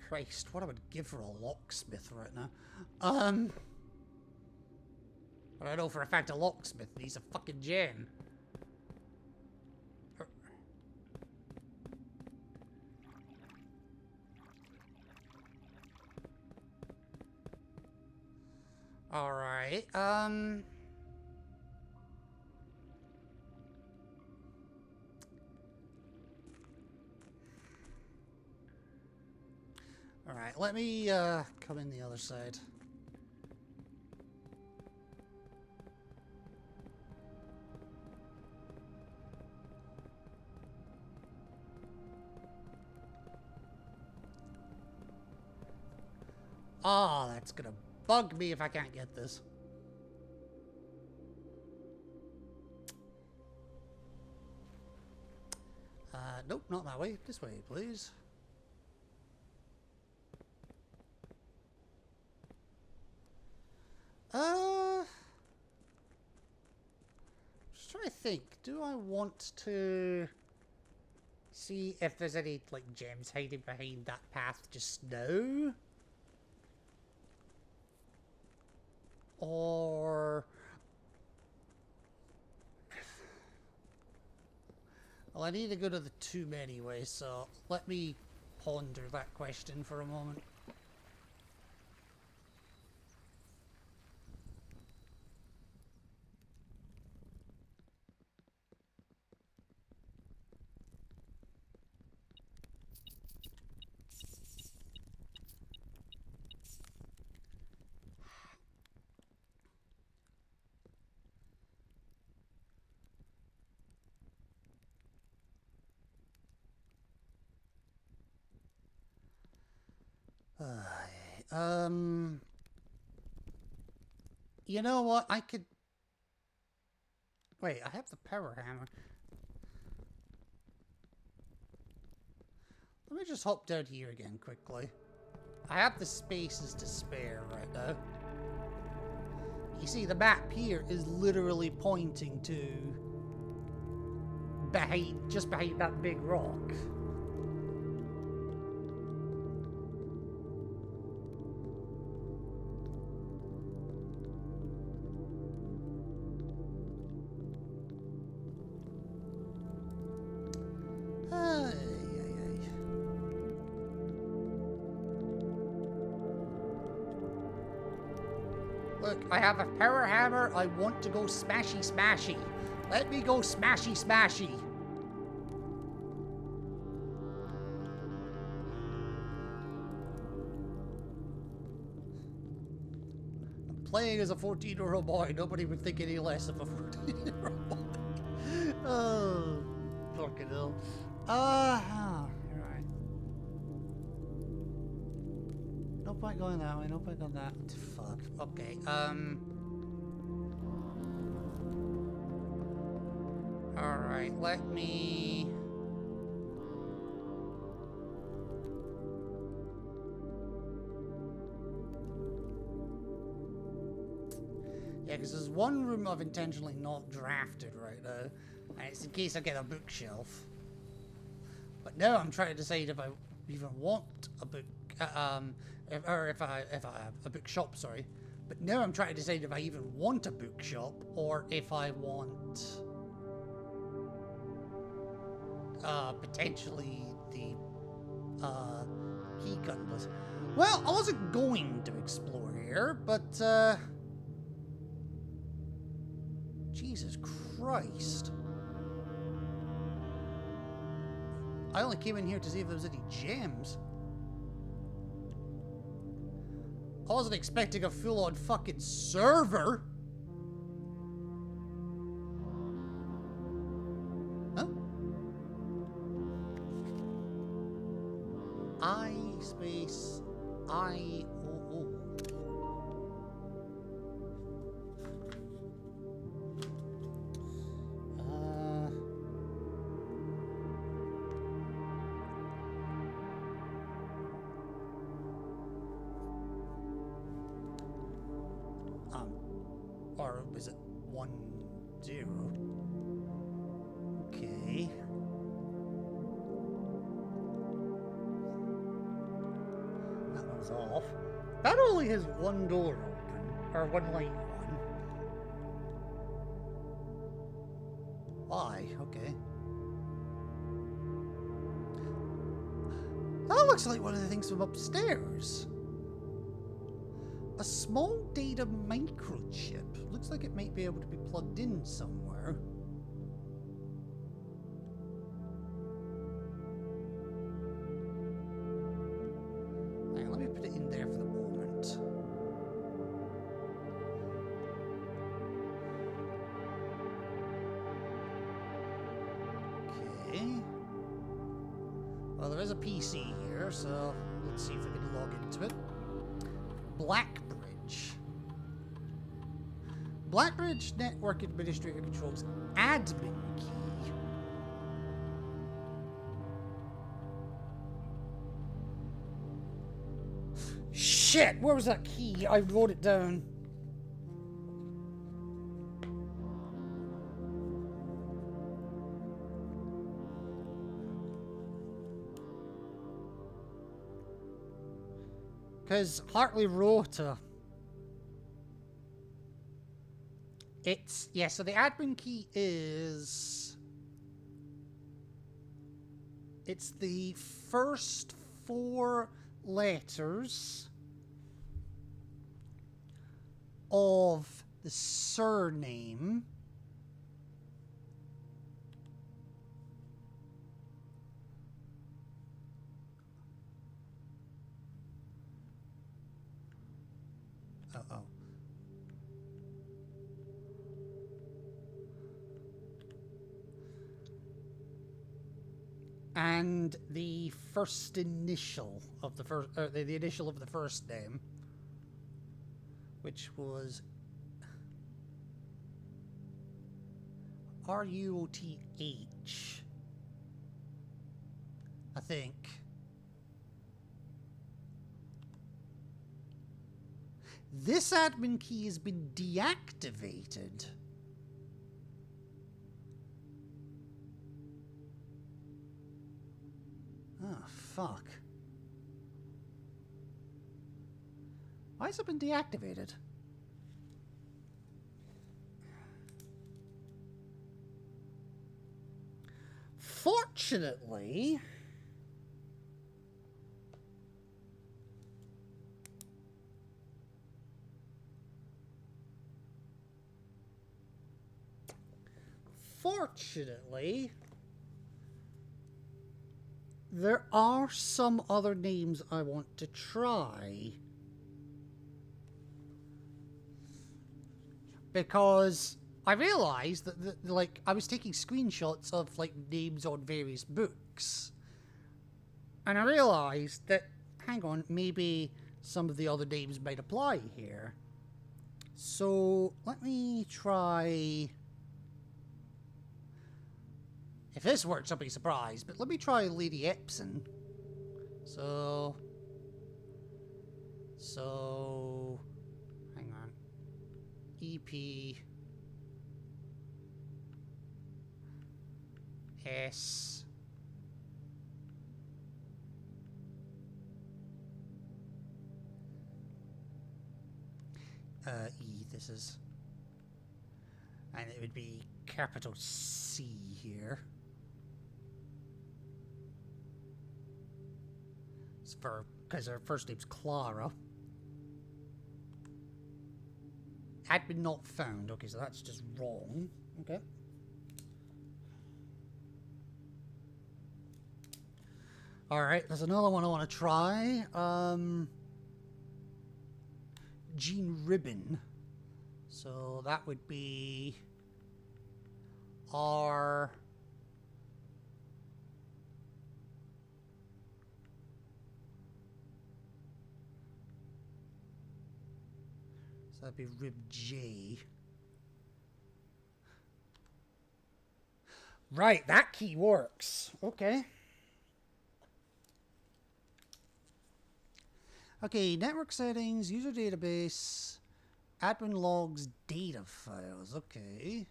Christ, what I would give for a locksmith right now. But I know for a fact a locksmith needs a fucking gem. Alright, Alright, let me, come in the other side. Oh, that's gonna bug me if I can't get this. Nope, not that way. This way, please. Just trying to think. Do I want to see if there's any, like, gems hiding behind that path just now? Or... Well, I need to go to the tomb anyway, so let me ponder that question for a moment. You know what? I could... Wait, I have the power hammer. Let me just hop down here again quickly. I have the spaces to spare right now. You see, the map here is literally pointing to... just behind that big rock. Look, I have a power hammer. I want to go smashy smashy. Let me go smashy smashy. I'm playing as a 14-year-old boy. Nobody would think any less of a 14-year-old boy. Oh, fucking hell. Right. No point going that way. No point going that. Fuck. Okay. All right. Let me. Yeah, because there's one room I've intentionally not drafted right now, and it's in case I get a bookshelf. But now I'm trying to decide if I even want a book, if I have a bookshop. Sorry, but now I'm trying to decide if I even want a bookshop or if I want potentially the key cutlass. Well, I wasn't going to explore here, but Jesus Christ. I only came in here to see if there was any gems. I wasn't expecting a full-on fucking server. Huh? I space I-O-O. Or was it 1-0? Okay. That one's off. That only has one door open, or one light on. Why? Okay. That looks like one of the things from upstairs. A small data microchip. Looks like it might be able to be plugged in somewhere. Right, let me put it in there for the moment. Okay. Well, there is a PC here, so let's see if we can log into it. Blackbridge. Blackbridge Network Administrator controls admin key. Shit, where was that key? I wrote it down. Because Hartley Rota. It's, yeah, so the admin key is... It's the first 4 letters of the surname. Uh-oh. And the first initial of the first, the initial of the first name, which was R-U-O-T-H, I think. This admin key has been deactivated. Oh, fuck. Why has it been deactivated? Fortunately... Fortunately... there are some other names I want to try. Because I realized that, like, I was taking screenshots of, like, names on various books. And I realized that, hang on, maybe some of the other names might apply here. So, let me try... If this works, I'll be surprised, but let me try Lady Epson. So, hang on. EP S E, this is, and it would be capital C here. It's for, because her first name's Clara. Admin not found. Okay, so that's just wrong. Okay. Alright, there's another one I want to try. Jean Ribbon. So that would be R. So that'd be Rib J. Right, that key works. Okay. Okay, network settings, user database, admin logs, data files. Okay.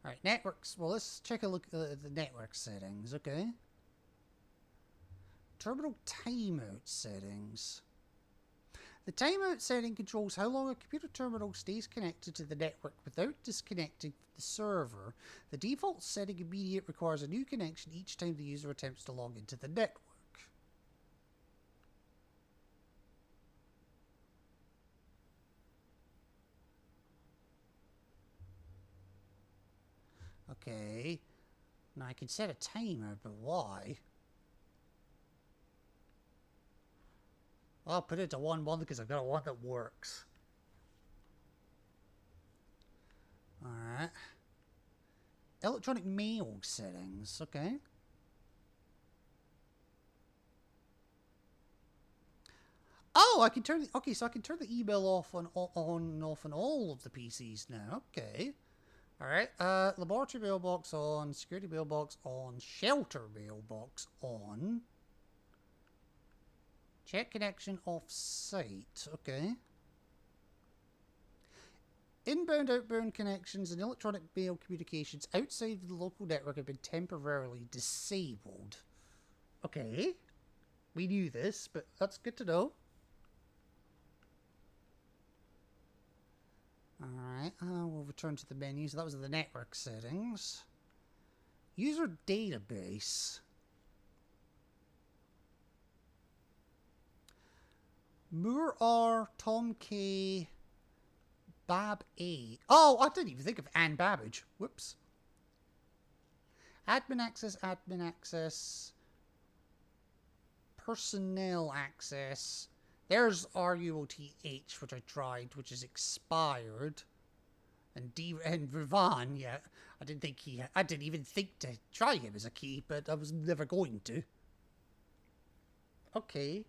Alright, networks. Well, let's check a look at the network settings. Okay. Terminal timeout settings. The timeout setting controls how long a computer terminal stays connected to the network without disconnecting from the server. The default setting immediate requires a new connection each time the user attempts to log into the network. Okay. Now I can set a timer, but why? I'll put it to 1-1 because I've got one that works. Alright. Electronic mail settings. Okay. Oh, I can turn the, okay, so I can turn the email off on and off on all of the PCs now. Okay. Alright, laboratory mailbox on, security mailbox on, shelter mailbox on. Check connection off-site. Okay. Inbound, outbound connections and electronic mail communications outside of the local network have been temporarily disabled. Okay. We knew this, but that's good to know. Alright, we'll return to the menu. So that was the network settings. User database. Moore R, Tom K, Bab A. Oh, I didn't even think of Anne Babbage. Whoops. Admin access. Personnel access. There's RUOTH, which I tried, which is expired. And Ravan, yeah, I didn't even think to try him as a key, but I was never going to. Okay.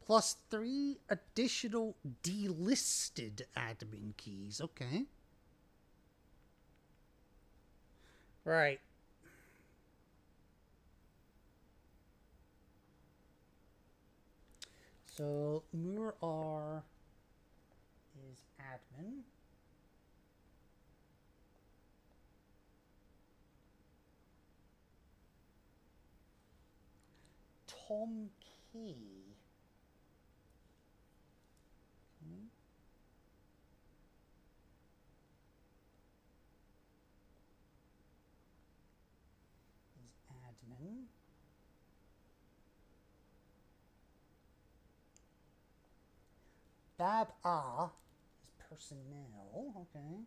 Plus 3 additional delisted admin keys. Okay. Right. So, Moore R is admin. Tom K. Is admin. Bab A is personnel. Okay.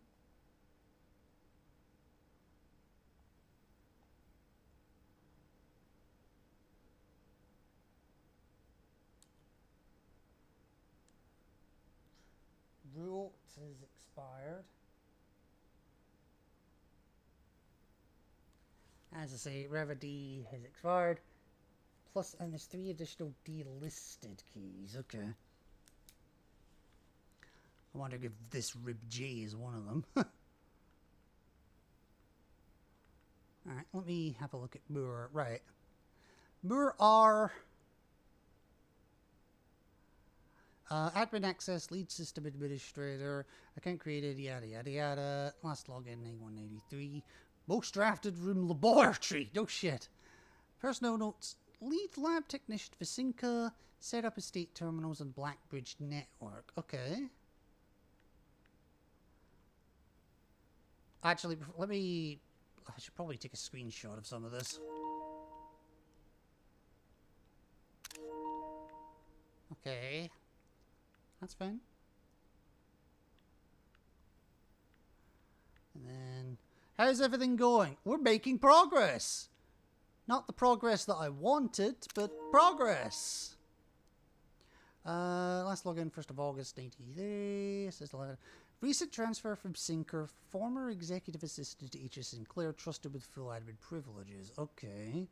Root is expired. As I say, Revity has expired. Plus, and there's 3 additional delisted keys. Okay. I wonder if this Rib J is one of them. Alright, let me have a look at Moore. Right. Moore R. Admin access, lead system administrator, account created, yada yada yada. Last login, A183. Most drafted room laboratory. No shit. Personnel notes. Lead lab technician for Cinca. Set up estate terminals on Blackbridge network. Okay. Actually, I should probably take a screenshot of some of this. Okay. That's fine. And then, how's everything going? We're making progress. Not the progress that I wanted, but progress. Last login, 1st of August, 93. Says recent transfer from Sinker, former executive assistant to H.S. Sinclair, trusted with full admin privileges. Okay.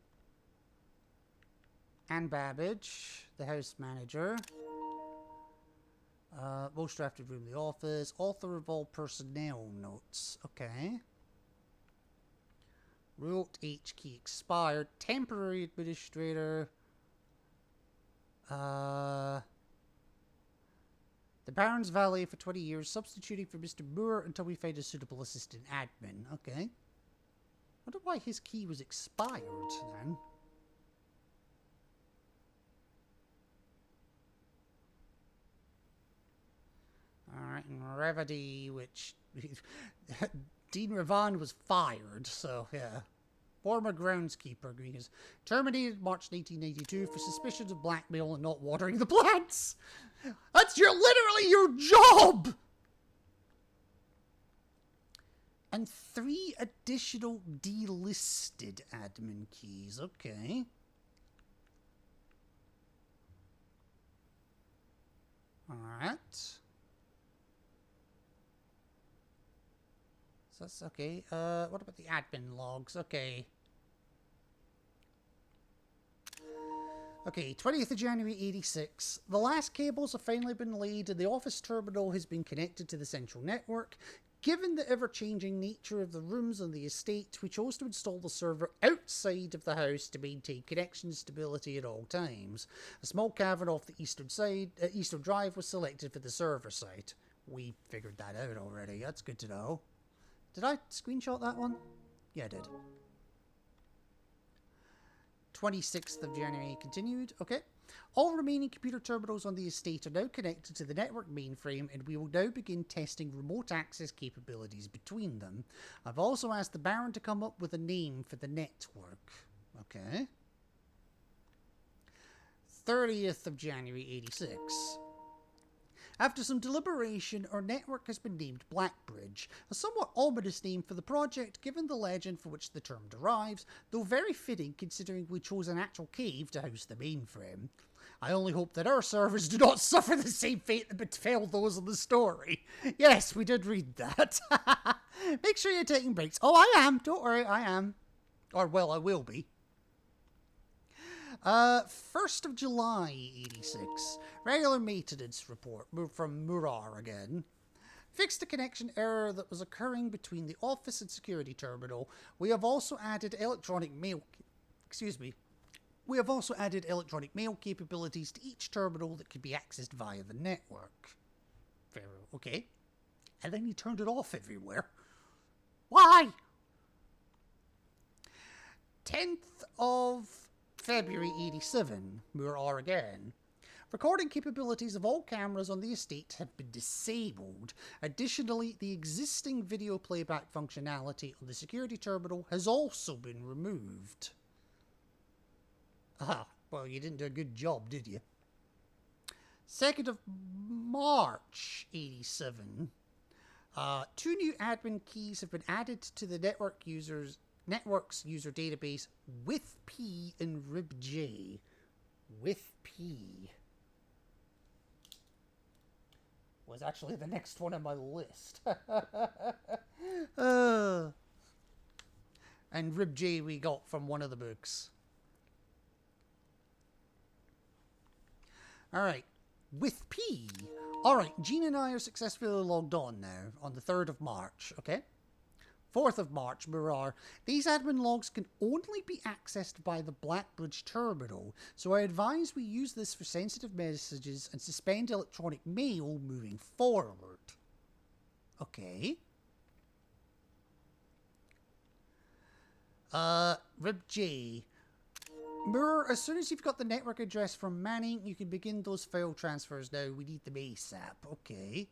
Anne Babbage, the house manager. Most drafted room in the office. Author of all personnel notes. Okay. Wrote H key expired. Temporary administrator. The Baron's valet for 20 years, substituting for Mr. Moore until we find a suitable assistant admin. Okay. I wonder why his key was expired then. Alright, and Revity, which... Dean Ravan was fired, so yeah. Former groundskeeper, because terminated March 1992 for suspicions of blackmail and not watering the plants. That's literally your job! And 3 additional delisted admin keys. Okay. Alright. So that's okay. What about the admin logs? Okay. Okay, 20th of January 86. The last cables have finally been laid and the office terminal has been connected to the central network. Given the ever-changing nature of the rooms on the estate, we chose to install the server outside of the house to maintain connection stability at all times. A small cavern off the eastern side, eastern drive was selected for the server site. We figured that out already. That's good to know. Did I screenshot that one? Yeah, I did. 26th of January continued. Okay. All remaining computer terminals on the estate are now connected to the network mainframe, and we will now begin testing remote access capabilities between them. I've also asked the Baron to come up with a name for the network. Okay. 30th of January 86. After some deliberation, our network has been named Blackbridge, a somewhat ominous name for the project given the legend for which the term derives, though very fitting considering we chose an actual cave to house the mainframe. I only hope that our servers do not suffer the same fate that befell those in the story. Yes, we did read that. Make sure you're taking breaks. Oh, I am. Don't worry, I am. Or, well, I will be. 1st of July, 86. Regular maintenance report from Murar again. Fixed a connection error that was occurring between the office and security terminal. We have also added electronic mail... We have also added electronic mail capabilities to each terminal that can be accessed via the network. Very okay. And then he turned it off everywhere. Why? 10th of February 87, Murar again. Recording capabilities of all cameras on the estate have been disabled. Additionally, the existing video playback functionality on the security terminal has also been removed. Ah, well, you didn't do a good job, did you? 2nd of March 87. 2 new admin keys have been added to the network's user database with P and RibJ. With P was actually the next one on my list. And RibJ we got from one of the books. Alright, with P. Alright, Jean and I are successfully logged on now on the 3rd of March, okay? 4th of March, Murar. These admin logs can only be accessed by the Blackbridge terminal, so I advise we use this for sensitive messages and suspend electronic mail moving forward. Okay. RibJ. Murar, as soon as you've got the network address from Manning, you can begin those file transfers now. We need them ASAP. Okay.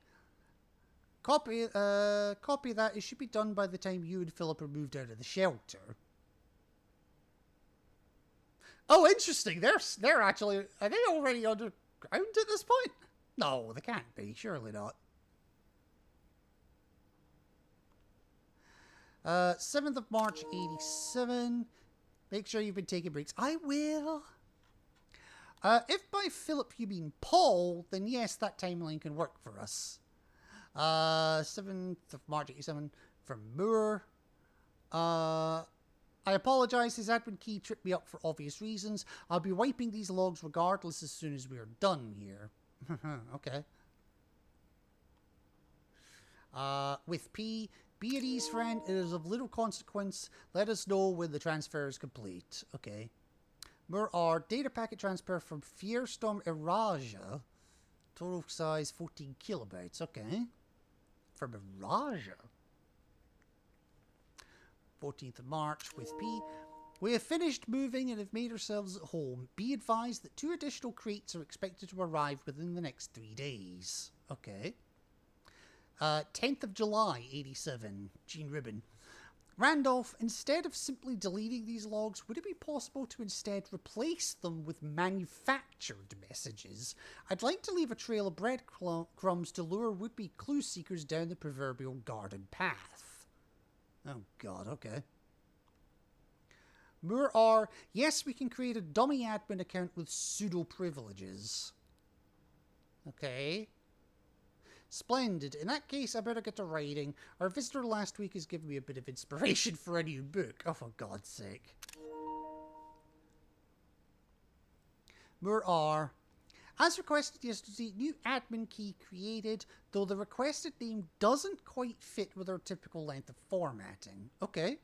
Copy that. It should be done by the time you and Philip are moved out of the shelter. Oh, interesting. They're actually... Are they already underground at this point? No, they can't be. Surely not. 7th of March, 87. Make sure you've been taking breaks. I will. If by Philip you mean Paul, then yes, that timeline can work for us. 7th of March 87 from Moore. I apologize, his admin key tripped me up for obvious reasons. I'll be wiping these logs regardless as soon as we are done here. Okay. With P, be at ease, friend. It is of little consequence. Let us know when the transfer is complete. Okay. Moore, data packet transfer from Fierstorm Iraja. Total size 14 kilobytes. Okay. From Iraja. 14th of March with P. We have finished moving and have made ourselves at home. Be advised that 2 additional crates are expected to arrive within the next 3 days. Okay. 10th of July, 87. Gene Ribbon. Randolph, instead of simply deleting these logs, would it be possible to instead replace them with manufactured messages? I'd like to leave a trail of breadcrumbs to lure would-be clue seekers down the proverbial garden path. Oh god, okay. Moore R. Yes, we can create a dummy admin account with pseudo privileges. Okay. Splendid. In that case, I better get to writing. Our visitor last week has given me a bit of inspiration for a new book. Oh, for God's sake. Mur-R. As requested yesterday, new admin key created, though the requested name doesn't quite fit with our typical length of formatting. Okay.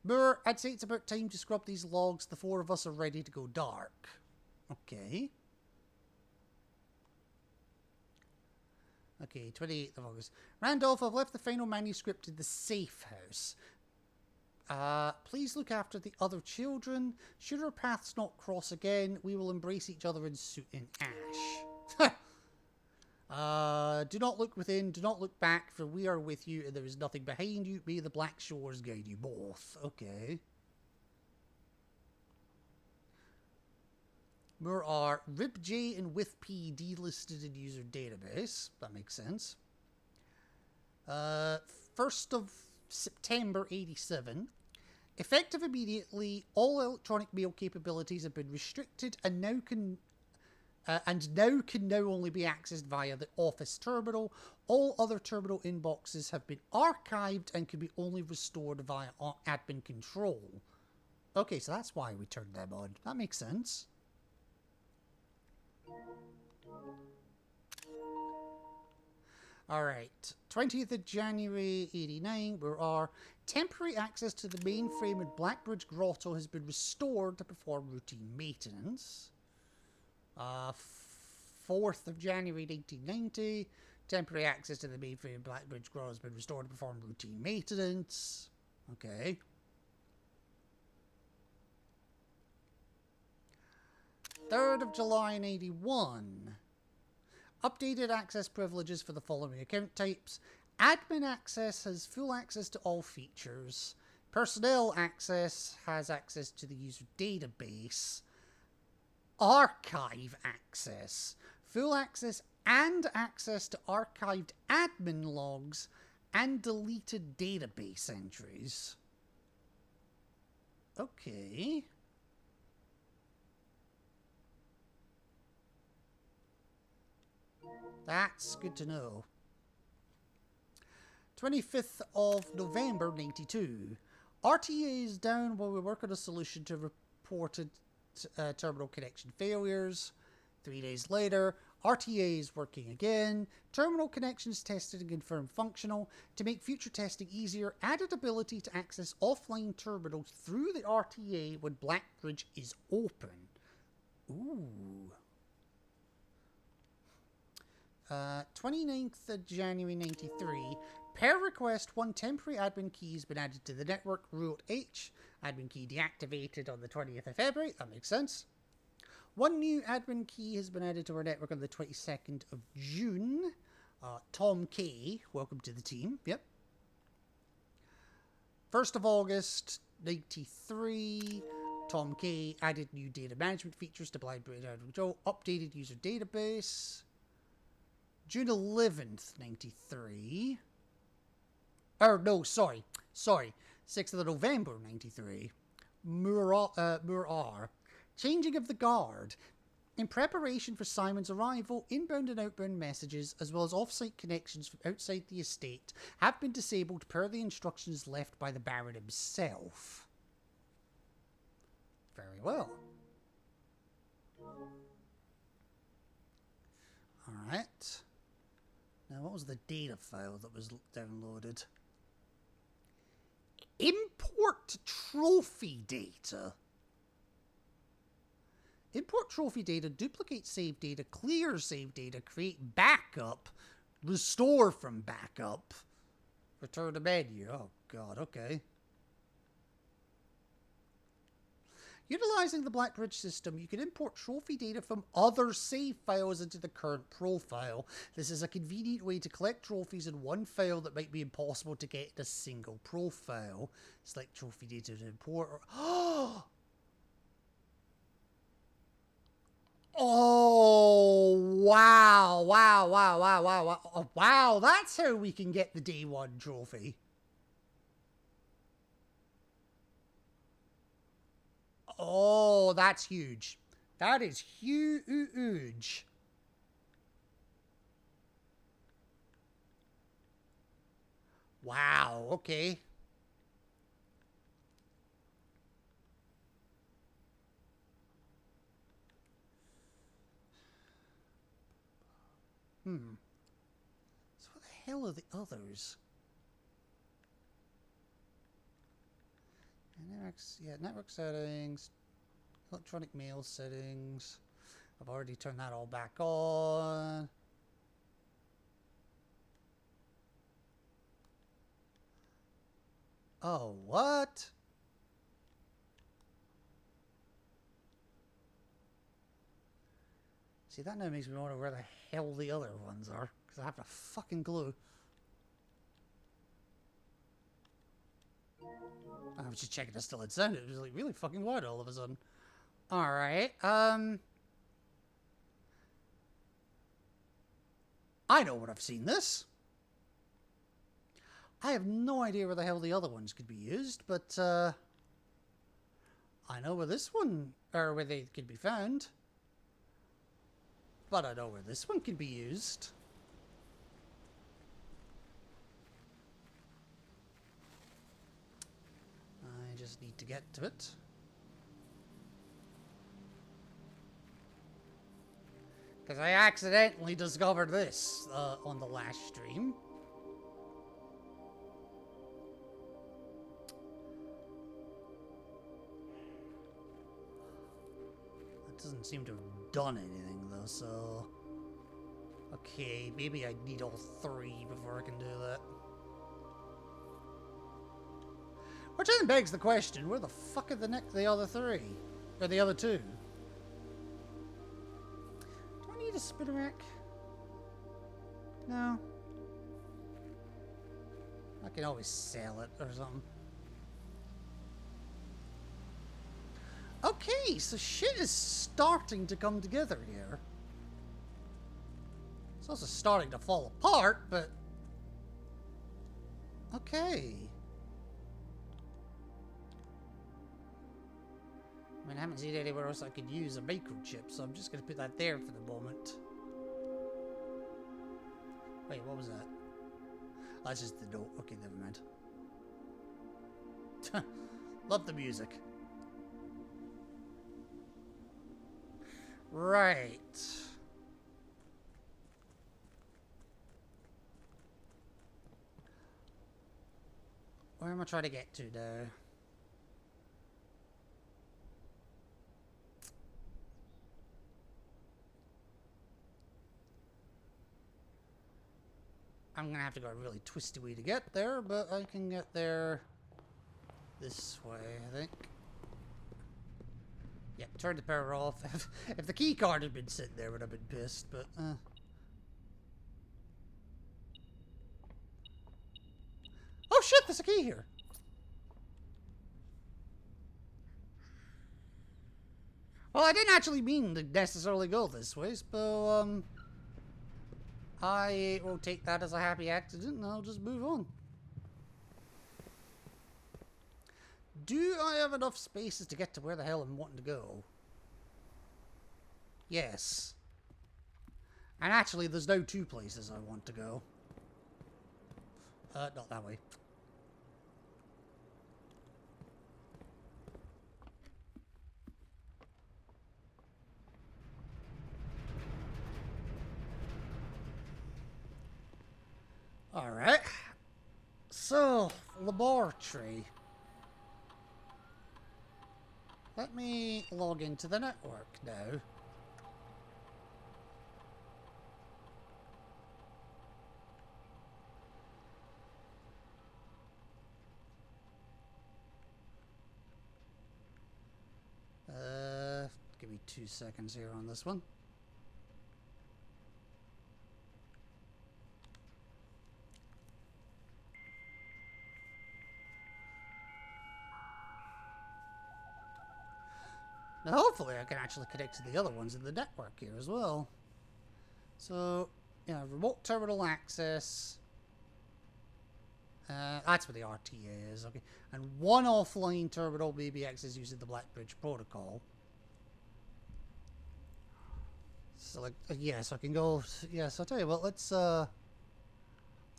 Mur, I'd say it's about time to scrub these logs. The four of us are ready to go dark. Okay. Okay, 28th of August. Randolph, I've left the final manuscript in the safe house. Please look after the other children. Should our paths not cross again, we will embrace each other in soot and ash. Do not look within, do not look back, for we are with you and there is nothing behind you. May the black shores guide you both. Okay. Mur-R, RibJ and WithP delisted in user database. That makes sense. 1st of September 87. Effective immediately, all electronic mail capabilities have been restricted and now can only be accessed via the office terminal. All other terminal inboxes have been archived and can be only restored via admin control. Okay, so that's why we turned them on. That makes sense. Alright, 20th of January 89, where our temporary access to the mainframe in Blackbridge Grotto has been restored to perform routine maintenance. 4th of January 1990, temporary access to the mainframe in Blackbridge Grotto has been restored to perform routine maintenance. Okay. 3rd of July 91. Updated access privileges for the following account types. Admin access has full access to all features. Personnel access has access to the user database. Archive access. Full access and access to archived admin logs and deleted database entries. Okay. That's good to know. 25th of November 92. RTA is down while we work on a solution to reported terminal connection failures. 3 days later, RTA is working again. Terminal connections tested and confirmed functional. To make future testing easier, added ability to access offline terminals through the RTA when Blackbridge is open. Ooh. 29th of January 93. Per request, one temporary admin key has been added to the network, Root H. Admin key deactivated on the 20th of February. That makes sense. One new admin key has been added to our network on the 22nd of June. Tom K. Welcome to the team. Yep. 1st of August 93. Tom K. added new data management features to Blackbridge Control. Updated user database. June 11th, 93. No, sorry. 6th of November, 93. Mur-R. Changing of the guard. In preparation for Simon's arrival, inbound and outbound messages, as well as off-site connections from outside the estate, have been disabled per the instructions left by the Baron himself. Very well. Alright. Now, what was the data file that was downloaded? Import trophy data. Import trophy data, duplicate save data, clear save data, create backup, restore from backup, return to menu. Oh, God, okay. Utilizing the Blackbridge system, you can import trophy data from other save files into the current profile. This is a convenient way to collect trophies in one file that might be impossible to get in a single profile. Select trophy data to import. Oh, wow. Oh, wow, that's how we can get the day one trophy. Oh, that's huge. That is huge. Wow, okay. So what the hell are the others? Network settings, electronic mail settings. I've already turned that all back on. Oh, what? See, that now makes me wonder where the hell the other ones are, because I have a fucking clue. I was just checking it still had sound. It was like really fucking wide all of a sudden. Alright, I know where I've seen this. I have no idea where the hell the other ones could be used, but I know where this one, or where they could be found. But I know where this one could be used. I just need to get to it. Because I accidentally discovered this on the last stream. That doesn't seem to have done anything though, so... Okay, maybe I need all three before I can do that. Which then begs the question, where the fuck are the other three? Or the other two? Do I need a spinnerack? No. I can always sell it or something. Okay, so shit is starting to come together here. It's also starting to fall apart, but... Okay. I mean, I haven't seen anywhere else I could use a microchip, so I'm just going to put that there for the moment. Wait, what was that? Oh, that's just the note. Okay, never mind. Love the music. Right. Where am I trying to get to now? I'm gonna have to go a really twisty way to get there, but I can get there this way, I think. Yeah, turn the power off. If the key card had been sitting there, I would have been pissed, but oh shit, there's a key here. Well, I didn't actually mean to necessarily go this way, so I will take that as a happy accident and I'll just move on. Do I have enough spaces to get to where the hell I'm wanting to go? Yes. And actually, there's now two places I want to go. Not that way. Alright. So, laboratory. Let me log into the network now. Give me 2 seconds here on this one. Now hopefully I can actually connect to the other ones in the network here as well. So, yeah, remote terminal access. That's where the RTA is, okay. And one offline terminal may be accessed using the Blackbridge protocol. So, like, yes, I can go. Yes, I'll tell you what, let's, I'll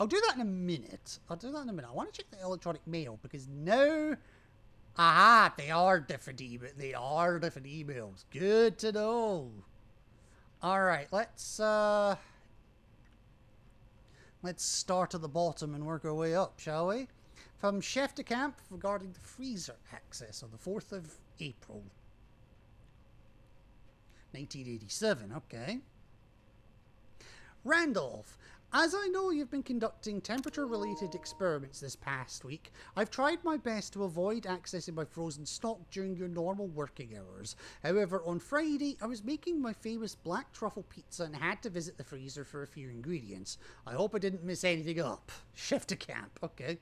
do that in a minute. I want to check the electronic mail because now. Aha, they are different emails. Good to know. Alright, let's, Let's start at the bottom and work our way up, shall we? From Chef de Camp regarding the freezer access on the 4th of April. 1987, okay. Randolph, as I know you've been conducting temperature-related experiments this past week, I've tried my best to avoid accessing my frozen stock during your normal working hours. However, on Friday, I was making my famous black truffle pizza and had to visit the freezer for a few ingredients. I hope I didn't miss anything up. Chef de Camp, okay.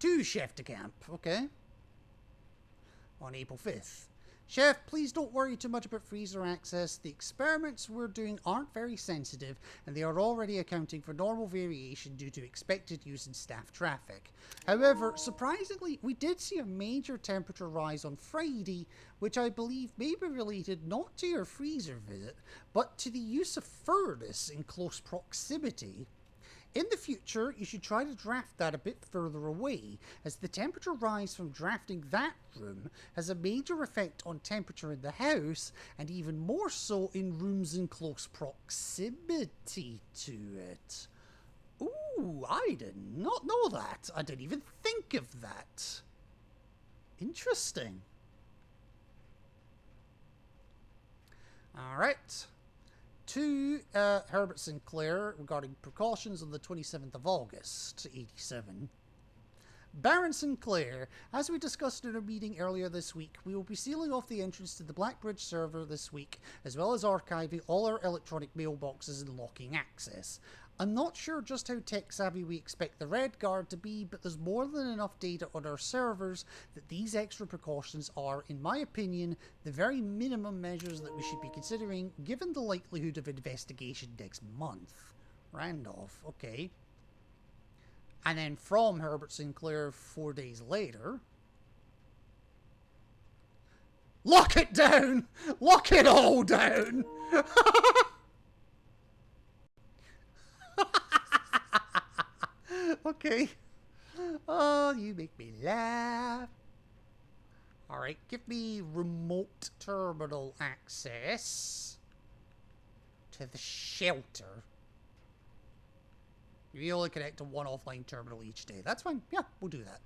To Chef de Camp, okay. On April 5th. Chef, please don't worry too much about freezer access. The experiments we're doing aren't very sensitive, and they are already accounting for normal variation due to expected use in staff traffic. However, surprisingly, we did see a major temperature rise on Friday, which I believe may be related not to your freezer visit, but to the use of furnace in close proximity. In the future, you should try to draft that a bit further away, as the temperature rise from drafting that room has a major effect on temperature in the house, and even more so in rooms in close proximity to it. Ooh, I did not know that. I didn't even think of that. Interesting. Alright. To Herbert Sinclair regarding precautions on the 27th of August, 87. Baron Sinclair, as we discussed in our meeting earlier this week, we will be sealing off the entrance to the Blackbridge server this week, as well as archiving all our electronic mailboxes and locking access. I'm not sure just how tech-savvy we expect the Red Guard to be, but there's more than enough data on our servers that these extra precautions are, in my opinion, the very minimum measures that we should be considering, given the likelihood of investigation next month. Randolph, okay. And then from Herbert Sinclair 4 days later... Lock it down! Lock it all down! Okay. Oh, you make me laugh. Alright, give me remote terminal access to the shelter. You only connect to one offline terminal each day. That's fine. Yeah, we'll do that.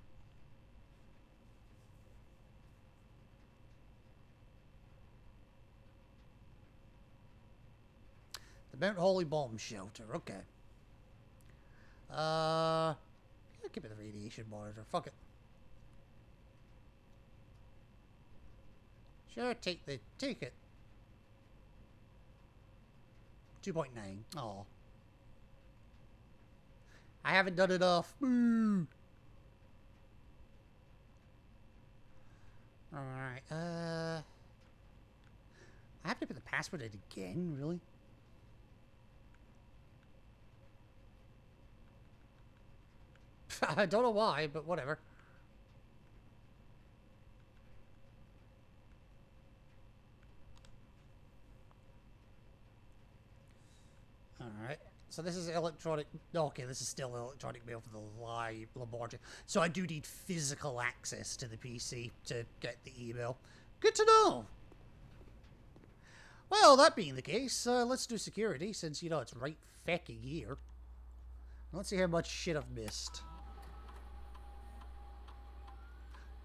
The Mount Holly bomb shelter. Okay. Give me the radiation monitor. Fuck it. Sure, take it. 2.9. Oh. I haven't done enough. Boo. Alright, I have to put the password in again, really? I don't know why, but whatever. Alright. So this is electronic... Okay, this is still electronic mail for the live laboratory. So I do need physical access to the PC to get the email. Good to know! Well, that being the case, let's do security, since, you know, it's right fecking here. Let's see how much shit I've missed.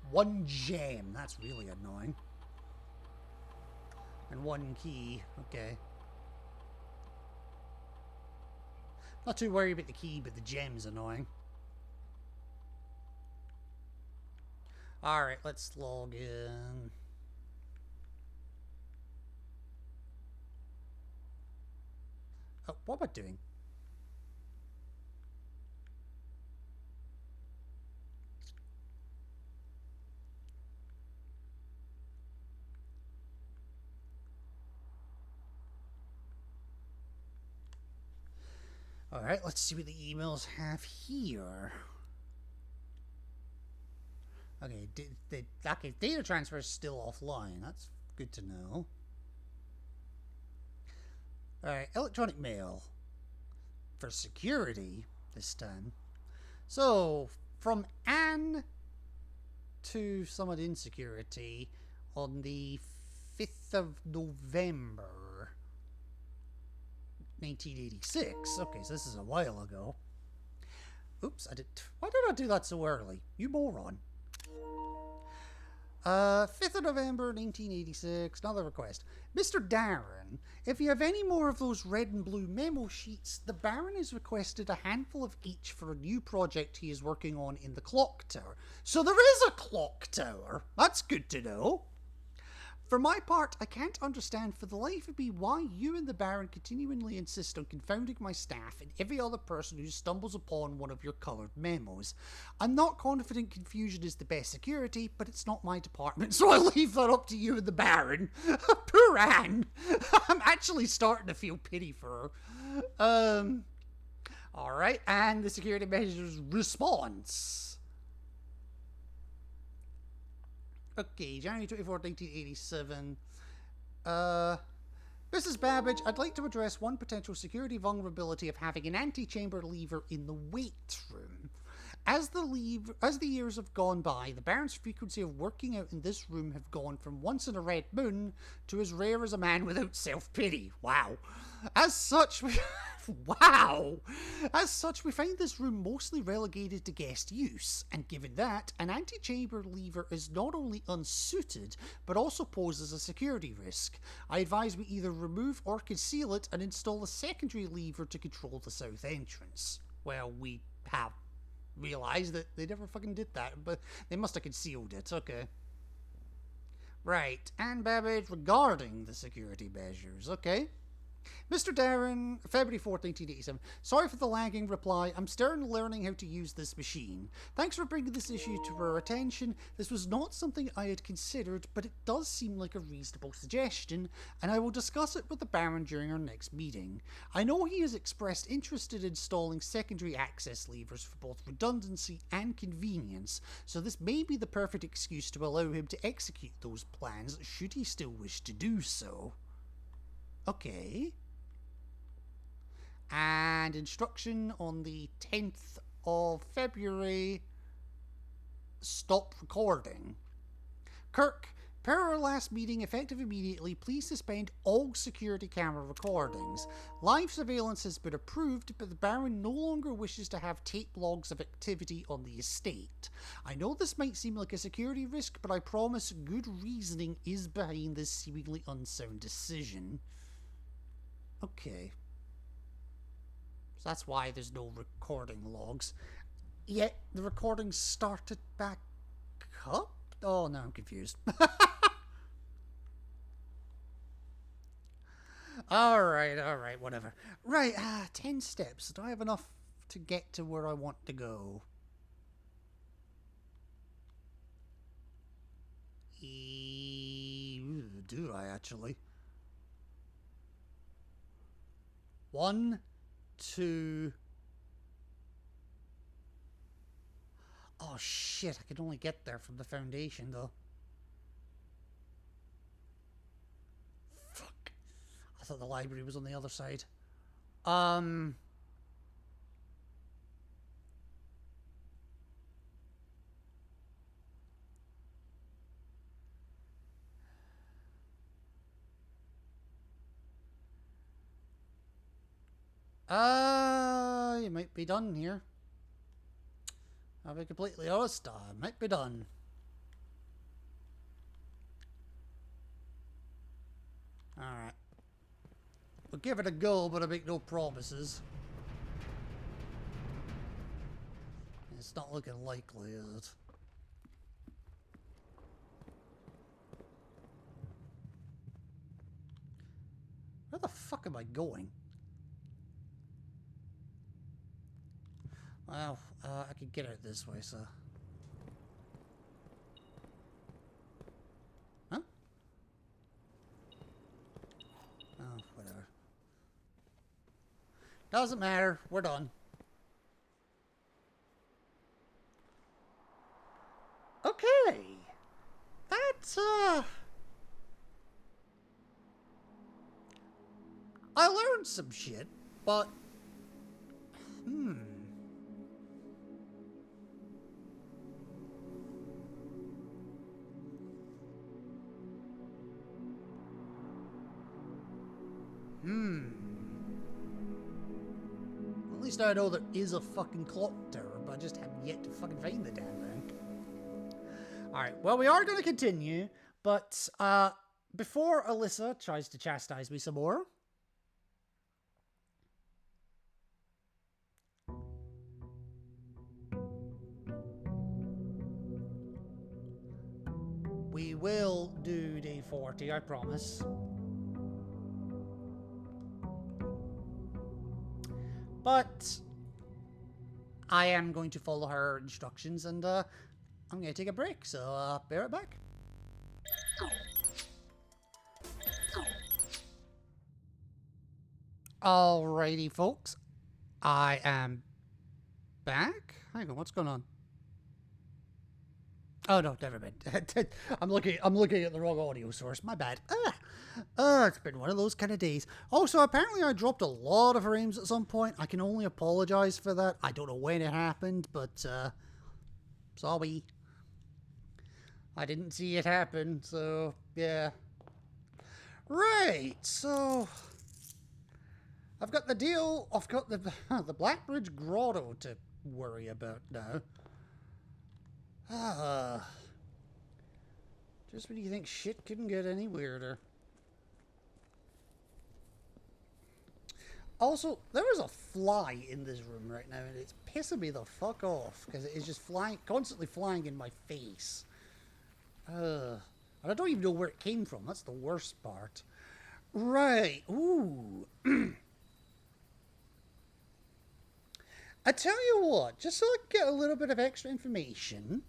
1 gem. That's really annoying. And 1 key. Okay. Not too worried about the key, but the gem's annoying. Alright, let's log in. Oh, what am I doing? Alright, let's see what the emails have here. Okay, okay, data transfer is still offline. That's good to know. Alright, electronic mail. For security, this time. So, from Anne to someone in security on the 5th of November. 1986. Okay, so this is a while ago. Oops, I did. Why did I do that so early? You moron. 5th of November 1986, another request. Mr. Darren, if you have any more of those red and blue memo sheets, the Baron has requested a handful of each for a new project he is working on in the clock tower. So there is a clock tower. That's good to know. For my part, I can't understand for the life of me why you and the Baron continually insist on confounding my staff and every other person who stumbles upon one of your coloured memos. I'm not confident confusion is the best security, but it's not my department, so I leave that up to you and the Baron. Poor Anne. I'm actually starting to feel pity for her. Alright, and the security measures response. Okay, January 24th, 1987. Mrs. Babbage, I'd like to address one potential security vulnerability of having an antechamber lever in the weight room. As the years have gone by, the Baron's frequency of working out in this room have gone from once in a red moon to as rare as a man without self-pity. Wow. As such, we find this room mostly relegated to guest use, and given that, an antechamber lever is not only unsuited, but also poses a security risk. I advise we either remove or conceal it and install a secondary lever to control the south entrance. Well, we have realised that they never fucking did that, but they must have concealed it. Okay. Right, Anne Babbage regarding the security measures. Okay. Mr. Darren, February 4th, 1987. Sorry for the lagging reply. I'm still learning how to use this machine. Thanks for bringing this issue to our attention. This was not something I had considered, but it does seem like a reasonable suggestion, and I will discuss it with the Baron during our next meeting. I know he has expressed interest in installing secondary access levers for both redundancy and convenience, so this may be the perfect excuse to allow him to execute those plans should he still wish to do so. Okay. And instruction on the 10th of February. Stop recording. Kirk, per our last meeting, effective immediately, please suspend all security camera recordings. Live surveillance has been approved, but the Baron no longer wishes to have tape logs of activity on the estate. I know this might seem like a security risk, but I promise good reasoning is behind this seemingly unsound decision. Okay. So that's why there's no recording logs. Yet the recording started back up? Oh, no, I'm confused. Alright, whatever. Right, 10 steps. Do I have enough to get to where I want to go? Do I actually? 1, 2. Oh shit, I could only get there from the foundation though. Fuck. I thought the library was on the other side. You might be done here. I'll be completely honest, I might be done. Alright. We'll give it a go, but I make no promises. It's not looking likely, is it? Where the fuck am I going? Well, I could get out this way, so... Huh? Oh, whatever. Doesn't matter. We're done. Okay. That's, I learned some shit, but... least now I know there is a fucking clock tower, but I just have yet to fucking find the damn thing. Alright, well, we are going to continue, but before Alyssa tries to chastise me some more, we will do day 40, I promise. But I am going to follow her instructions, and I'm going to take a break, so be right back. Alrighty, folks. I am back. Hang on, what's going on? Oh no, never mind. I'm looking at the wrong audio source. My bad. It's been one of those kind of days. Also, apparently I dropped a lot of frames at some point. I can only apologize for that. I don't know when it happened, but sorry. I didn't see it happen, so yeah. Right, so I've got the deal. I've got the Blackbridge Grotto to worry about now. Just when you think shit couldn't get any weirder. Also, there is a fly in this room right now, and it's pissing me the fuck off because it is just flying, constantly flying in my face. And I don't even know where it came from. That's the worst part. Right. Ooh. I tell you what, just so I can get a little bit of extra information,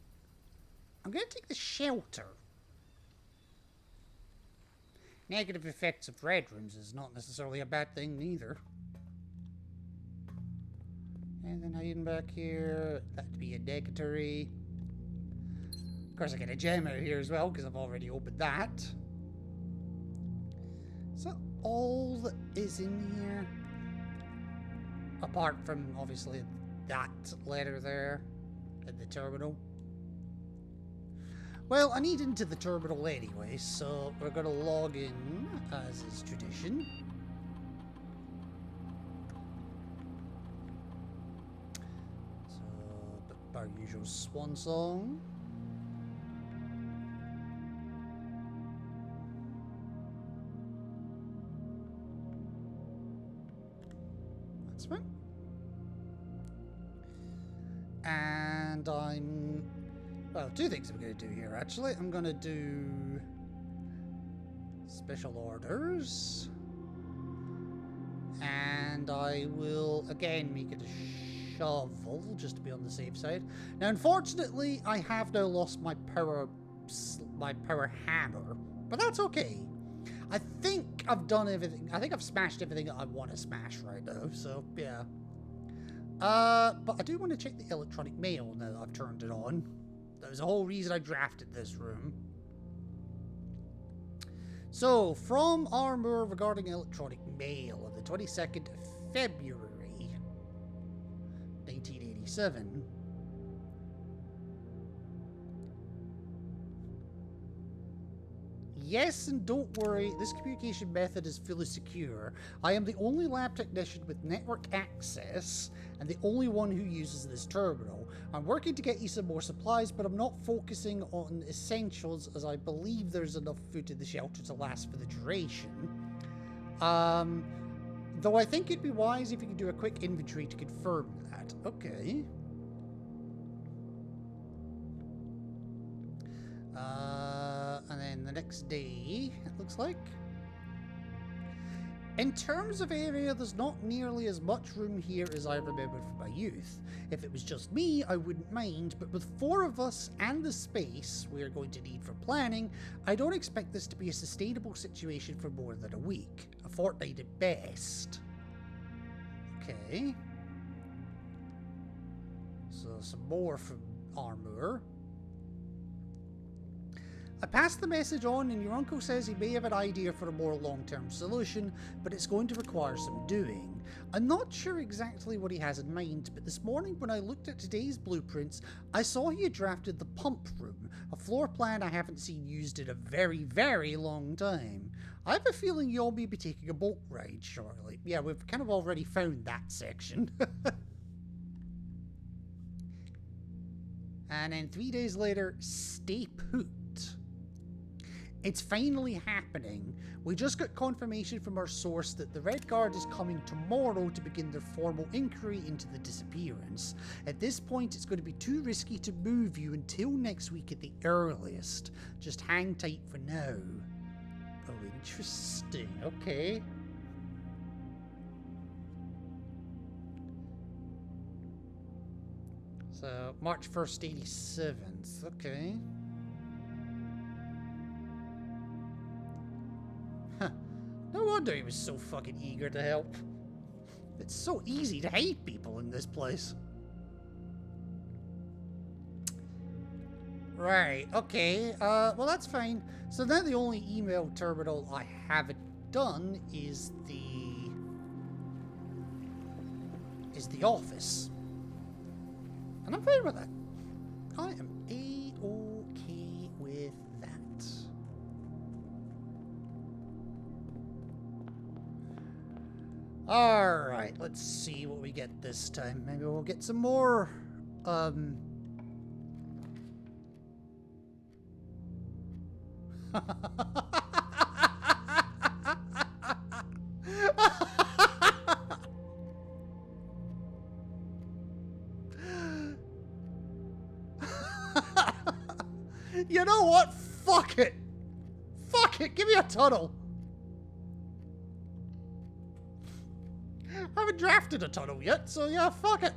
I'm going to take the shelter. Negative effects of red rooms is not necessarily a bad thing neither. And then hiding back here, that'd be a negatory. Of course, I get a gem out here as well because I've already opened that. Is that all that is in here? Apart from, obviously, that letter there at the terminal. Well, I need into the terminal anyway, so we're going to log in, as is tradition. So, our usual swan song. That's fine. And well, two things I'm going to do here, actually. I'm going to do special orders. And I will, again, make it a shovel, just to be on the safe side. Now, unfortunately, I have now lost my power hammer. But that's okay. I think I've done everything. I think I've smashed everything that I want to smash right now. So, yeah. But I do want to check the electronic mail now that I've turned it on. That was the whole reason I drafted this room. So, from Armour regarding electronic mail of the 22nd of February, 1987. Yes, and don't worry, this communication method is fully secure. I am the only lab technician with network access, and the only one who uses this terminal. I'm working to get you some more supplies, but I'm not focusing on essentials, as I believe there's enough food in the shelter to last for the duration. Though I think it'd be wise if you could do a quick inventory to confirm that. Okay. And then the next day, it looks like. In terms of area, there's not nearly as much room here as I remembered from my youth. If it was just me, I wouldn't mind, but with 4 of us and the space we're going to need for planning, I don't expect this to be a sustainable situation for more than a week. A fortnight at best. Okay. So some more from Armour. I passed the message on, and your uncle says he may have an idea for a more long-term solution, but it's going to require some doing. I'm not sure exactly what he has in mind, but this morning when I looked at today's blueprints, I saw he had drafted the pump room, a floor plan I haven't seen used in a very, very long time. I have a feeling you'll be taking a boat ride shortly. Yeah, we've kind of already found that section. And then 3 days later, stay put. It's finally happening. We just got confirmation from our source that the Red Guard is coming tomorrow to begin their formal inquiry into the disappearance. At this point, it's going to be too risky to move you until next week at the earliest. Just hang tight for now. Oh, interesting. Okay. So, March 1st, 87th. Okay. Huh. No wonder he was so fucking eager to help. It's so easy to hate people in this place. Right, okay. Well, that's fine. So now the only email terminal I haven't done is the office. And I'm fine with that. I am A-okay with that. Alright, let's see what we get this time. Maybe we'll get some more, You know what? Fuck it. Fuck it. Give me a tunnel. I haven't drafted a tunnel yet, so yeah, fuck it.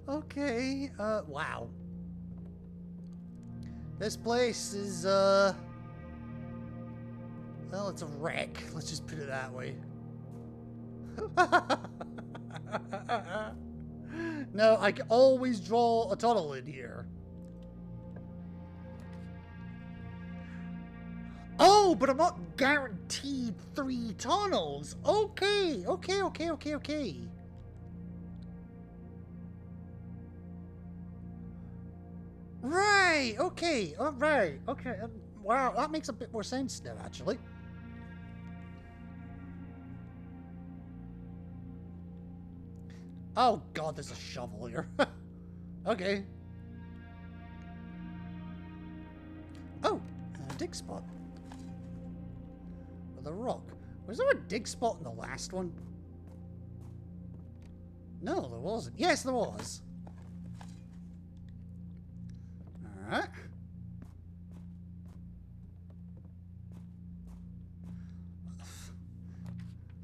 Okay. Wow. This place is, well, it's a wreck. Let's just put it that way. No, I can always draw a tunnel in here. Oh, but I'm not guaranteed 3 tunnels. Okay, okay. Right, okay, alright, okay. Wow, that makes a bit more sense now, actually. Oh god, there's a shovel here. Okay. Oh, a dig spot. With a rock. Was there a dig spot in the last one? No, there wasn't. Yes, there was. Alright.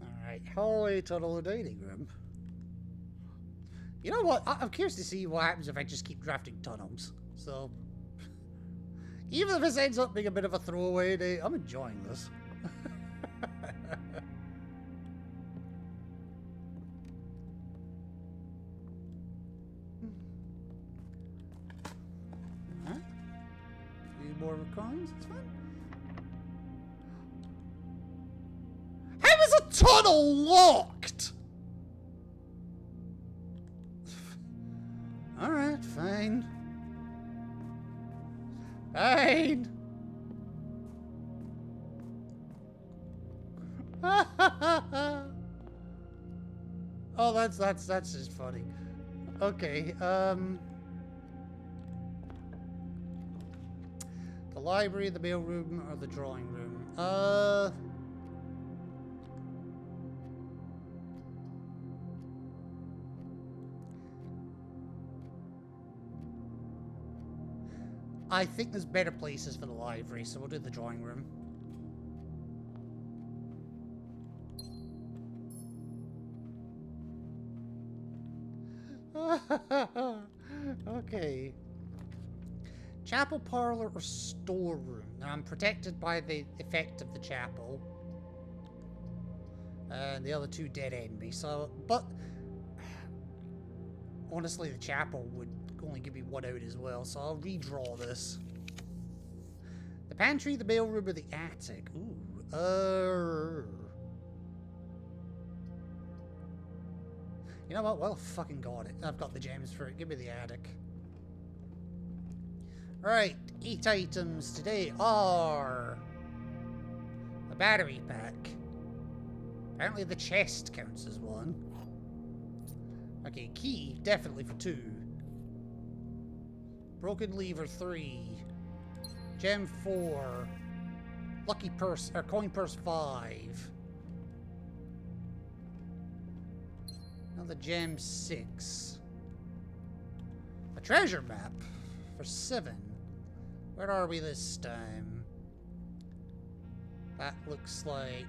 Alright, hallway, tunnel, and dining room. You know what? I'm curious to see what happens if I just keep drafting tunnels. So, even if this ends up being a bit of a throwaway day, I'm enjoying this. Alright. A few more coins, that's fine. How is a tunnel locked? Alright, fine. Fine. Oh, that's just funny. Okay, the library, the mailroom, or the drawing room? I think there's better places for the library, so we'll do the drawing room. Okay. Chapel, parlor, or storeroom. Now, I'm protected by the effect of the chapel. And the other two dead end me, so... But... honestly, the chapel would only give me one out as well, so I'll redraw this. The pantry, the mailroom, or the attic? Ooh. You know what? Well, fucking got it. I've got the gems for it. Give me the attic. Right. 8 items today are a battery pack. Apparently the chest counts as one. Okay, key, definitely for 2. Broken lever 3. Gem 4. Lucky purse, or coin purse 5. Another gem 6. A treasure map for 7. Where are we this time? That looks like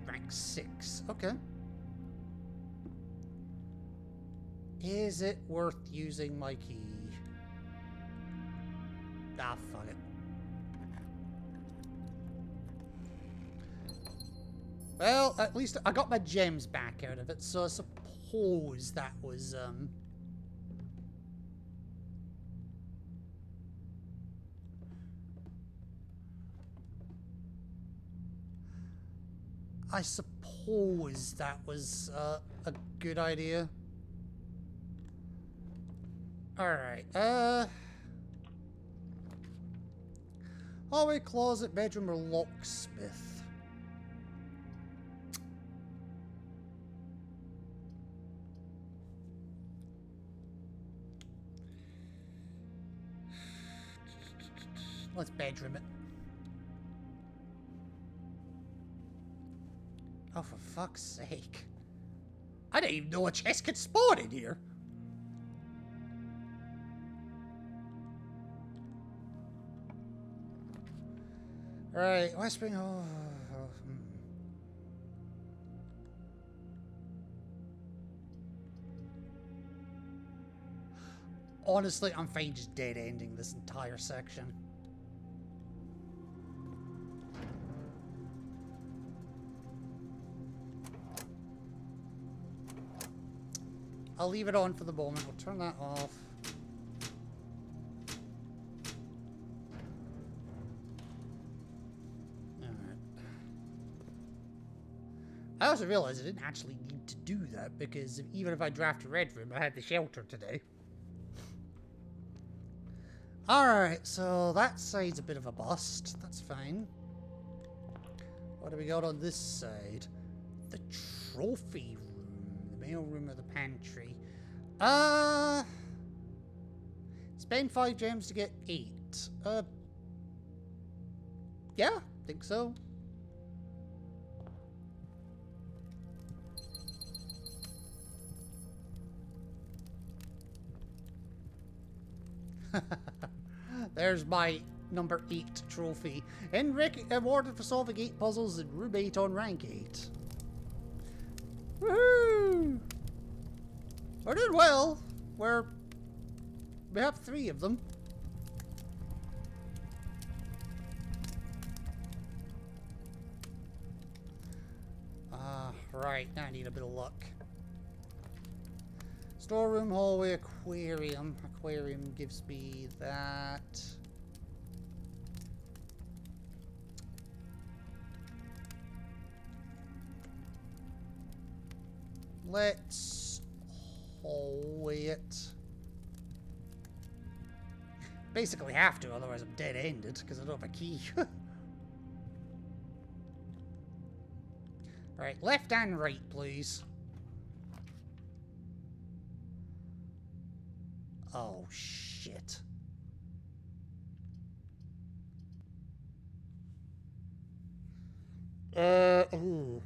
rank 6. Okay. Is it worth using my key? Ah, fuck it. Well, at least I got my gems back out of it, so I suppose that was, I suppose that was, a good idea. Alright, hallway, closet, bedroom, or locksmith. Let's bedroom it. Oh, for fuck's sake. I didn't even know a chest could spawn in here. Right, Whispering. Honestly, I'm fine just dead ending this entire section. I'll leave it on for the moment. I'll turn that off. Alright. I also realized I didn't actually need to do that because even if I draft a red room, I had the shelter today. Alright, so that side's a bit of a bust. That's fine. What do we got on this side? The trophy room. The mail room or the pantry. Spend 5 gems to get 8. Yeah, think so. There's my number 8 trophy. Enric awarded for solving 8 puzzles in room 8 on rank 8. Woohoo! We're doing well. We have 3 of them. Right, now I need a bit of luck. Storeroom, hallway, aquarium. Aquarium gives me that. Let's hallway it. Basically have to, otherwise I'm dead-ended because I don't have a key. Right, left and right, please. Oh, shit. Ooh.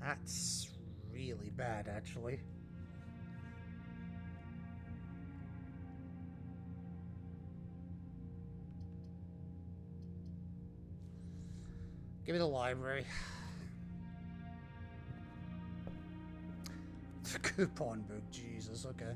That's really bad, actually. Give me the library. The coupon book, Jesus, okay.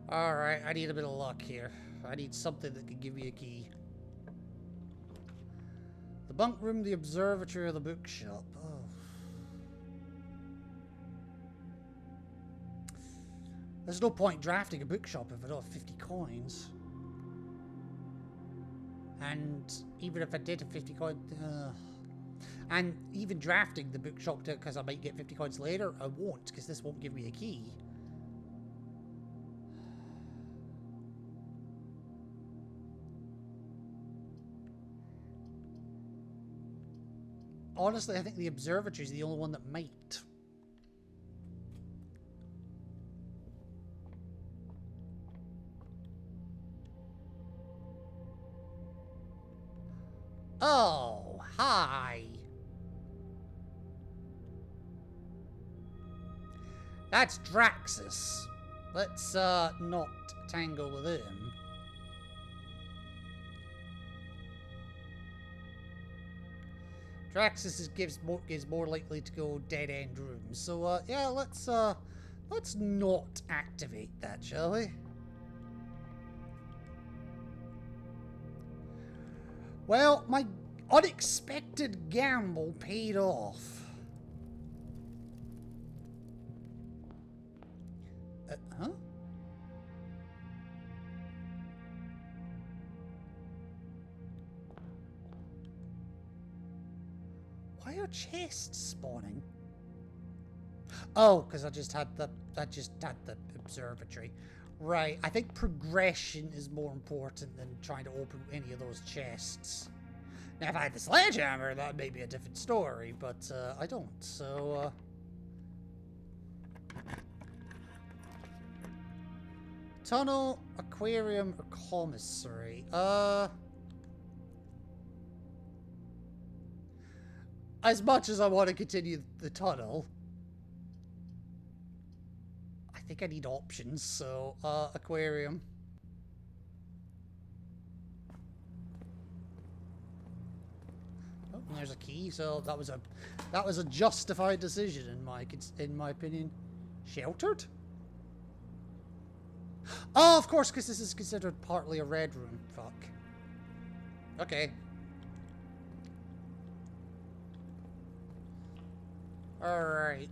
Alright, I need a bit of luck here. I need something that can give me a key. The bunk room, the observatory, or the bookshop. Oh. There's no point drafting a bookshop if I don't have 50 coins. And even if I did have 50 coins... and even drafting the bookshop because I might get 50 coins later, I won't, because this won't give me a key. Honestly, I think the observatory is the only one that might. Oh, hi. That's Draxus. Let's not tangle with him. Draxus gives more likely to go dead end rooms. So yeah, let's not activate that, shall we? Well, my unexpected gamble paid off. Huh? Why are chests spawning? Oh, because I just had the observatory. Right, I think progression is more important than trying to open any of those chests. Now, if I had the sledgehammer, that may be a different story, but I don't, so... Tunnel, aquarium, or commissary? As much as I want to continue the tunnel, I think I need options, so aquarium. Oh, there's a key, so that was a justified decision in my opinion. Sheltered? Oh, of course, because this is considered partly a red room. Fuck. Okay. Alright,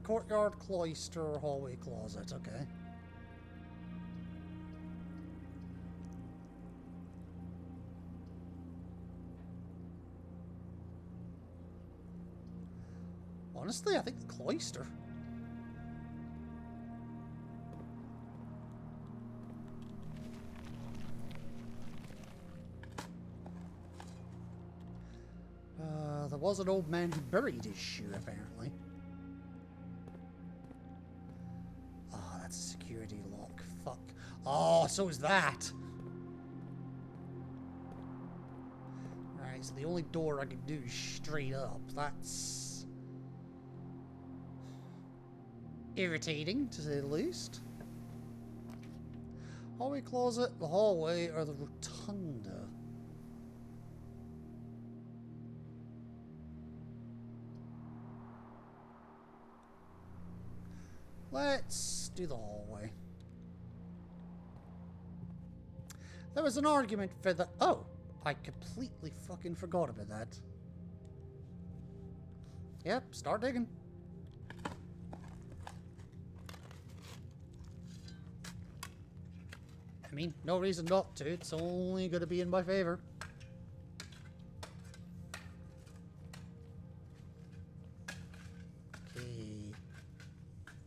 courtyard, cloister, hallway, closet, okay. Honestly, I think the cloister. There was an old man who buried his shoe, apparently. Oh, that's a security lock. Fuck. Oh, so is that. Alright, so the only door I can do is straight up. That's irritating, to say the least. Hallway, closet, the hallway, or the rotunda? Let's do the hallway. There was an argument for the... Oh! I completely fucking forgot about that. Yep, start digging. I mean, no reason not to. It's only going to be in my favor. Okay.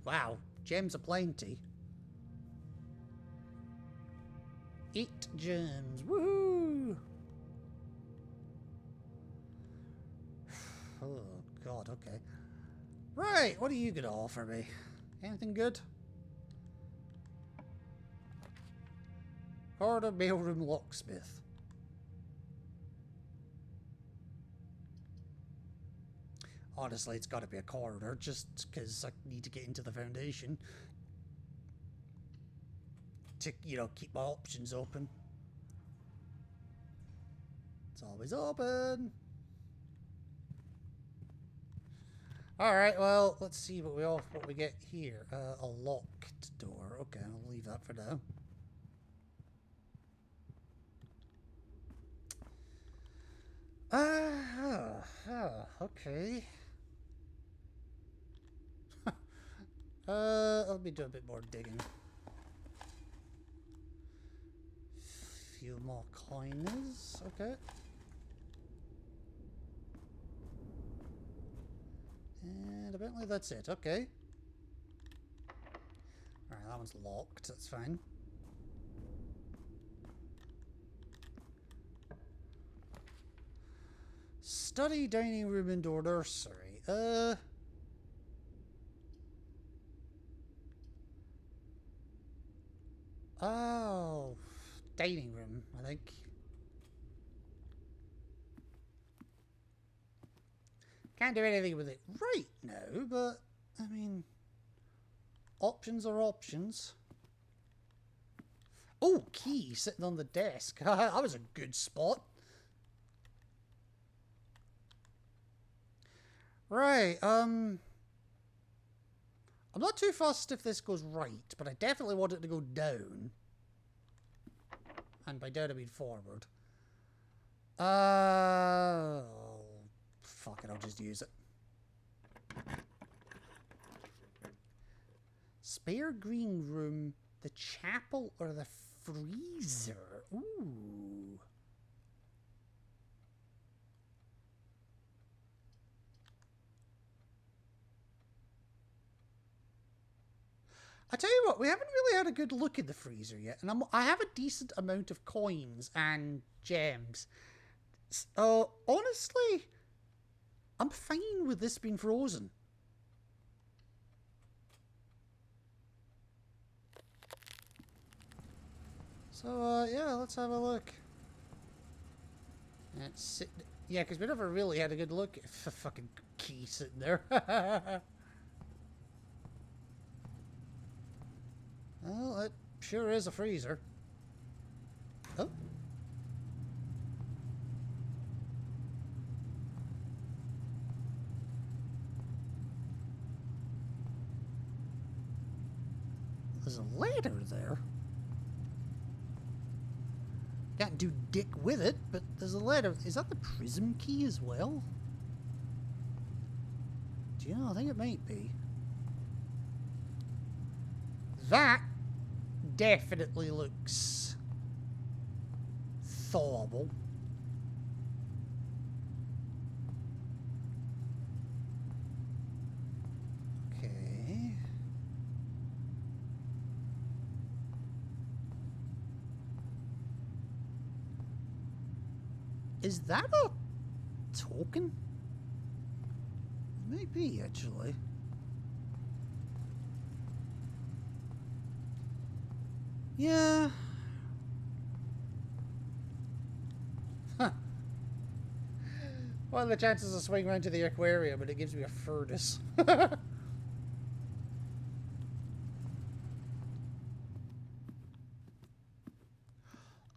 Wow, gems aplenty. 8 gems. Woohoo! Oh, God, okay. Right, what are you going to offer me? Anything good? Corridor, mailroom, locksmith. Honestly, it's got to be a corridor, just because I need to get into the foundation. To, you know, keep my options open. It's always open. Alright, well, let's see what we get here. A locked door. Okay, I'll leave that for now. Okay. Let me do a bit more digging. Few more coins. Okay. And apparently that's it. Okay. Alright, that one's locked. That's fine. Study, dining room, indoor nursery. Oh. Dining room, I think. Can't do anything with it right now, but, I mean, options are options. Oh, key sitting on the desk. That was a good spot. Right, I'm not too fussed if this goes right, but I definitely want it to go down. And by down I mean forward. Fuck it, I'll just use it. Spare green room, the chapel, or the freezer? Ooh. I tell you what, we haven't really had a good look at the freezer yet, and I have a decent amount of coins and gems. Honestly, I'm fine with this being frozen. So, yeah, let's have a look. Yeah, because we never really had a good look at the fucking key sitting there. Well, it sure is a freezer. Oh. There's a ladder there. Can't do dick with it, but there's a ladder. Is that the prism key as well? Do you know? I think it might be. That definitely looks thawable. Okay. Is that a token? It may be, actually. Yeah. Huh. What are the chances of swinging around to the aquarium, but it gives me a furnace?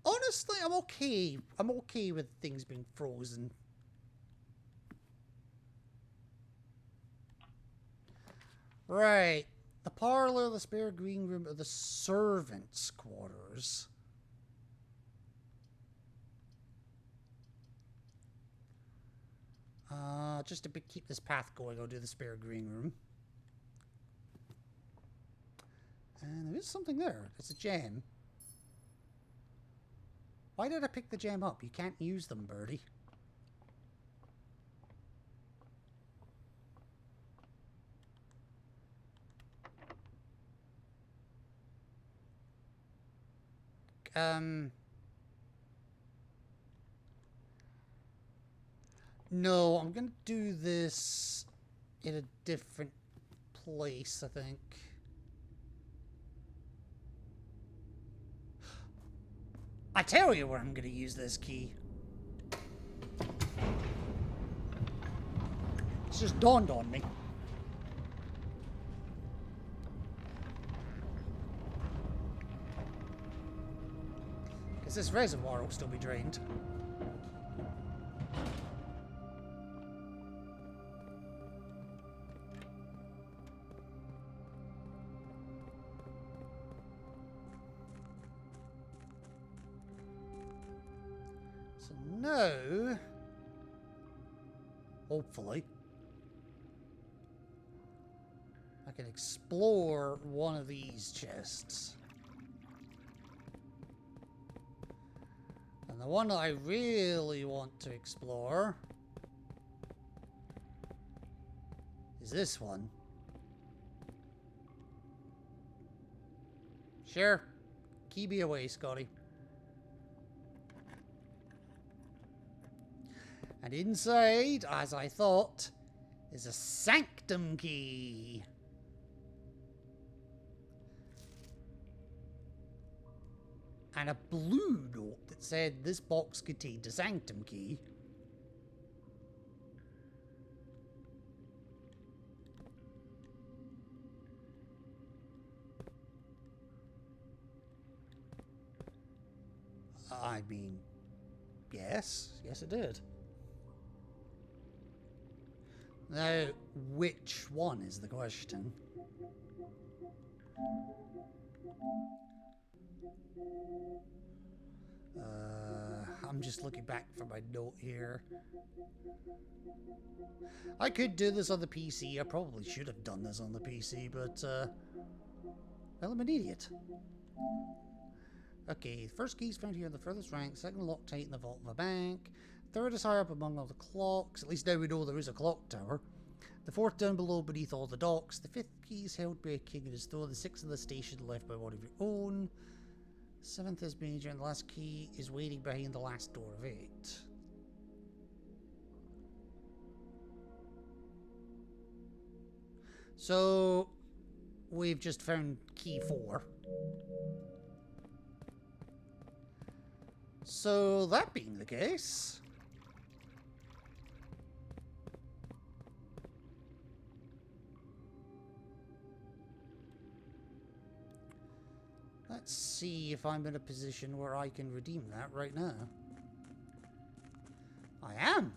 Honestly, I'm okay. I'm okay with things being frozen. Right. The parlor, the spare green room, or the servants' quarters. Just to keep this path going, I'll do the spare green room. And there is something there. It's a gem. Why did I pick the gem up? You can't use them, birdie. No, I'm gonna do this in a different place, I think. I tell you where I'm gonna use this key. It's just dawned on me. Because this reservoir will still be drained. now, hopefully, I can explore one of these chests. And the one that I really want to explore is this one. Sure. Key me away, Scotty. And inside, as I thought, is a sanctum key. And a blue note that said this box contained a sanctum key. I mean, yes it did. Now, which one is the question? I'm just looking back for my note here. I could do this on the PC. I probably should have done this on the PC, but, well, I'm an idiot. Okay, the first key is found here in the furthest rank, second Loctite in the vault of a bank, third is higher up among all the clocks, at least now we know there is a clock tower, the fourth down below beneath all the docks, the fifth key is held by a king in his throne, the sixth in the station left by one of your own, seventh is major, and the last key is waiting behind the last door of 8. So, we've just found key 4. So, that being the case, let's see if I'm in a position where I can redeem that right now. I am!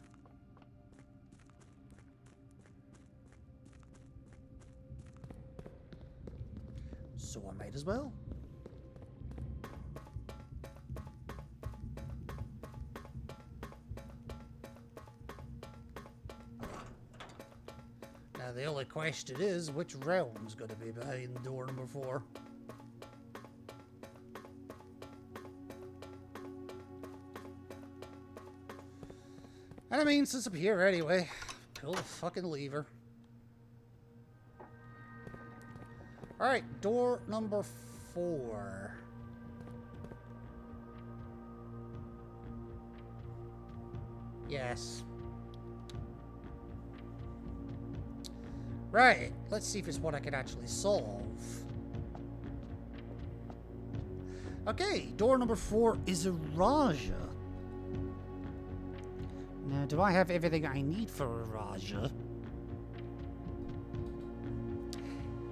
So I might as well. Now the only question is, which realm's going to be behind door number 4? And I mean, since I'm here anyway, pull the fucking lever. Alright, door number 4. Yes. Right, let's see if it's what I can actually solve. Okay, door number 4 is a Raja. Now, do I have everything I need for a Raja?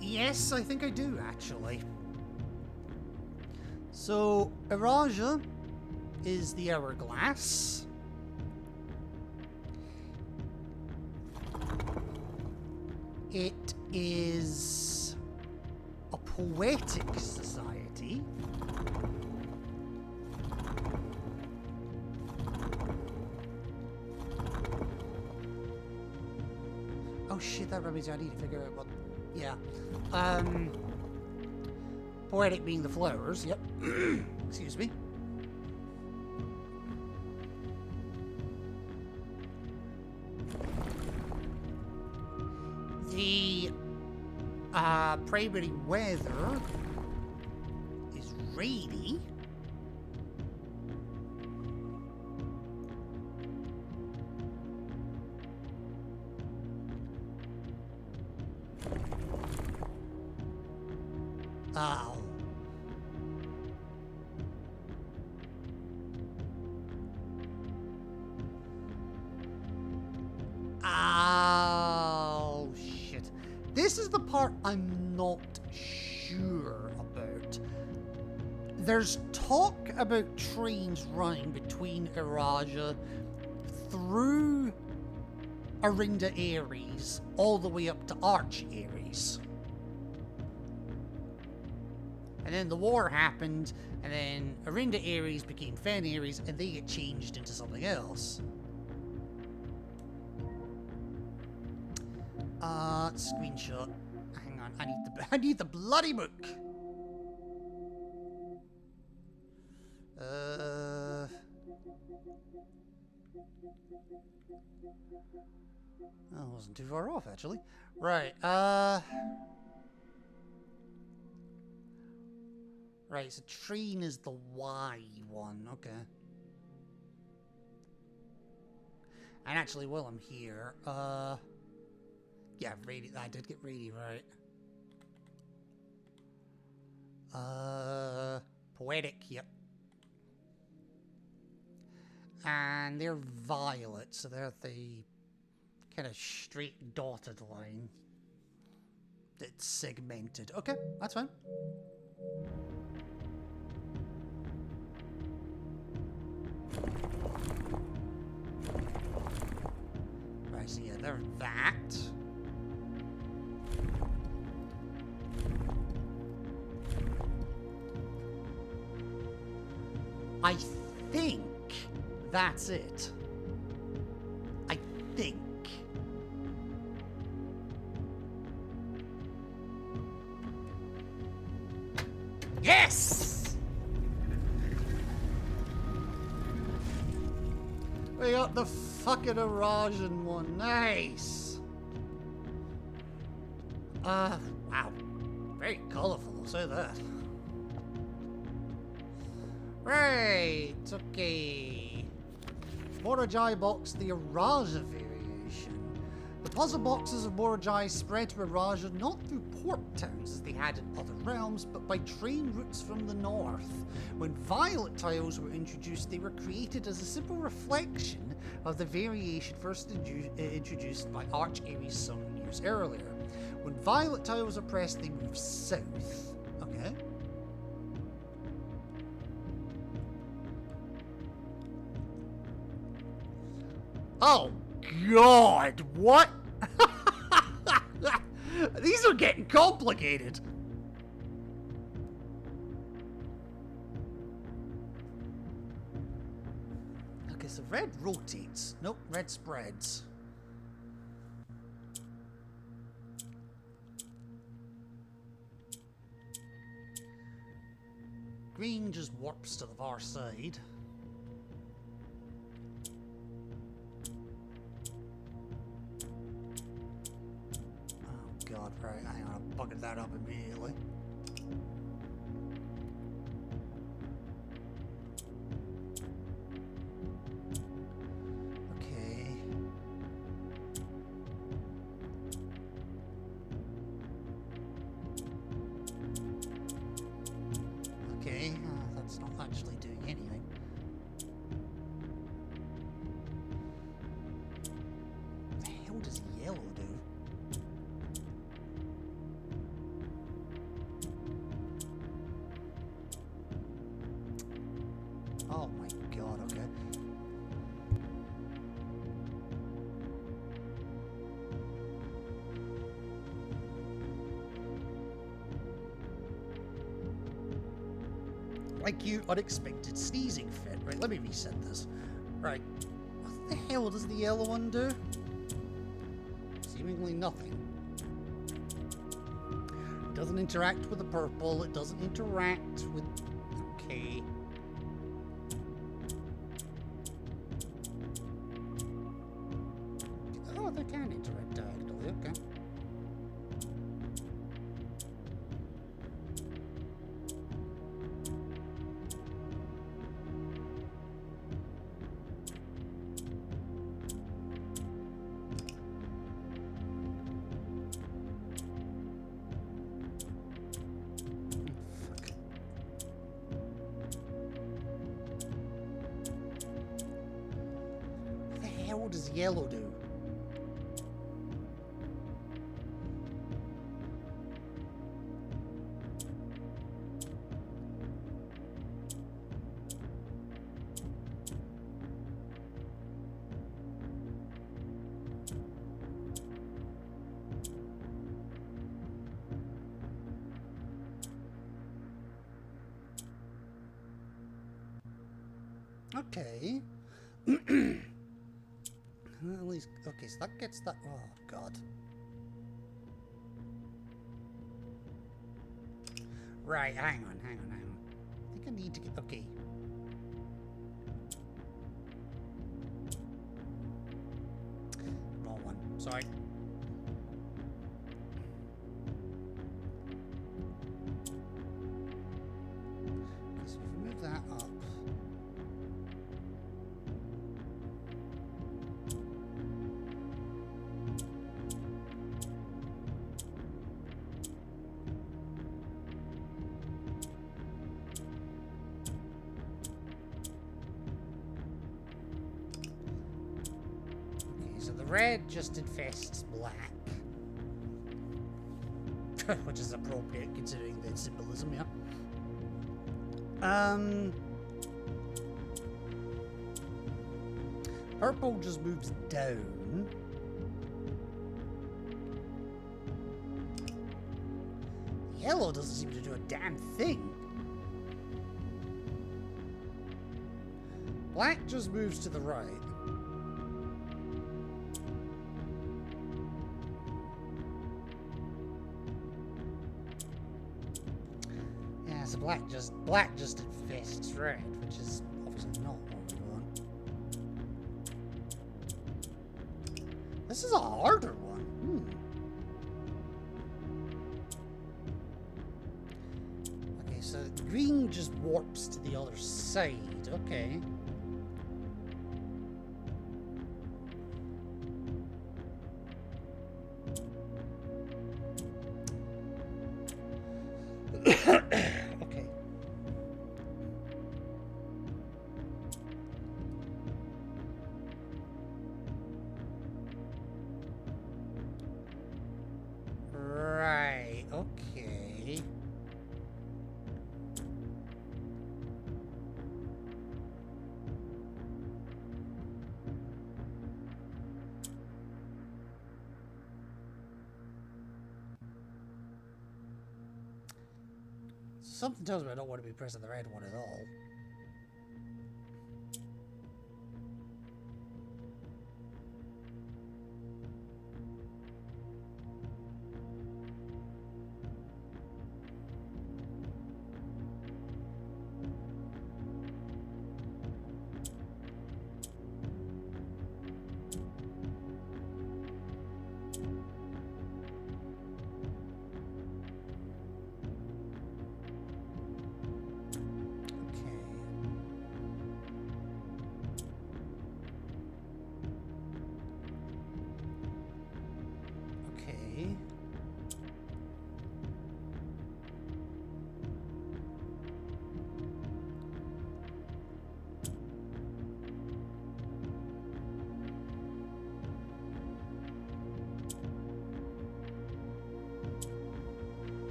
Yes, I think I do, actually. So, a Raja is the hourglass. It is a poetic society. Oh shit, that reminds me, I need to figure out what... Yeah. Poetic being the flowers, yep. Excuse me. The primary weather is rainy. Ow. Oh, shit. This is the part I'm not sure about. There's talk about trains running between Eraja through Arinda Ares all the way up to Arch Ares. And then the war happened, And then Arinda Ares became Fen Ares, and they get changed into something else. Screenshot. Hang on, I need the bloody book. I wasn't too far off, actually. Right, right, so train is the Y one, okay. And actually, while I'm here, yeah, Rady, I did get Rady right. Poetic, yep. And they're violet, so they're the kind of straight dotted line that's segmented. Okay, that's fine. Right, so yeah, they're that. I think that's it. I think. Yes! We got the fucking Arajan one. Nice. Wow. Very colourful, I'll say that. Right, okay. Morajai box, the Araja variation. The puzzle boxes of Morajai spread to Araja not through port towns as they had in other realms, but by train routes from the north. When violet tiles were introduced, they were created as a simple reflection of the variation first introduced by Arch Ares some years earlier. When violet tiles are pressed, they move south. Okay. Oh, God, what? These are getting complicated. Okay, so red rotates. Nope, red spreads. Green just warps to the far side. God, right, hang on, I bucket that up immediately. Okay. Okay, that's not actually doing anything. What the hell does yellow do? Oh my God, okay. Like you, unexpected sneezing fit. Right, let me reset this. Right. What the hell does the yellow one do? Seemingly nothing. It doesn't interact with the purple, it doesn't interact with... Okay. Oh, they can interact diagonally, okay. Fuck. What the hell does yellow do? Okay. At least, okay, so that gets that. Oh, God. Right, hang on. I think I need to get. Okay. Wrong one. Sorry. Okay, so if we move that up. So the red just infests black. Which is appropriate considering the symbolism, yeah. Purple just moves down. Yellow doesn't seem to do a damn thing. Black just moves to the right. Yeah, so black just infests red, which is obviously not what we want. This is a harder one. Okay, so green just warps to the other side. Okay. Okay. Right, okay. Something tells me I don't want to be pressing the red one at all. Okay.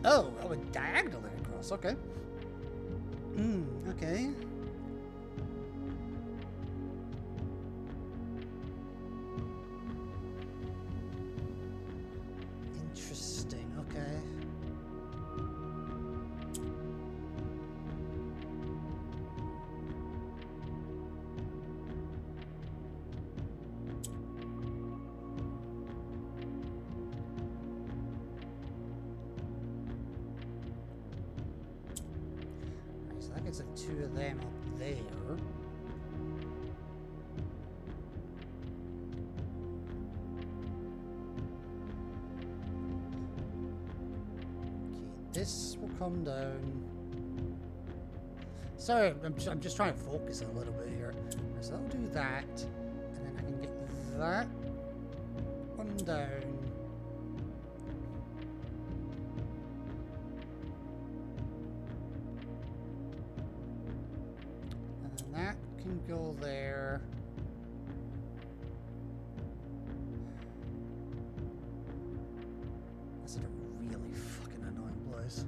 Oh, I went diagonally across. Okay. Okay. Interesting. Okay. Right, so that gets the two of them up there. This will come down. Sorry, I'm just trying to focus a little bit here. So I'll do that, and then I can get that one down. And then that can go there. That's a really fucking annoying place.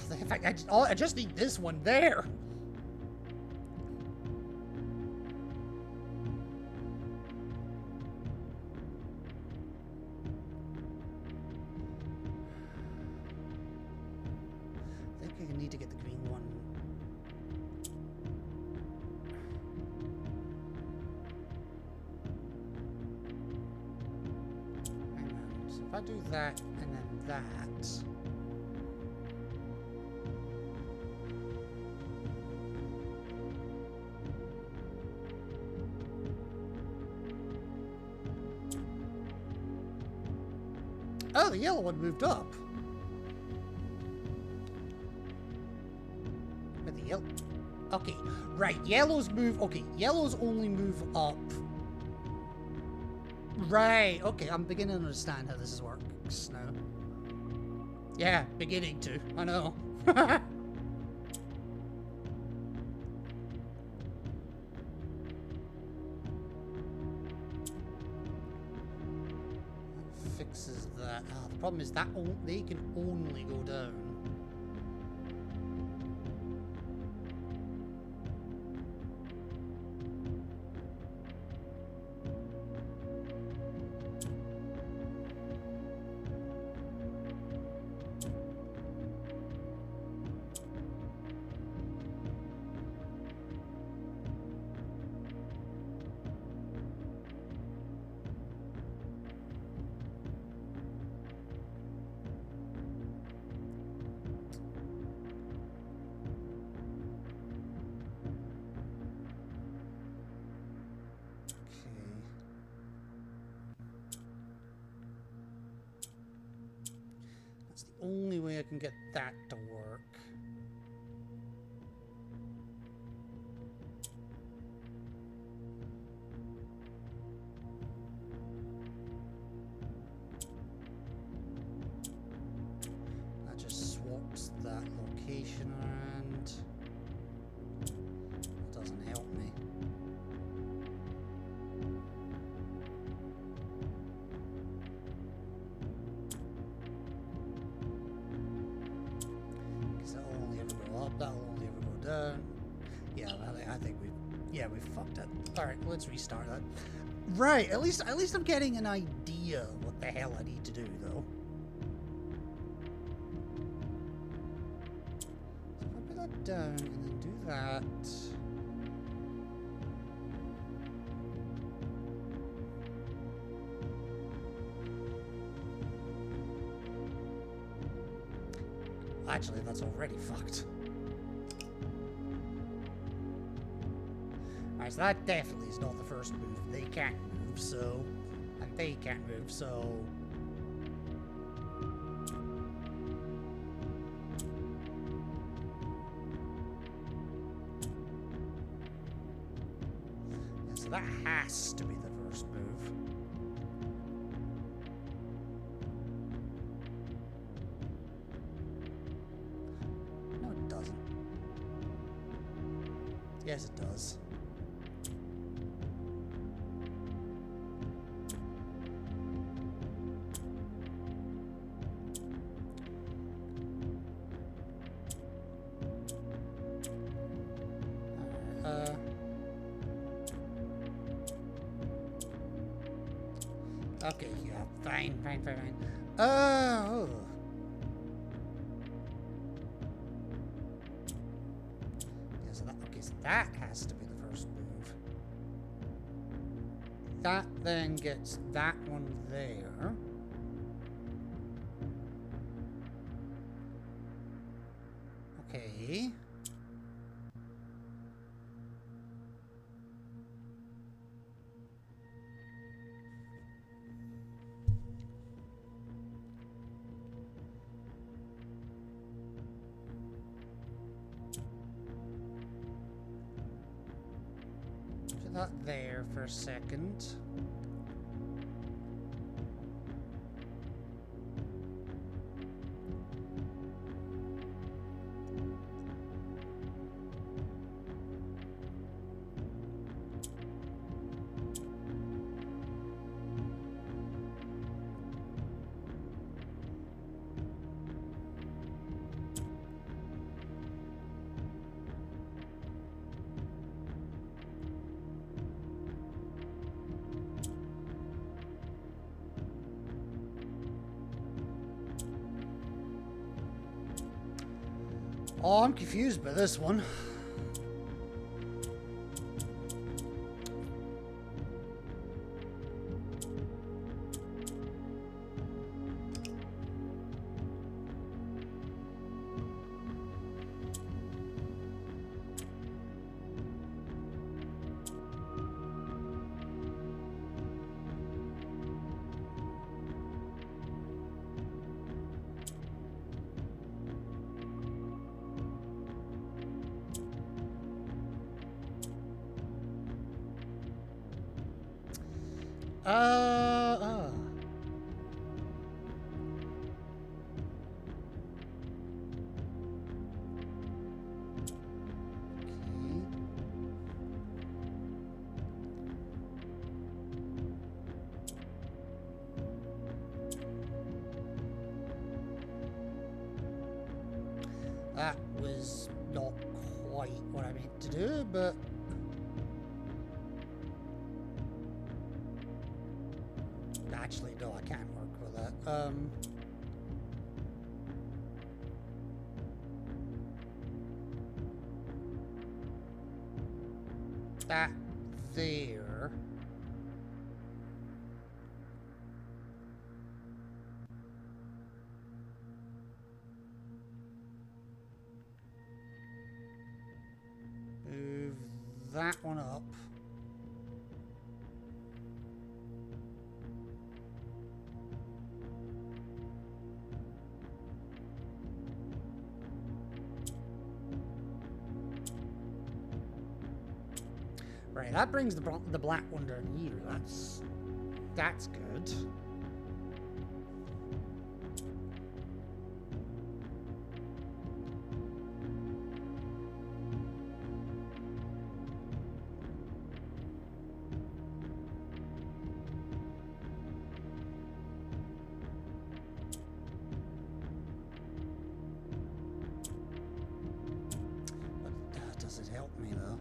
In fact, I just need this one there. I think I need to get the green one. Hang on. So if I do that and then that. Oh, the yellow one moved up. But the yellow... Okay, right, yellows move... Okay, yellows only move up. Right, okay, I'm beginning to understand how this works now. Yeah, beginning to, I know. Fixes that. Ah, the problem is that they can only go down. That's the only way I can get that to work. That just swaps that location around. It doesn't help me. That'll only ever go down. Yeah, I think we've fucked it. Alright, let's restart that. Right, at least I'm getting an idea what the hell I need to do though. So if I put that down and then do that. Actually, that's already fucked. Alright, so that definitely is not the first move. They can't move, so... And they can't move, so... Yeah, so that has to be the first move. No, it doesn't. Yes, it does. Okay, yeah, fine. Oh. Yeah, so that has to be the first move. That then gets that one there. Okay. That there for a second. Oh, I'm confused by this one. Uh, uh. That was not quite what I meant to do, but actually, no, I can't work with that. That there. Move that one up. Right, that brings the black one down here. That's good. But does it help me though?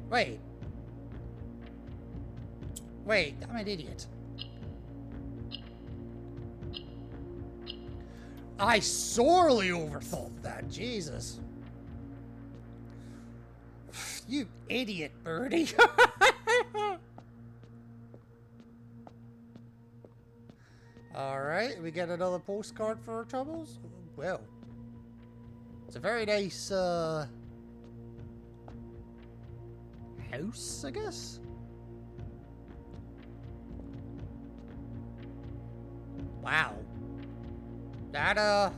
Wait. Wait, I'm an idiot. I sorely overthought that, Jesus. You idiot, Birdie. Alright, we get another postcard for our troubles? Well. It's a very nice, house, I guess? Wow. That, I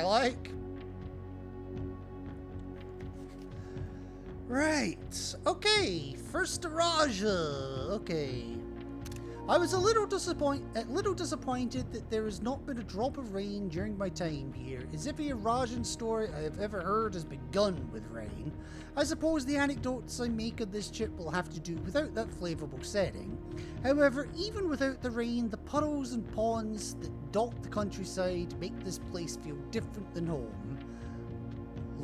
like. Right. Okay. First to Raja. Okay. I was a little disappointed that there has not been a drop of rain during my time here, as every Rajan story I have ever heard has begun with rain. I suppose the anecdotes I make of this trip will have to do without that flavourable setting. However, even without the rain, the puddles and ponds that dot the countryside make this place feel different than home.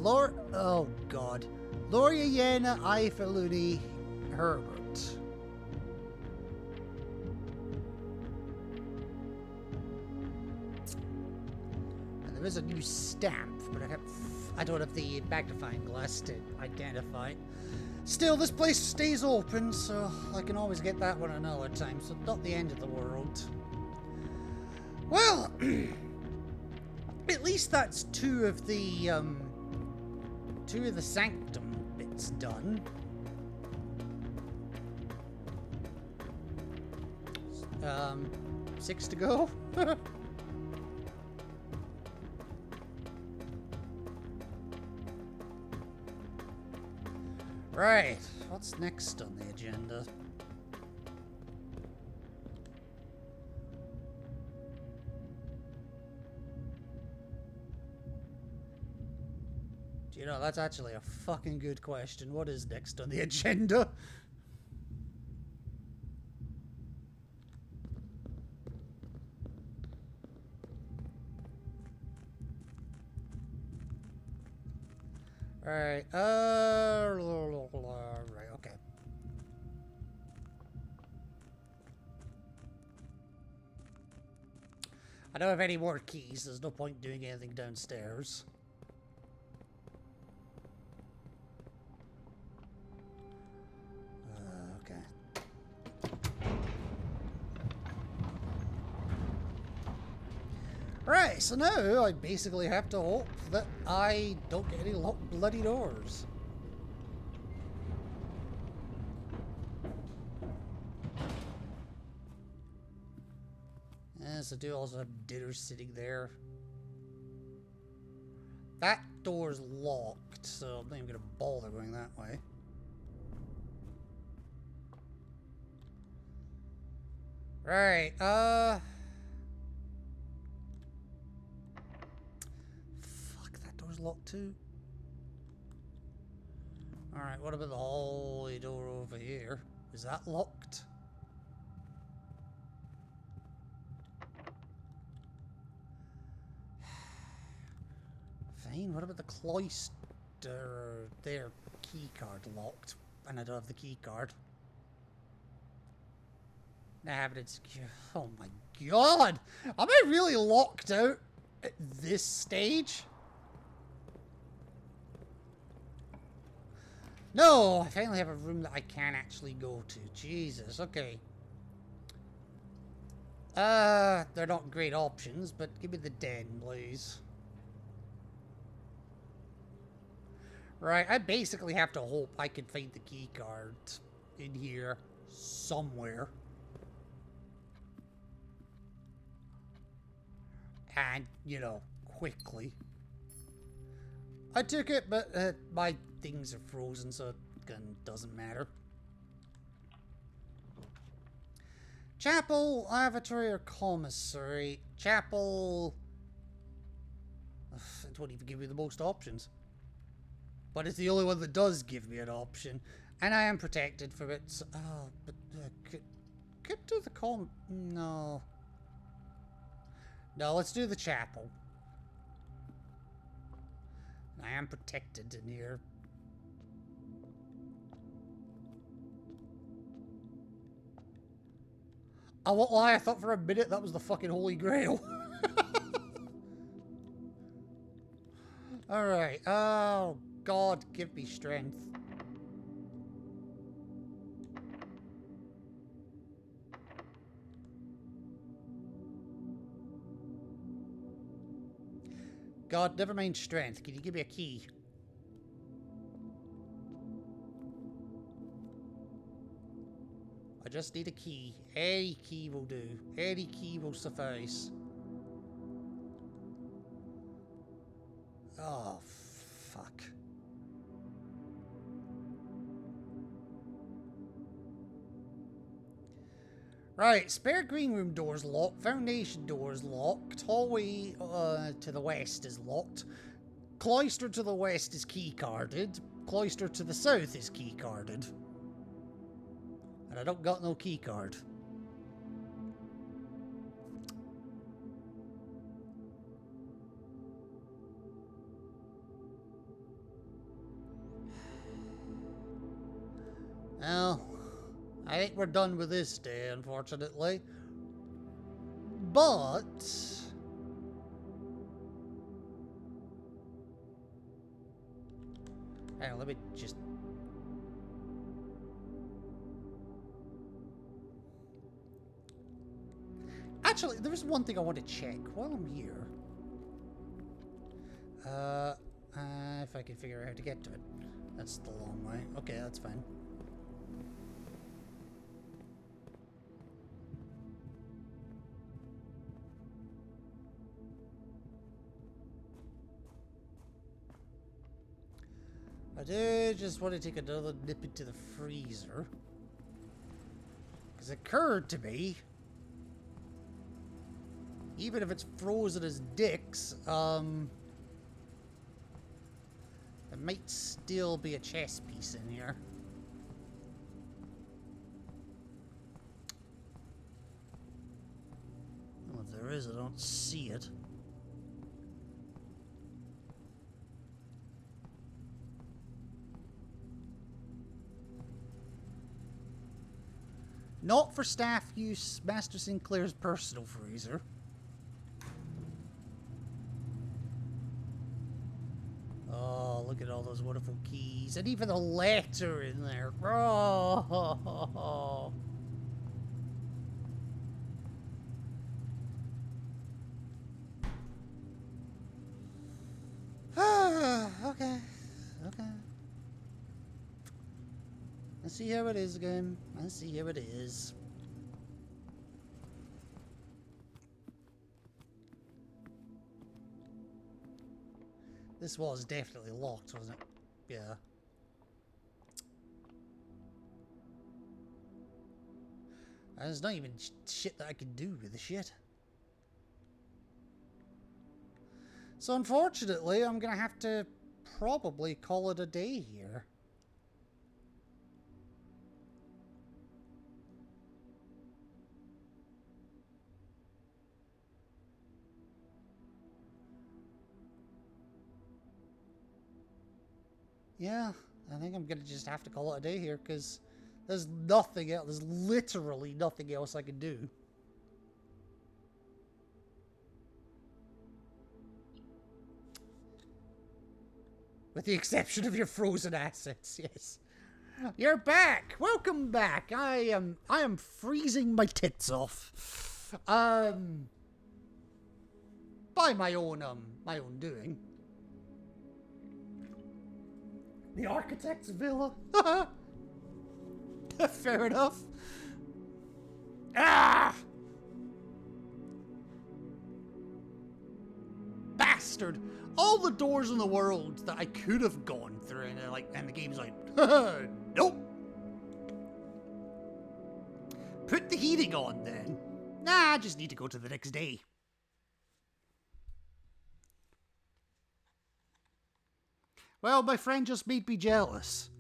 Oh God. Loria Yena Ifaluni Herbert. there is a new stamp, but I don't have the magnifying glass to identify it. Still, this place stays open, so I can always get that one another time, so not the end of the world. Well, at least that's two of the sanctum bits done. 6 to go. Right, what's next on the agenda? Do you know, that's actually a fucking good question. What is next on the agenda? Alright, right, okay. I don't have any more keys, there's no point doing anything downstairs. Okay. Right, so now I basically have to hope that I don't get any locked bloody doors. Yes, I do also have dinner sitting there. That door's locked, so I'm not even gonna bother going that way. Right, fuck, that door's locked too. Alright, what about the hallway door over here? Is that locked? Fine, what about the cloister? Their key card locked, and I don't have the key card. Nah, but it's... Oh my god! Am I really locked out at this stage? No! I finally have a room that I can actually go to. Jesus, okay. They're not great options, but give me the den, please. Right, I basically have to hope I can find the key card in here somewhere. And, you know, quickly. I took it, but my things are frozen, so it doesn't matter. Chapel, lavatory, or commissary? Chapel... Ugh, it won't even give me the most options. But it's the only one that does give me an option. And I am protected from it. So, oh, but could do the no. No, let's do the chapel. I am protected in here. I won't lie, I thought for a minute that was the fucking Holy Grail. Alright, oh God, give me strength. God, never mind strength. Can you give me a key? I just need a key. Any key will do. Any key will suffice. Oh, fuck. Right, spare green room door's locked, foundation door's locked, hallway to the west is locked, cloister to the west is key carded, cloister to the south is key carded. And I don't got no key card. Well, I think we're done with this day, unfortunately. But Hang on, let me just... Actually, there is one thing I want to check while I'm here. If I can figure out how to get to it. That's the long way. Okay, that's fine. I do just want to take another nip into the freezer. Because it occurred to me, even if it's frozen as dicks, there might still be a chess piece in here. Well, if there is, I don't see it. Not for staff use, Master Sinclair's personal freezer. Oh, look at all those wonderful keys. And even the letter in there. Oh. Okay. Okay. Let's see how it is again. Let's see how it is. This was definitely locked, wasn't it? Yeah. And there's not even shit that I can do with the shit. So unfortunately, I'm gonna have to probably call it a day here. Yeah, I think I'm gonna just have to call it a day here, because there's nothing else. There's literally nothing else I can do. With the exception of your frozen assets, yes. You're back! Welcome back! I am freezing my tits off. By my own doing. The architect's villa. Fair enough. Ah! Bastard! All the doors in the world that I could have gone through, and the game's like, nope. Put the heating on then. Nah, I just need to go to the next day. Well, my friend just made me jealous.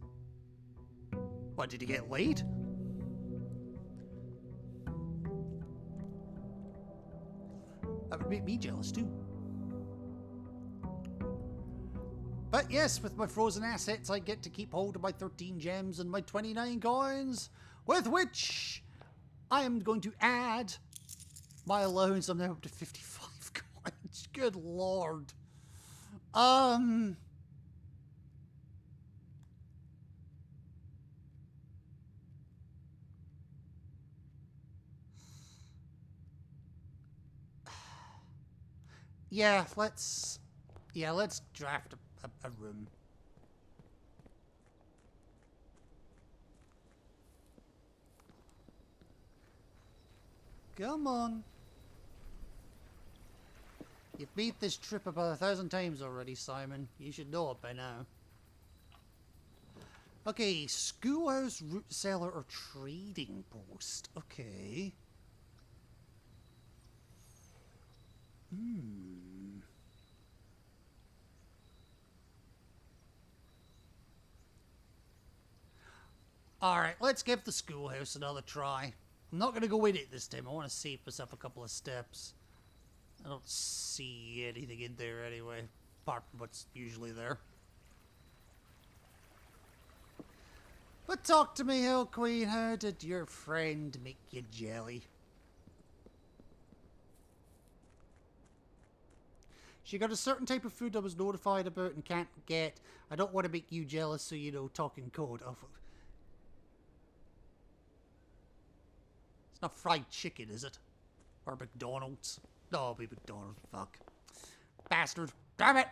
What, did he get laid? That would make me jealous too. But yes, with my frozen assets, I get to keep hold of my 13 gems and my 29 coins, with which I am going to add my allowance. I'm now up to 55 coins. Good lord. Yeah, let's draft a room. Come on. You've beat this trip about 1,000 times already, Simon. You should know it by now. Okay, schoolhouse, root cellar, or trading post. Okay. Alright, let's give the schoolhouse another try. I'm not going to go in it this time. I want to save myself a couple of steps. I don't see anything in there anyway, apart from what's usually there. But talk to me, Hill Queen. How did your friend make you jelly? She got a certain type of food I was notified about and can't get. I don't want to make you jealous, so, you know, talking code. Oh, it's not fried chicken, is it? Or McDonald's? No, it'll be McDonald's. Fuck. Bastard. Damn it!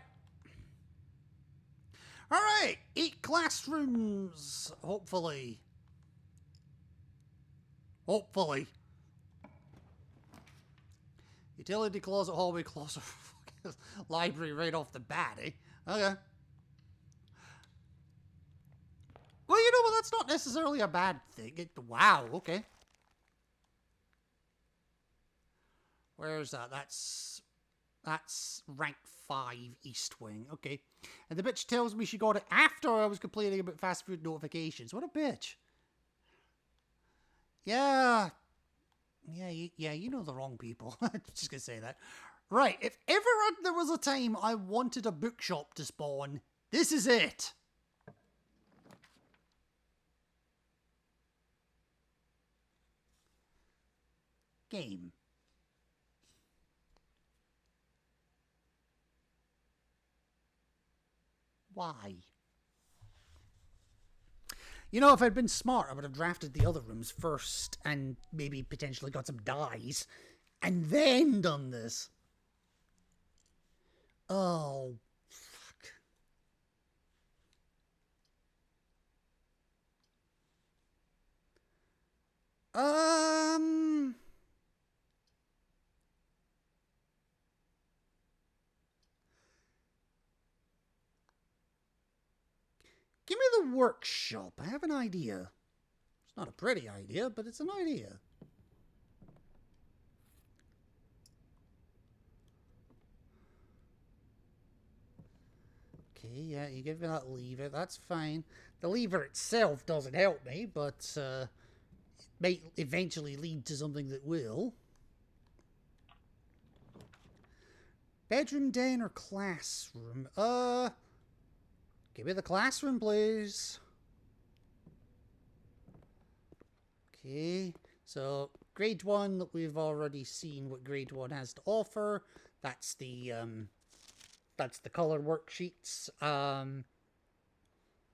Alright, 8 classrooms. Hopefully. Hopefully. Utility closet, hallway closet, library right off the bat, eh? Okay. Well, you know what? That's not necessarily a bad thing. Wow, okay. Where's that? That's rank 5 East Wing. Okay. And the bitch tells me she got it after I was complaining about fast food notifications. What a bitch. Yeah. Yeah, you know the wrong people. I'm just gonna say that. Right, if ever there was a time I wanted a bookshop to spawn, this is it. Game. Why? You know, if I'd been smart, I would have drafted the other rooms first and maybe potentially got some dyes and then done this. Oh, fuck. Give me the workshop. I have an idea. It's not a pretty idea, but it's an idea. Okay, yeah, you give me that lever. That's fine. The lever itself doesn't help me, but it might eventually lead to something that will. Bedroom, den, or classroom? Give me the classroom, please. Okay, so grade 1, we've already seen what grade 1 has to offer. That's the color worksheets,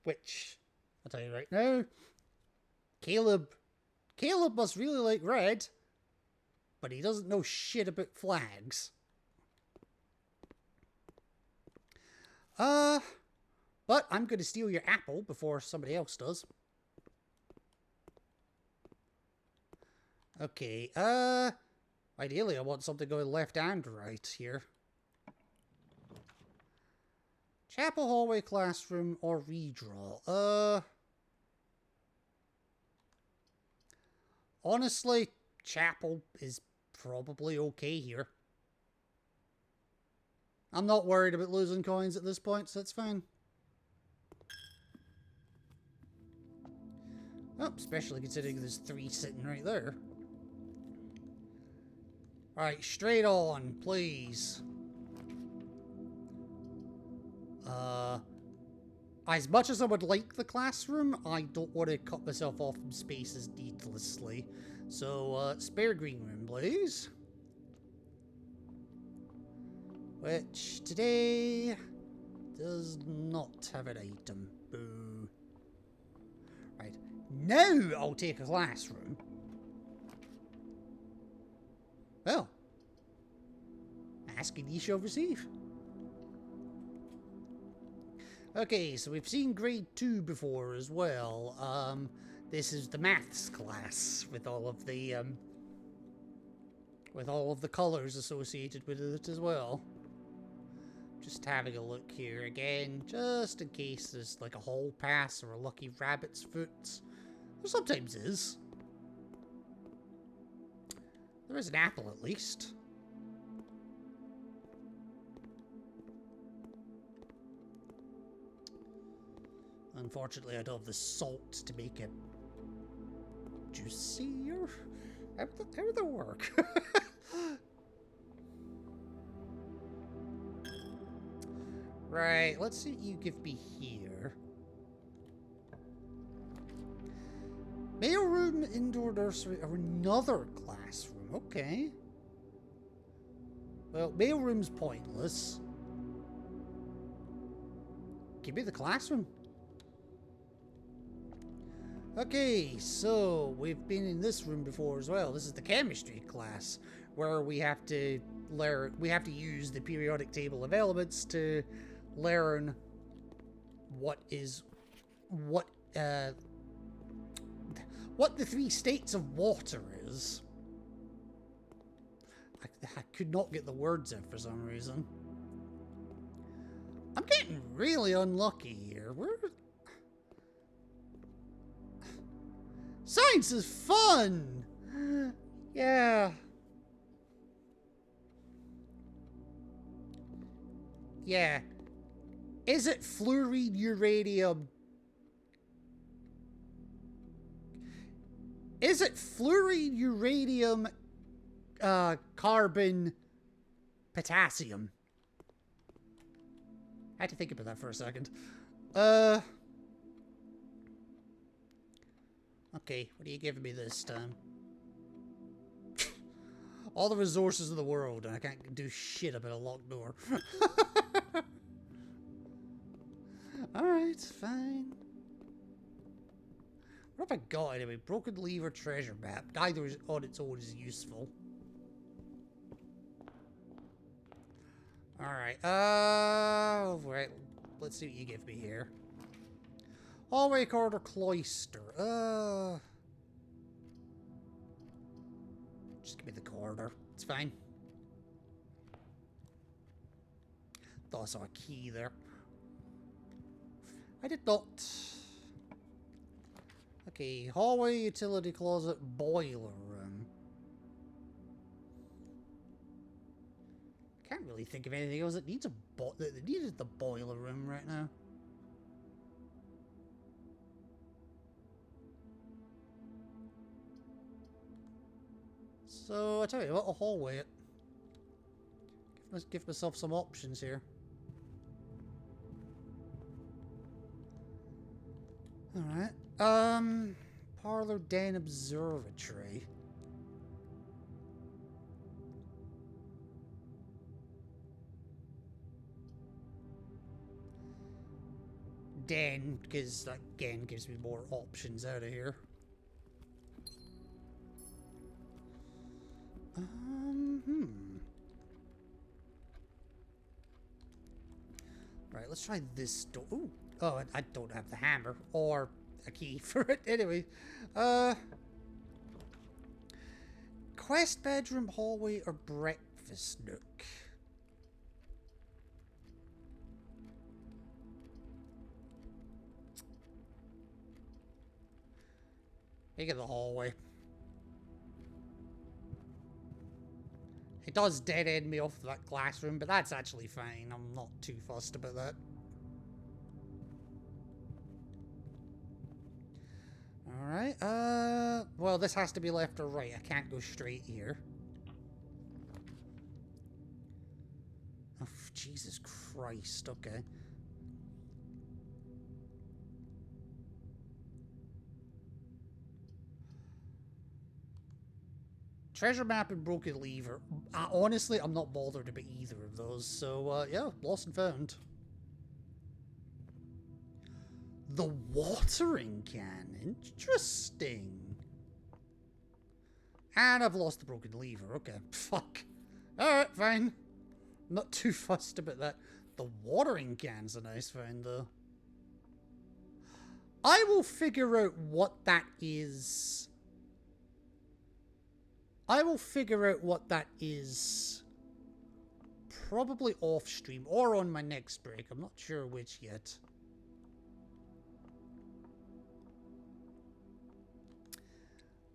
which, I'll tell you right now, Caleb must really like red, but he doesn't know shit about flags. But I'm going to steal your apple before somebody else does. Okay, ideally I want something going left and right here. Chapel, hallway, classroom, or redraw? Honestly, chapel is probably okay here. I'm not worried about losing coins at this point, so that's fine. Oh, especially considering there's 3 sitting right there. Alright, straight on, please. As much as I would like the classroom, I don't want to cut myself off from spaces needlessly. So, spare green room, please. Which, today, does not have an item. Boo. Right, now I'll take a classroom. Well, ask and ye shall receive. Okay, so we've seen grade 2 before as well. This is the maths class with all of the colors associated with it as well. Just having a look here again, just in case there's like a hall pass or a lucky rabbit's foot. There sometimes is. There is an apple at least. Unfortunately, I don't have the salt to make it juicier. How would that work? Right, let's see what you give me here. Mailroom, indoor nursery, or another classroom. Okay. Well, mailroom's pointless. Give me the classroom. Okay, so we've been in this room before as well. This is the chemistry class where we have to use the periodic table of elements to learn what the three states of water is. I could not get the words out for some reason. I'm getting really unlucky here. Science is fun! Yeah. Yeah. Is it fluorine uranium? Is it fluorine uranium carbon potassium? I had to think about that for a second. Okay, what are you giving me this time? All the resources of the world, and I can't do shit about a locked door. Alright, fine. What have I got anyway? Broken lever, treasure map. Neither is on its own is useful. Alright, right. Let's see what you give me here. Hallway, corridor, cloister. Just give me the corridor. It's fine. Thought I saw a key there. I did not. Okay, hallway, utility closet, boiler room. Can't really think of anything else that needs that needed the boiler room right now. So I tell you what, I'll hallway it. Give myself some options here. Alright. Parlor, den, observatory. Den, because that again gives me more options out of here. Right, let's try this door. Ooh. Oh, I don't have the hammer or a key for it. Anyway, quest bedroom, hallway, or breakfast nook. Look at the hallway. It does dead end me off that classroom, but that's actually fine. I'm not too fussed about that. Alright, well, this has to be left or right. I can't go straight here. Oh, Jesus Christ, okay. Treasure map and broken lever. Honestly, I'm not bothered about either of those. So, yeah, lost and found. The watering can. Interesting. And I've lost the broken lever. Okay, fuck. Alright, fine. Not too fussed about that. The watering can's a nice find, though. I will figure out what that is. I will figure out what that is probably off stream or on my next break. I'm not sure which yet.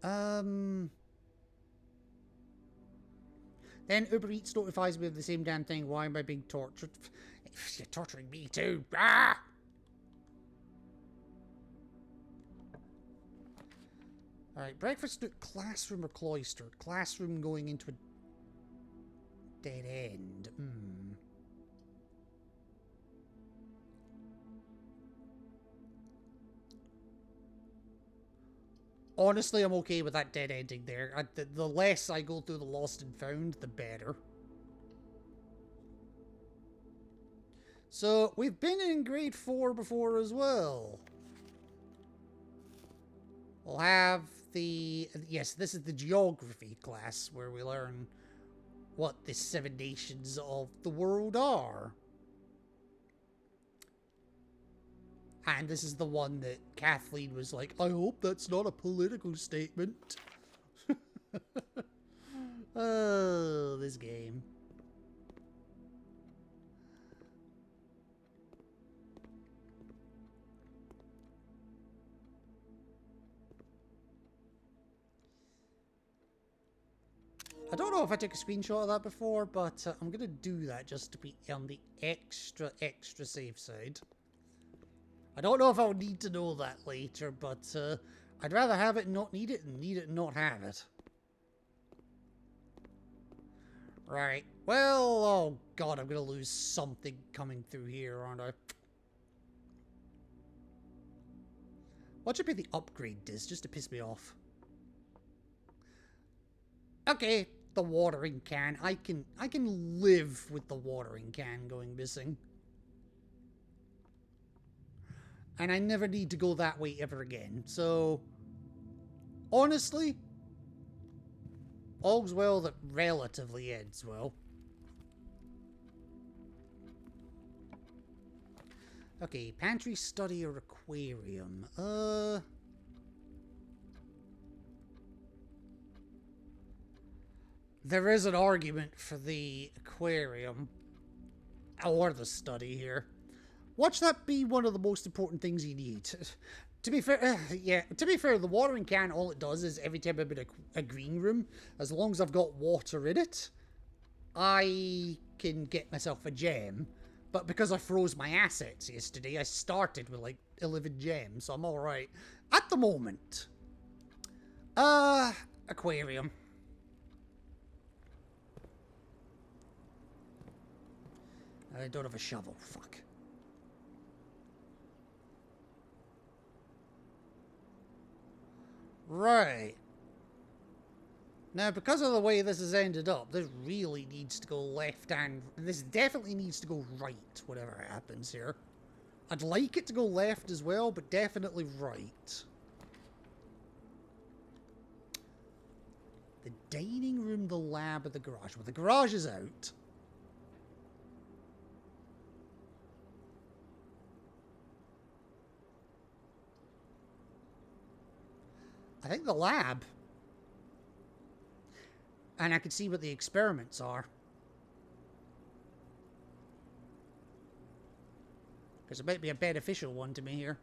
Then Uber Eats notifies me of the same damn thing. Why am I being tortured? You're torturing me too. Ah! Alright, breakfast nook, classroom or cloister? Classroom going into a dead end. Honestly, I'm okay with that dead ending there. The less I go through the lost and found, the better. So, we've been in grade 4 before as well. We'll have the... Yes, this is the geography class where we learn what the 7 nations of the world are. And this is the one that Kathleen was like, I hope that's not a political statement. Oh, this game. I don't know if I took a screenshot of that before, but I'm going to do that just to be on the extra safe side. I don't know if I'll need to know that later, but I'd rather have it and not need it than need it and not have it. Right. Well, oh god, I'm going to lose something coming through here, aren't I? What should be the upgrade disc, just to piss me off? Okay, the watering can. I can live with the watering can going missing. And I never need to go that way ever again. So, honestly, all's well that relatively ends well. Okay, pantry, study, or aquarium. There is an argument for the aquarium or the study here. Watch that be one of the most important things you need. To be fair, to be fair, the watering can, all it does is every time I'm in a green room, as long as I've got water in it, I can get myself a gem. But because I froze my assets yesterday, I started with like 11 gems, so I'm alright. At the moment. Aquarium. I don't have a shovel, fuck. Right. Now, because of the way this has ended up, this really needs to go left and... This definitely needs to go right, whatever happens here. I'd like it to go left as well, but definitely right. The dining room, the lab, or the garage. Well, the garage is out. I think the lab. And I can see what the experiments are. Because it might be a beneficial one to me here.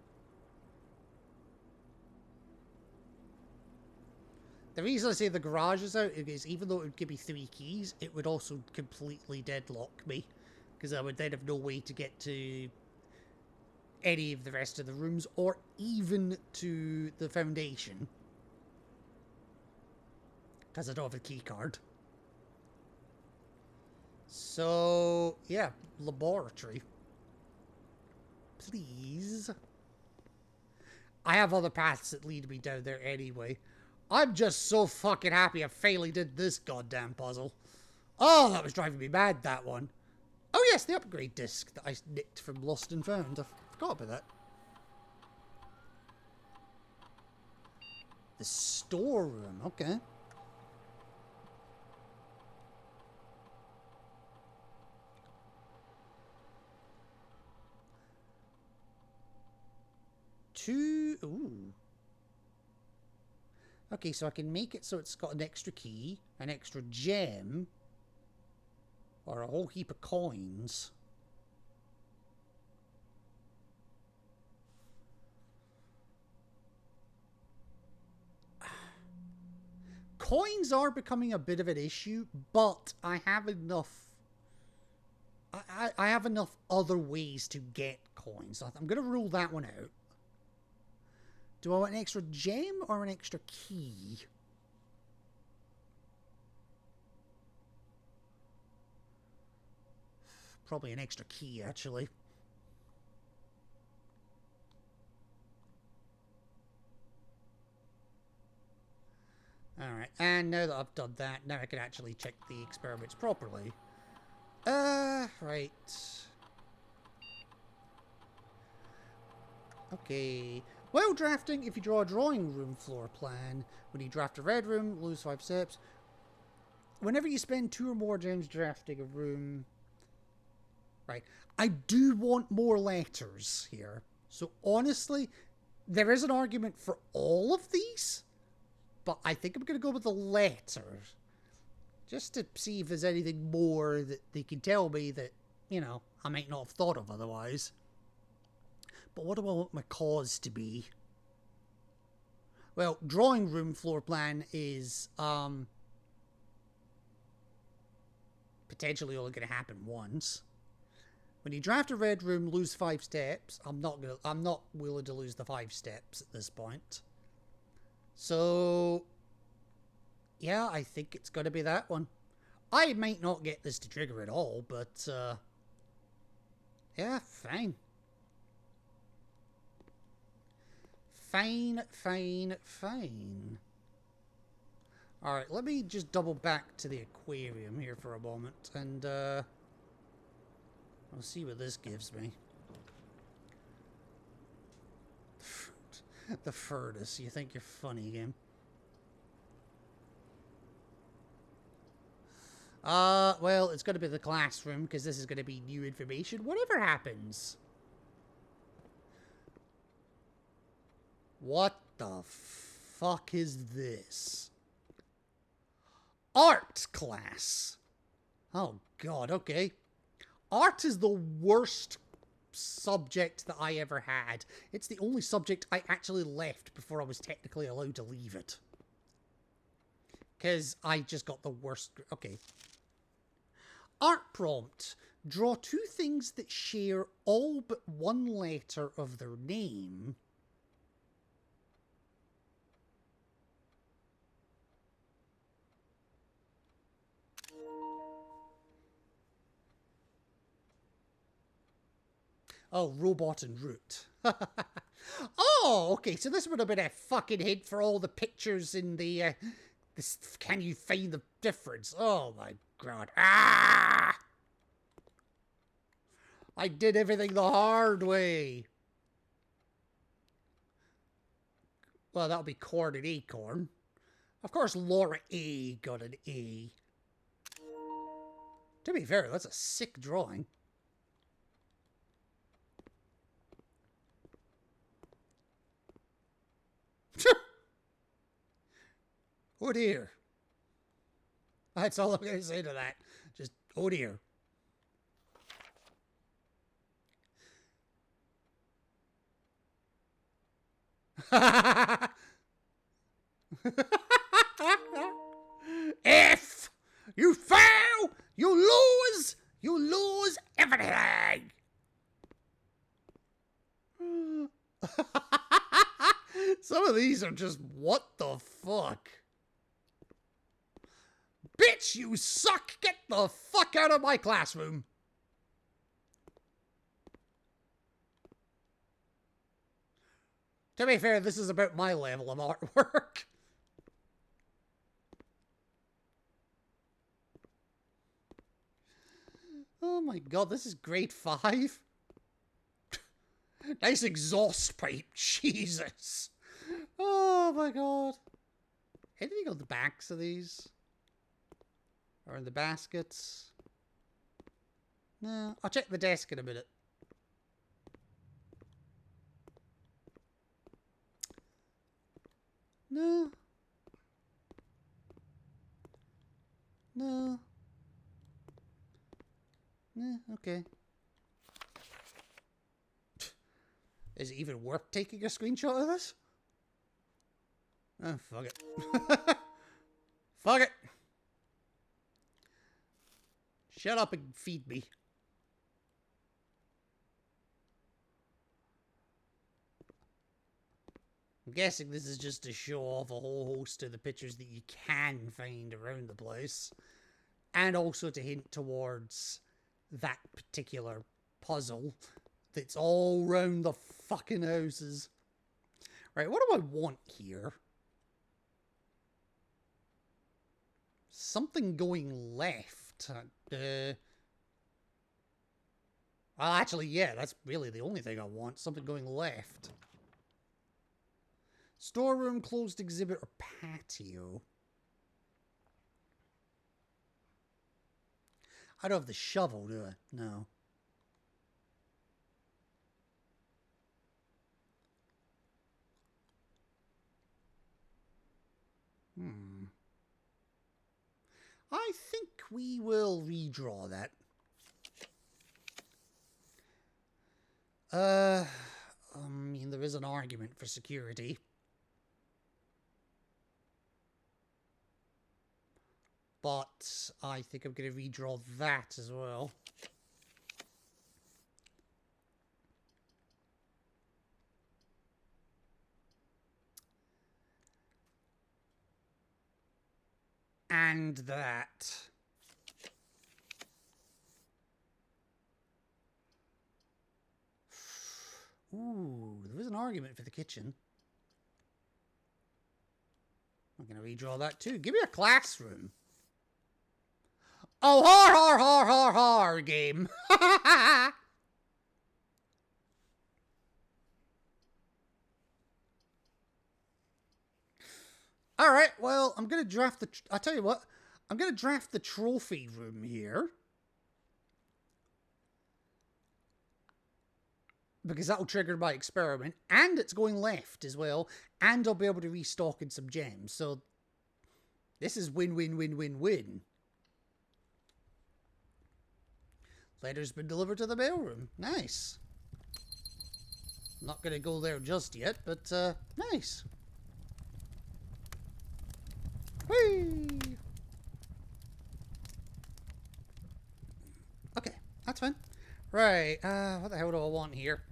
The reason I say the garage is out is even though it would give me 3 keys, it would also completely deadlock me. Because I would then have no way to get to any of the rest of the rooms or even to the foundation. Because I don't have a key card. So, yeah, laboratory. Please. I have other paths that lead me down there anyway. I'm just so fucking happy I finally did this goddamn puzzle. Oh, that was driving me mad, that one. Oh yes, the upgrade disc that I nicked from Lost and Found. I forgot about that. The storeroom, okay. Ooh. Okay, so I can make it so it's got an extra key, an extra gem, or a whole heap of coins. Coins are becoming a bit of an issue, but I have enough... I have enough other ways to get coins. So I'm going to rule that one out. Do I want an extra gem or an extra key? Probably an extra key, actually. Alright, and now that I've done that, now I can actually check the experiments properly. Right. Okay. While drafting, if you draw a drawing room floor plan, when you draft a red room, lose 5 steps. Whenever you spend 2 or more gems drafting a room... Right. I do want more letters here. So honestly, there is an argument for all of these, but I think I'm going to go with the letters. Just to see if there's anything more that they can tell me that, you know, I might not have thought of otherwise. But what do I want my cause to be? Well, drawing room floor plan is potentially only going to happen once. When you draft a red room, lose 5 steps. I'm not willing to lose the 5 steps at this point. So yeah, I think it's going to be that one. I might not get this to trigger at all, but yeah, fine. Fine. Alright, let me just double back to the aquarium here for a moment, and I'll see what this gives me. The furnace, you think you're funny, game. Well, it's going to be the classroom, because this is going to be new information. Whatever happens. What the fuck is this? Art class. Oh, God, okay. Art is the worst subject that I ever had. It's the only subject I actually left before I was technically allowed to leave it. Because I just got the worst... Okay. Art prompt. Draw 2 things that share all but 1 letter of their name. Oh, robot and root. Oh, okay, so this would have been a fucking hint for all the pictures in the... this, can you find the difference? Oh my god. Ah! I did everything the hard way. Well, that'll be corn and acorn. Of course, Laura A got an A. To be fair, that's a sick drawing. Oh dear. That's all I'm going to say to that. Just, oh dear. If you fail, you lose everything. Some of these are just, what the fuck? Bitch, you suck! Get the fuck out of my classroom! To be fair, this is about my level of artwork. Oh my god, this is grade 5. Nice exhaust pipe, Jesus. Oh my god. Anything on the backs of these? Or in the baskets? No, I'll check the desk in a minute. No. No. No, okay. Is it even worth taking a screenshot of this? Oh, fuck it. Fuck it. Shut up and feed me. I'm guessing this is just to show off a whole host of the pictures that you can find around the place. And also to hint towards that particular puzzle that's all round the fucking houses. Right, what do I want here? Something going left. Well, actually, yeah, that's really the only thing I want. Something going left. Storeroom, closed exhibit, or patio. I don't have the shovel, do I? No. I think we will redraw that. I mean, there is an argument for security. But I think I'm going to redraw that as well. And that. Ooh, there is an argument for the kitchen. I'm going to redraw that too. Give me a classroom. Oh, har, game. All right, well, I'm going to draft the... I'll tell you what. I'm going to draft the trophy room here. Because that'll trigger my experiment. And it's going left as well. And I'll be able to restock in some gems. So, this is win, win, win, win, win. Letter's been delivered to the mailroom. Nice. Not going to go there just yet, but nice. Whee! Okay, that's fine. Right, what the hell do I want here?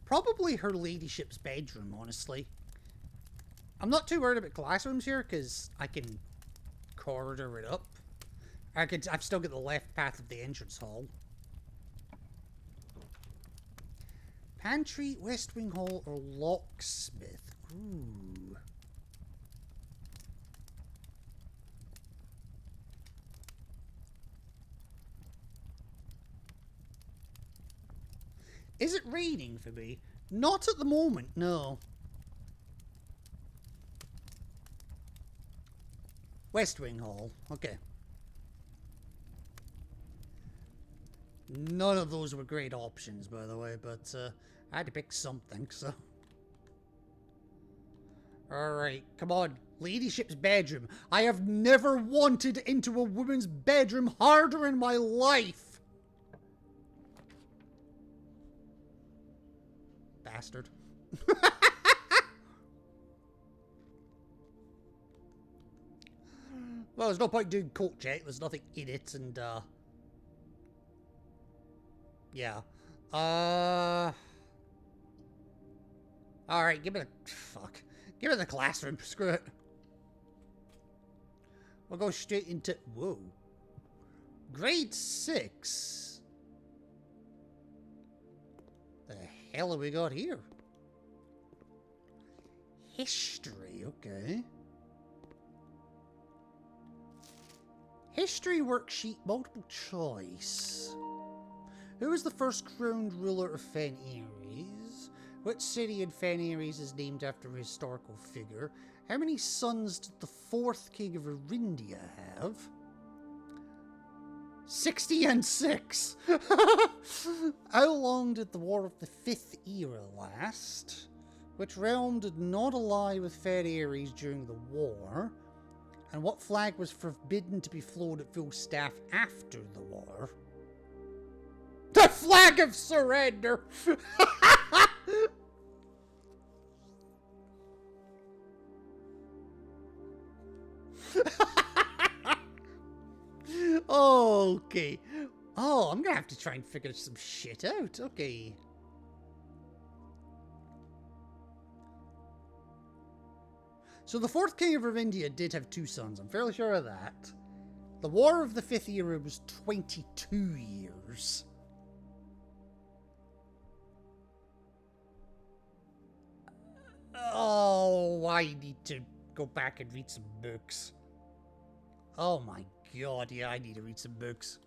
Probably her ladyship's bedroom, honestly. I'm not too worried about classrooms here, because I can corridor it up. I've still got the left path of the entrance hall. Pantry, West Wing Hall, or locksmith? Ooh. Is it raining for me? Not at the moment, no. West Wing Hall, okay. None of those were great options, by the way, but I had to pick something, so. Alright, come on. Ladyship's bedroom. I have never wanted into a woman's bedroom harder in my life. Bastard. Well, there's no point doing coat check. There's nothing in it, and, yeah. Alright, give me the... Fuck. Give me the classroom. Screw it. We'll go straight into... Whoa. Grade 6. The hell have we got here? History, okay. History worksheet, multiple choice. Who was the first crowned ruler of Fen Ares? Which city in Fen Ares is named after a historical figure? How many sons did the fourth king of Arindia have? 60 and 6. How long did the War of the Fifth Era last? Which realm did not ally with Fen Ares during the war? And what flag was forbidden to be flown at full staff after the war? The flag of surrender! Okay. Oh, I'm gonna have to try and figure some shit out. Okay. So the fourth king of Ravindia did have 2 sons. I'm fairly sure of that. The War of the Fifth Era was 22 years. Oh, I need to go back and read some books. Oh my god, yeah, I need to read some books.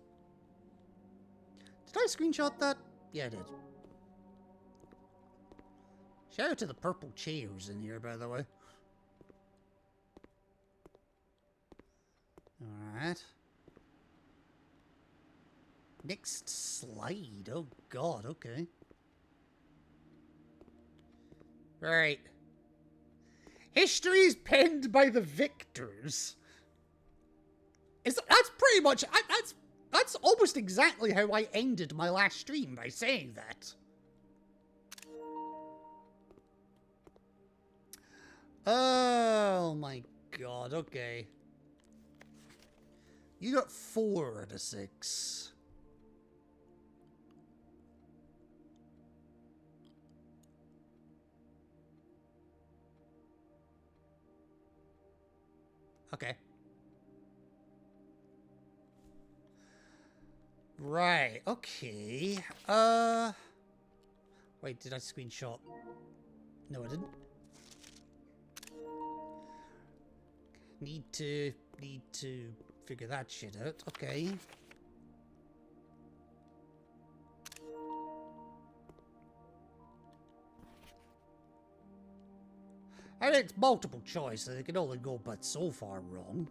Did I screenshot that? Yeah, I did. Shout out to the purple chairs in here, by the way. Alright. Next slide. Oh god, okay. Right. History is penned by the victors. That's pretty much... That's almost exactly how I ended my last stream, by saying that. Oh my god, okay. You got 4 out of 6. Okay. Right, okay. Wait, did I screenshot? No, I didn't. Need to figure that shit out. Okay. And it's multiple choice, so they can only go but so far wrong.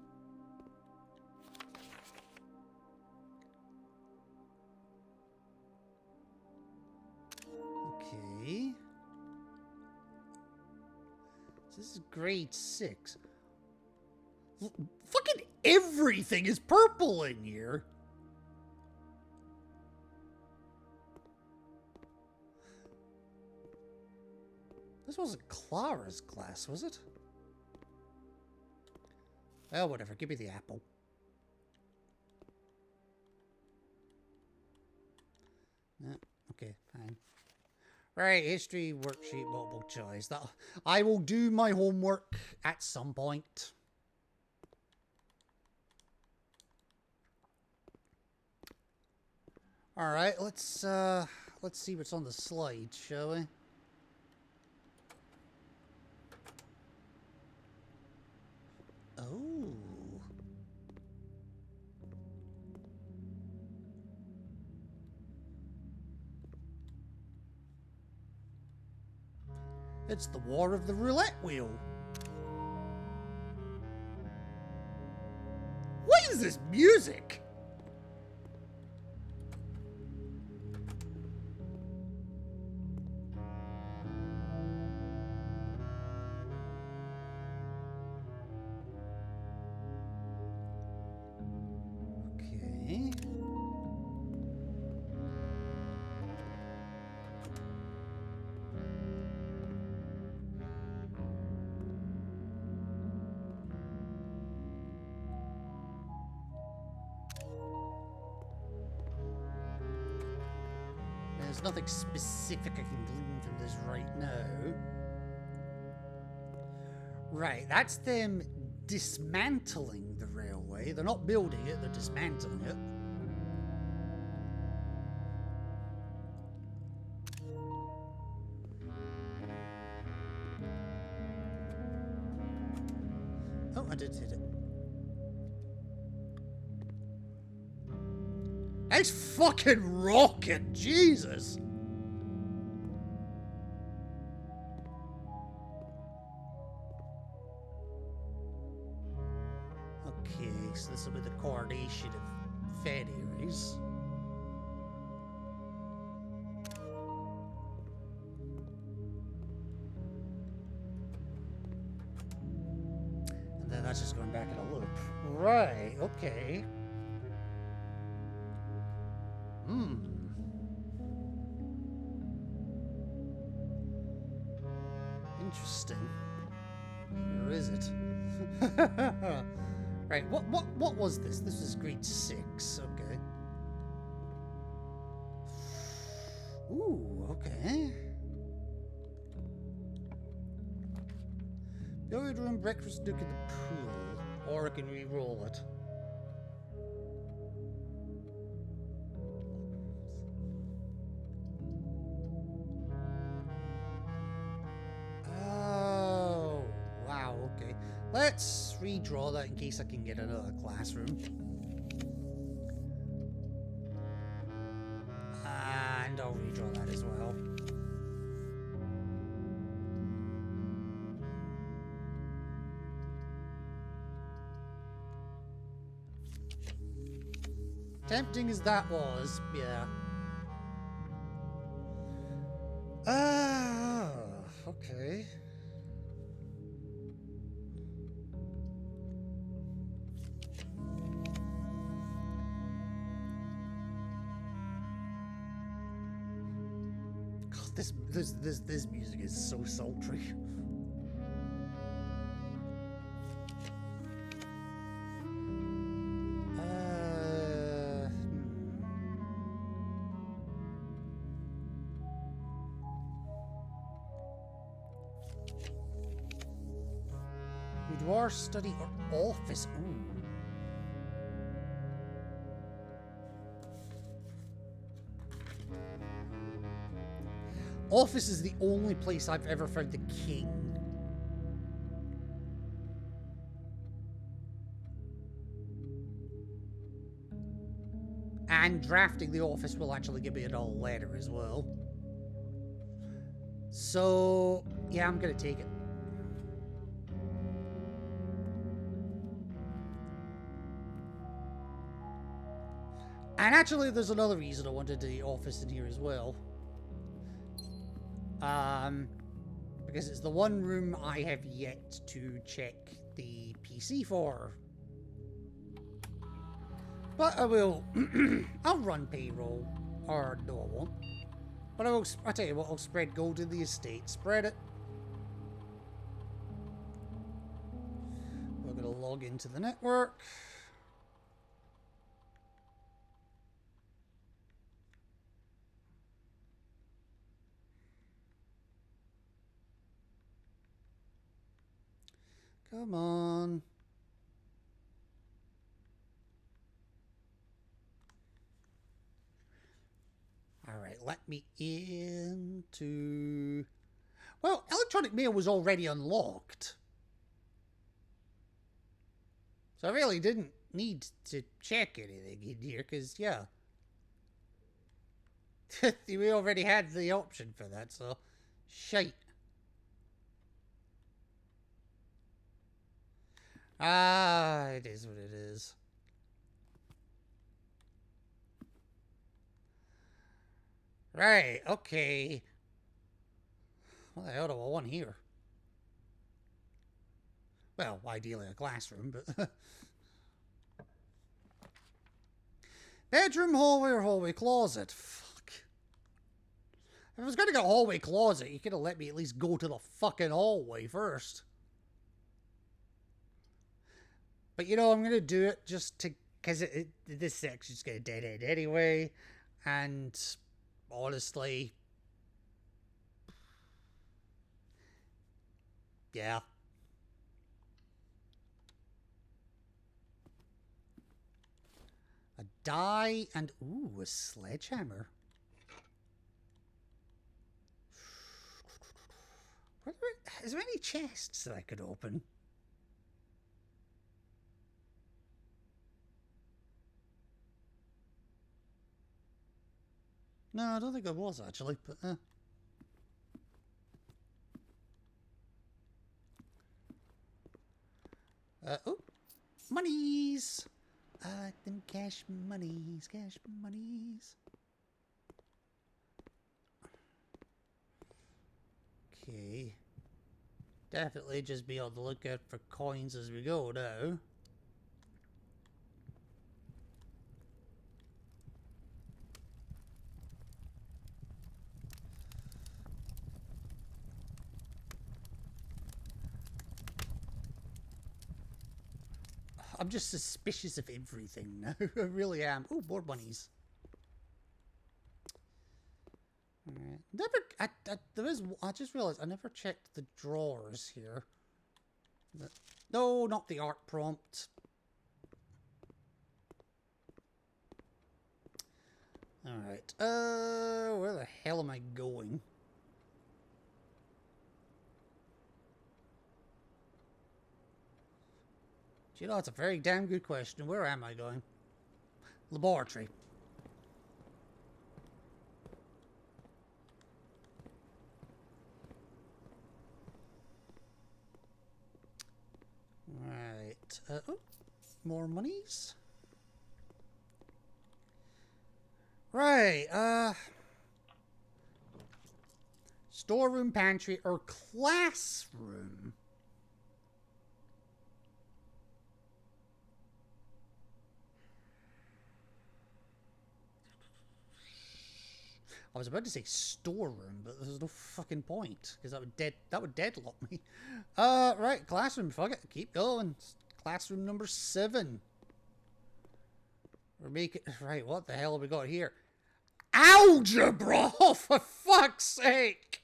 Okay. So this is grade 6. Fucking everything is purple in here. This wasn't Clara's class, was it? Oh, whatever. Give me the apple. Okay, fine. Right, history worksheet, multiple choice. I will do my homework at some point. All right, let's see what's on the slide, shall we? Oh. It's the War of the Roulette Wheel. What is this music? Okay. There's nothing specific I can glean from this right now. Right, that's them dismantling the railway. They're not building it, they're dismantling it. Oh, I did hit it. It's fucking rocking, Jesus! Okay, so this will be the coronation of Fenris. And then that's just going back in a loop. Right, okay. Interesting. Or is it? Right, what was this? This is grade 6, okay. Ooh, okay. Billiard room, breakfast nook in the pool. Or I can re-roll it. Let's redraw that in case I can get another classroom. And I'll redraw that as well. Tempting as that was, yeah. Okay. God, this music is so sultry. Boudoir, study, or office? Ooh. Office is the only place I've ever found the king. And drafting the office will actually give me another letter as well. So, yeah, I'm gonna take it. And actually, there's another reason I wanted the office in here as well. Because it's the one room I have yet to check the PC for. But I will. I'll run payroll. Or no, I won't. But I'll tell you what, I'll spread gold in the estate. Spread it. We're going to log into the network. Come on. Alright, let me into... Well, electronic mail was already unlocked. So I really didn't need to check anything in here, because, yeah. We already had the option for that, so... Shite. Ah, it is what it is. Right, okay. What the hell do I want here? Well, ideally a classroom, but... Bedroom, hallway, or hallway closet? Fuck. If I was going to go hallway closet, you could have let me at least go to the fucking hallway first. But, you know, I'm going to do it just to... Because this section's going to dead end anyway. And, honestly... Yeah. A die and... Ooh, a sledgehammer. Is there any chests that I could open? No, I don't think there was, actually, but... Oh, monies! Them cash monies, cash monies. Okay. Definitely just be on the lookout for coins as we go now. I'm just suspicious of everything now. I really am. Oh, more bunnies. Alright. I just realized I never checked the drawers here. No, not the art prompt. Alright. Where the hell am I going? You know, it's a very damn good question. Where am I going? Laboratory. Oh, more monies. Right, storeroom, pantry, or classroom? I was about to say storeroom, but there's no fucking point, because that would deadlock me. Right, classroom, fuck it, keep going. Classroom number 7. We're making, right, what the hell have we got here? Algebra! Oh, for fuck's sake!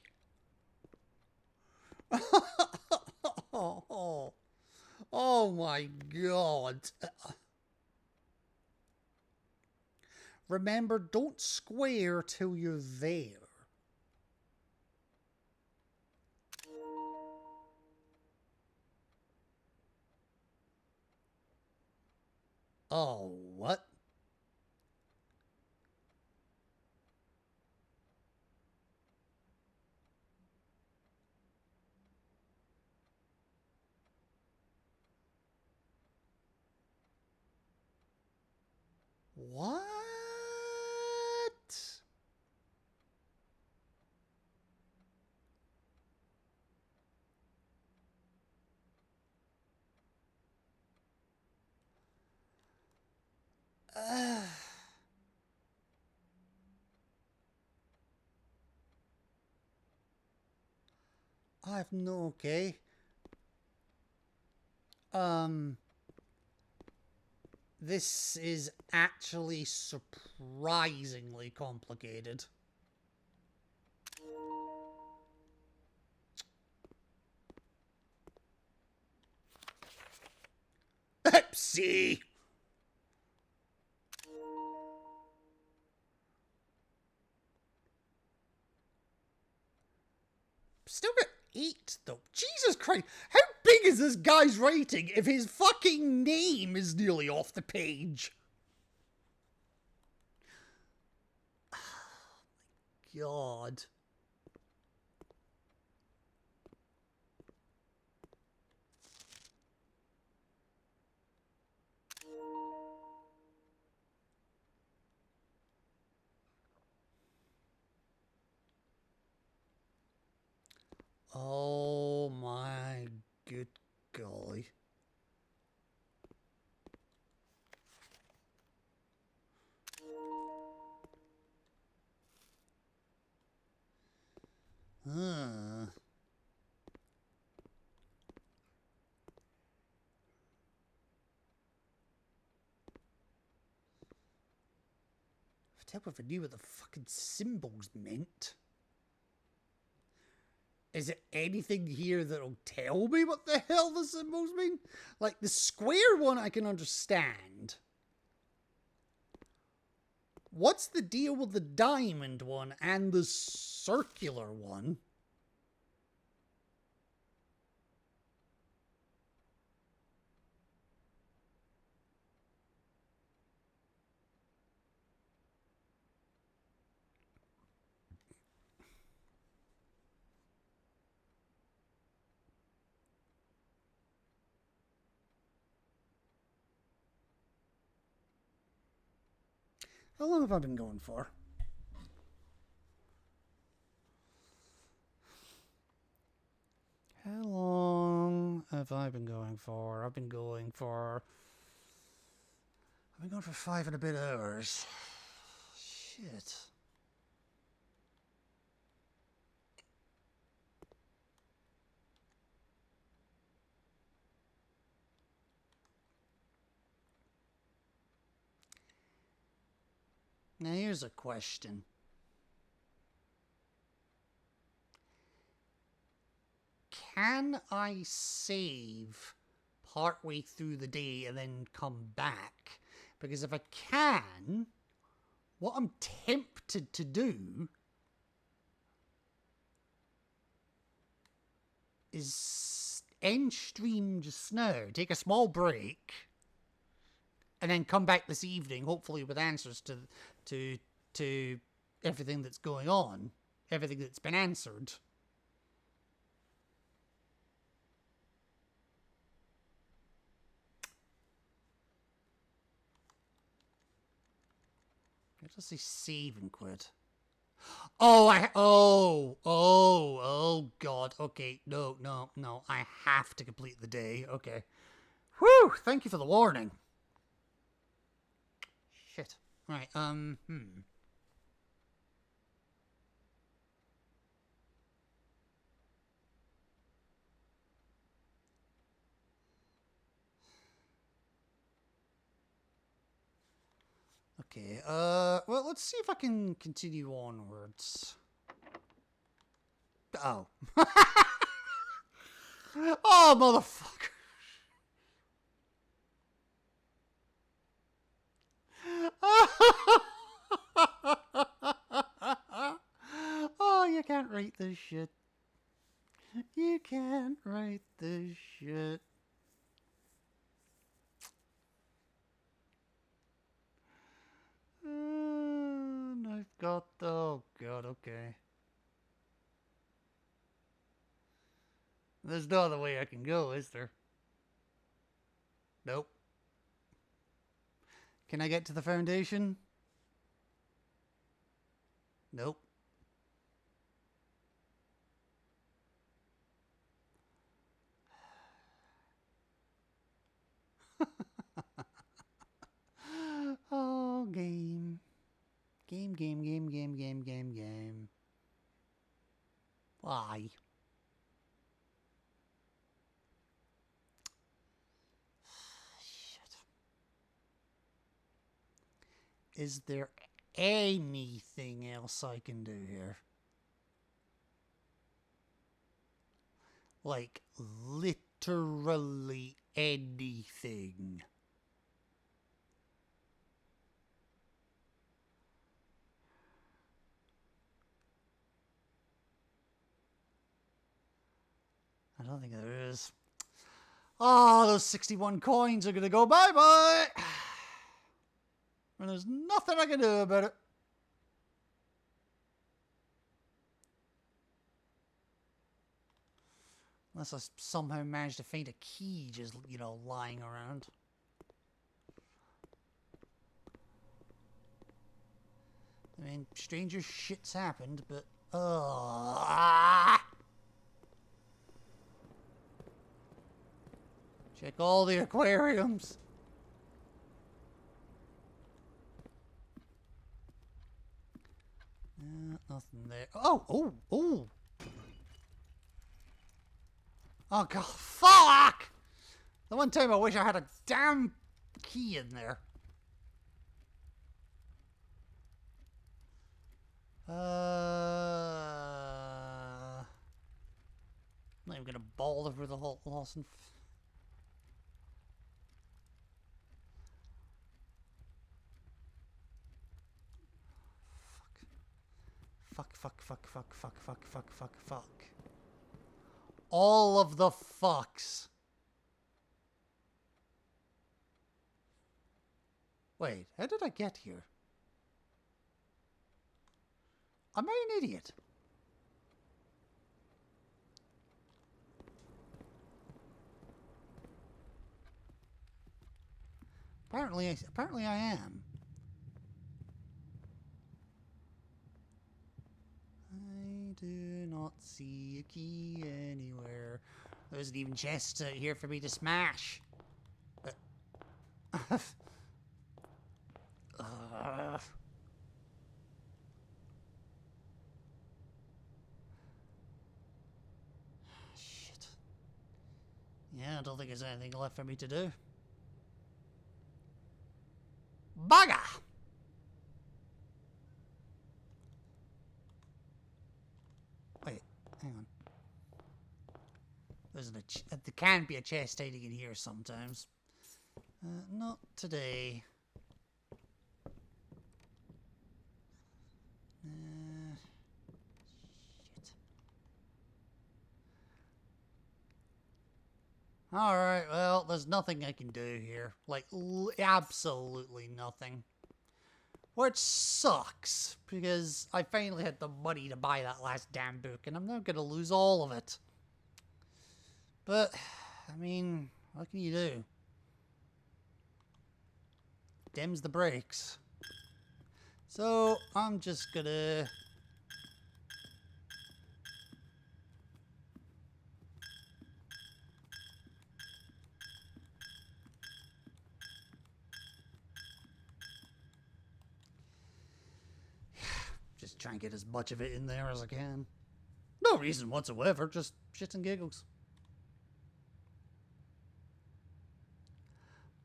Oh, oh my god. Remember, don't square till you're there. Oh, what? What? I've no okay. This is actually surprisingly complicated. Pepsi! Still got 8 though. Jesus Christ! How big is this guy's writing if his fucking name is nearly off the page? Oh my god. Oh my good golly. Huh. If I knew what the fucking symbols meant. Is it anything here that'll tell me what the hell the symbols mean? Like, the square one I can understand. What's the deal with the diamond one and the circular one? How long have I been going for? How long have I been going for? I've been going for 5 and a bit hours. Shit. Now here's a question. Can I save partway through the day and then come back? Because if I can, what I'm tempted to do is end stream just now, take a small break, and then come back this evening, hopefully with answers to everything that's going on, everything that's been answered. does he save and quit? Oh, God. Okay, no. I have to complete the day. Okay. Whew, thank you for the warning. Shit. Right, Okay, well, let's see if I can continue onwards. Oh. Oh, motherfucker. Oh, you can't write this shit. You can't write this shit. And I've got the... Oh, God, okay. There's no other way I can go, is there? Nope. Can I get to the foundation? Nope. Oh, game. Game. Why? Shit. Is there anything else I can do here? Like, literally anything. I don't think there is. Oh, those 61 coins are gonna go bye-bye! And there's nothing I can do about it. Unless I somehow manage to find a key just, you know, lying around. I mean, stranger shit's happened, but... Check all the aquariums. Nothing there. Oh! Oh, God, fuck! The one time I wish I had a damn key in there. I'm not even gonna bother with the whole Lawson. Fuck. All of the fucks. Wait, how did I get here? Am I an idiot? Apparently I am. I do not see a key anywhere. There isn't even chests out here for me to smash. Shit. Yeah, I don't think there's anything left for me to do. Bugger! Wait, hang on. There can be a chest hiding in here sometimes. Not today. Shit. Alright, well, there's nothing I can do here. Like, absolutely nothing. Which sucks, because I finally had the money to buy that last damn book, and I'm now gonna lose all of it. But, I mean, what can you do? Dims the brakes. So I'm just gonna... just try and get as much of it in there as I can. No reason whatsoever, just shits and giggles.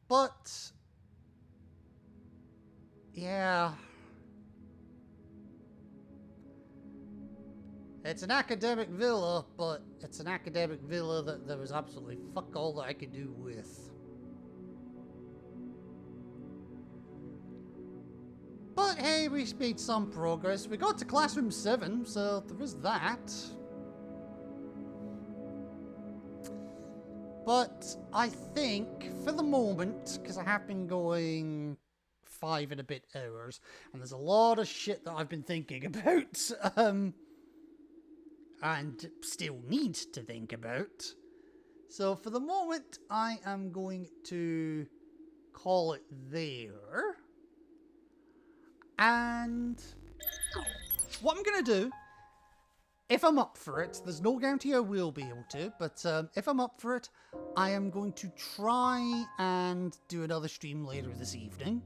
But... yeah... it's an academic villa, but it's an academic villa that there was absolutely fuck all that I could do with. But hey, we made some progress. We got to classroom 7, so there is that. But I think, for the moment, because I have been going 5 and a bit hours, and there's a lot of shit that I've been thinking about, and still need to think about. So for the moment, I am going to call it there. And what I'm going to do, if I'm up for it, there's no guarantee I will be able to, but if I'm up for it, I am going to try and do another stream later this evening.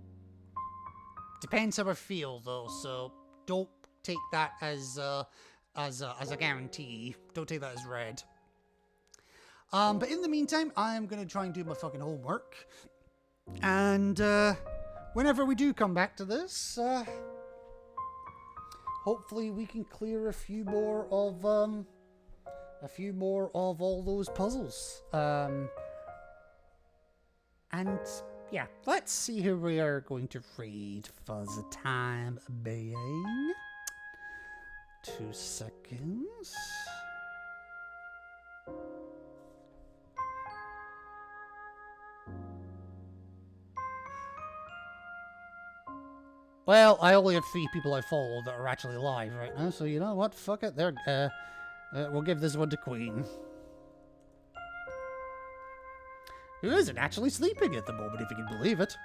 Depends how I feel though, so don't take that as a guarantee. Don't take that as read. But in the meantime, I am going to try and do my fucking homework. And whenever we do come back to this, hopefully we can clear a few more of all those puzzles. And yeah, let's see who we are going to read for the time being. 2 seconds. Well, I only have 3 people I follow that are actually live right now, so you know what? Fuck it. We'll give this one to Queen. Who isn't actually sleeping at the moment, if you can believe it.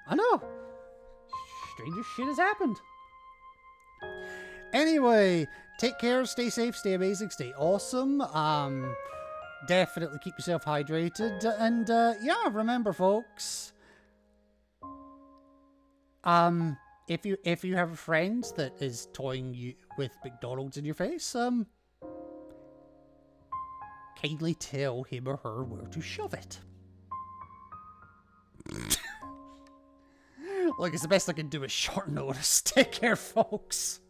I know. Stranger shit has happened. Anyway, take care, stay safe, stay amazing, stay awesome. Definitely keep yourself hydrated. And yeah, remember folks, if you have a friend that is toying you with McDonald's in your face, kindly tell him or her where to shove it. Look, it's the best I can do at short notice. Take care, folks.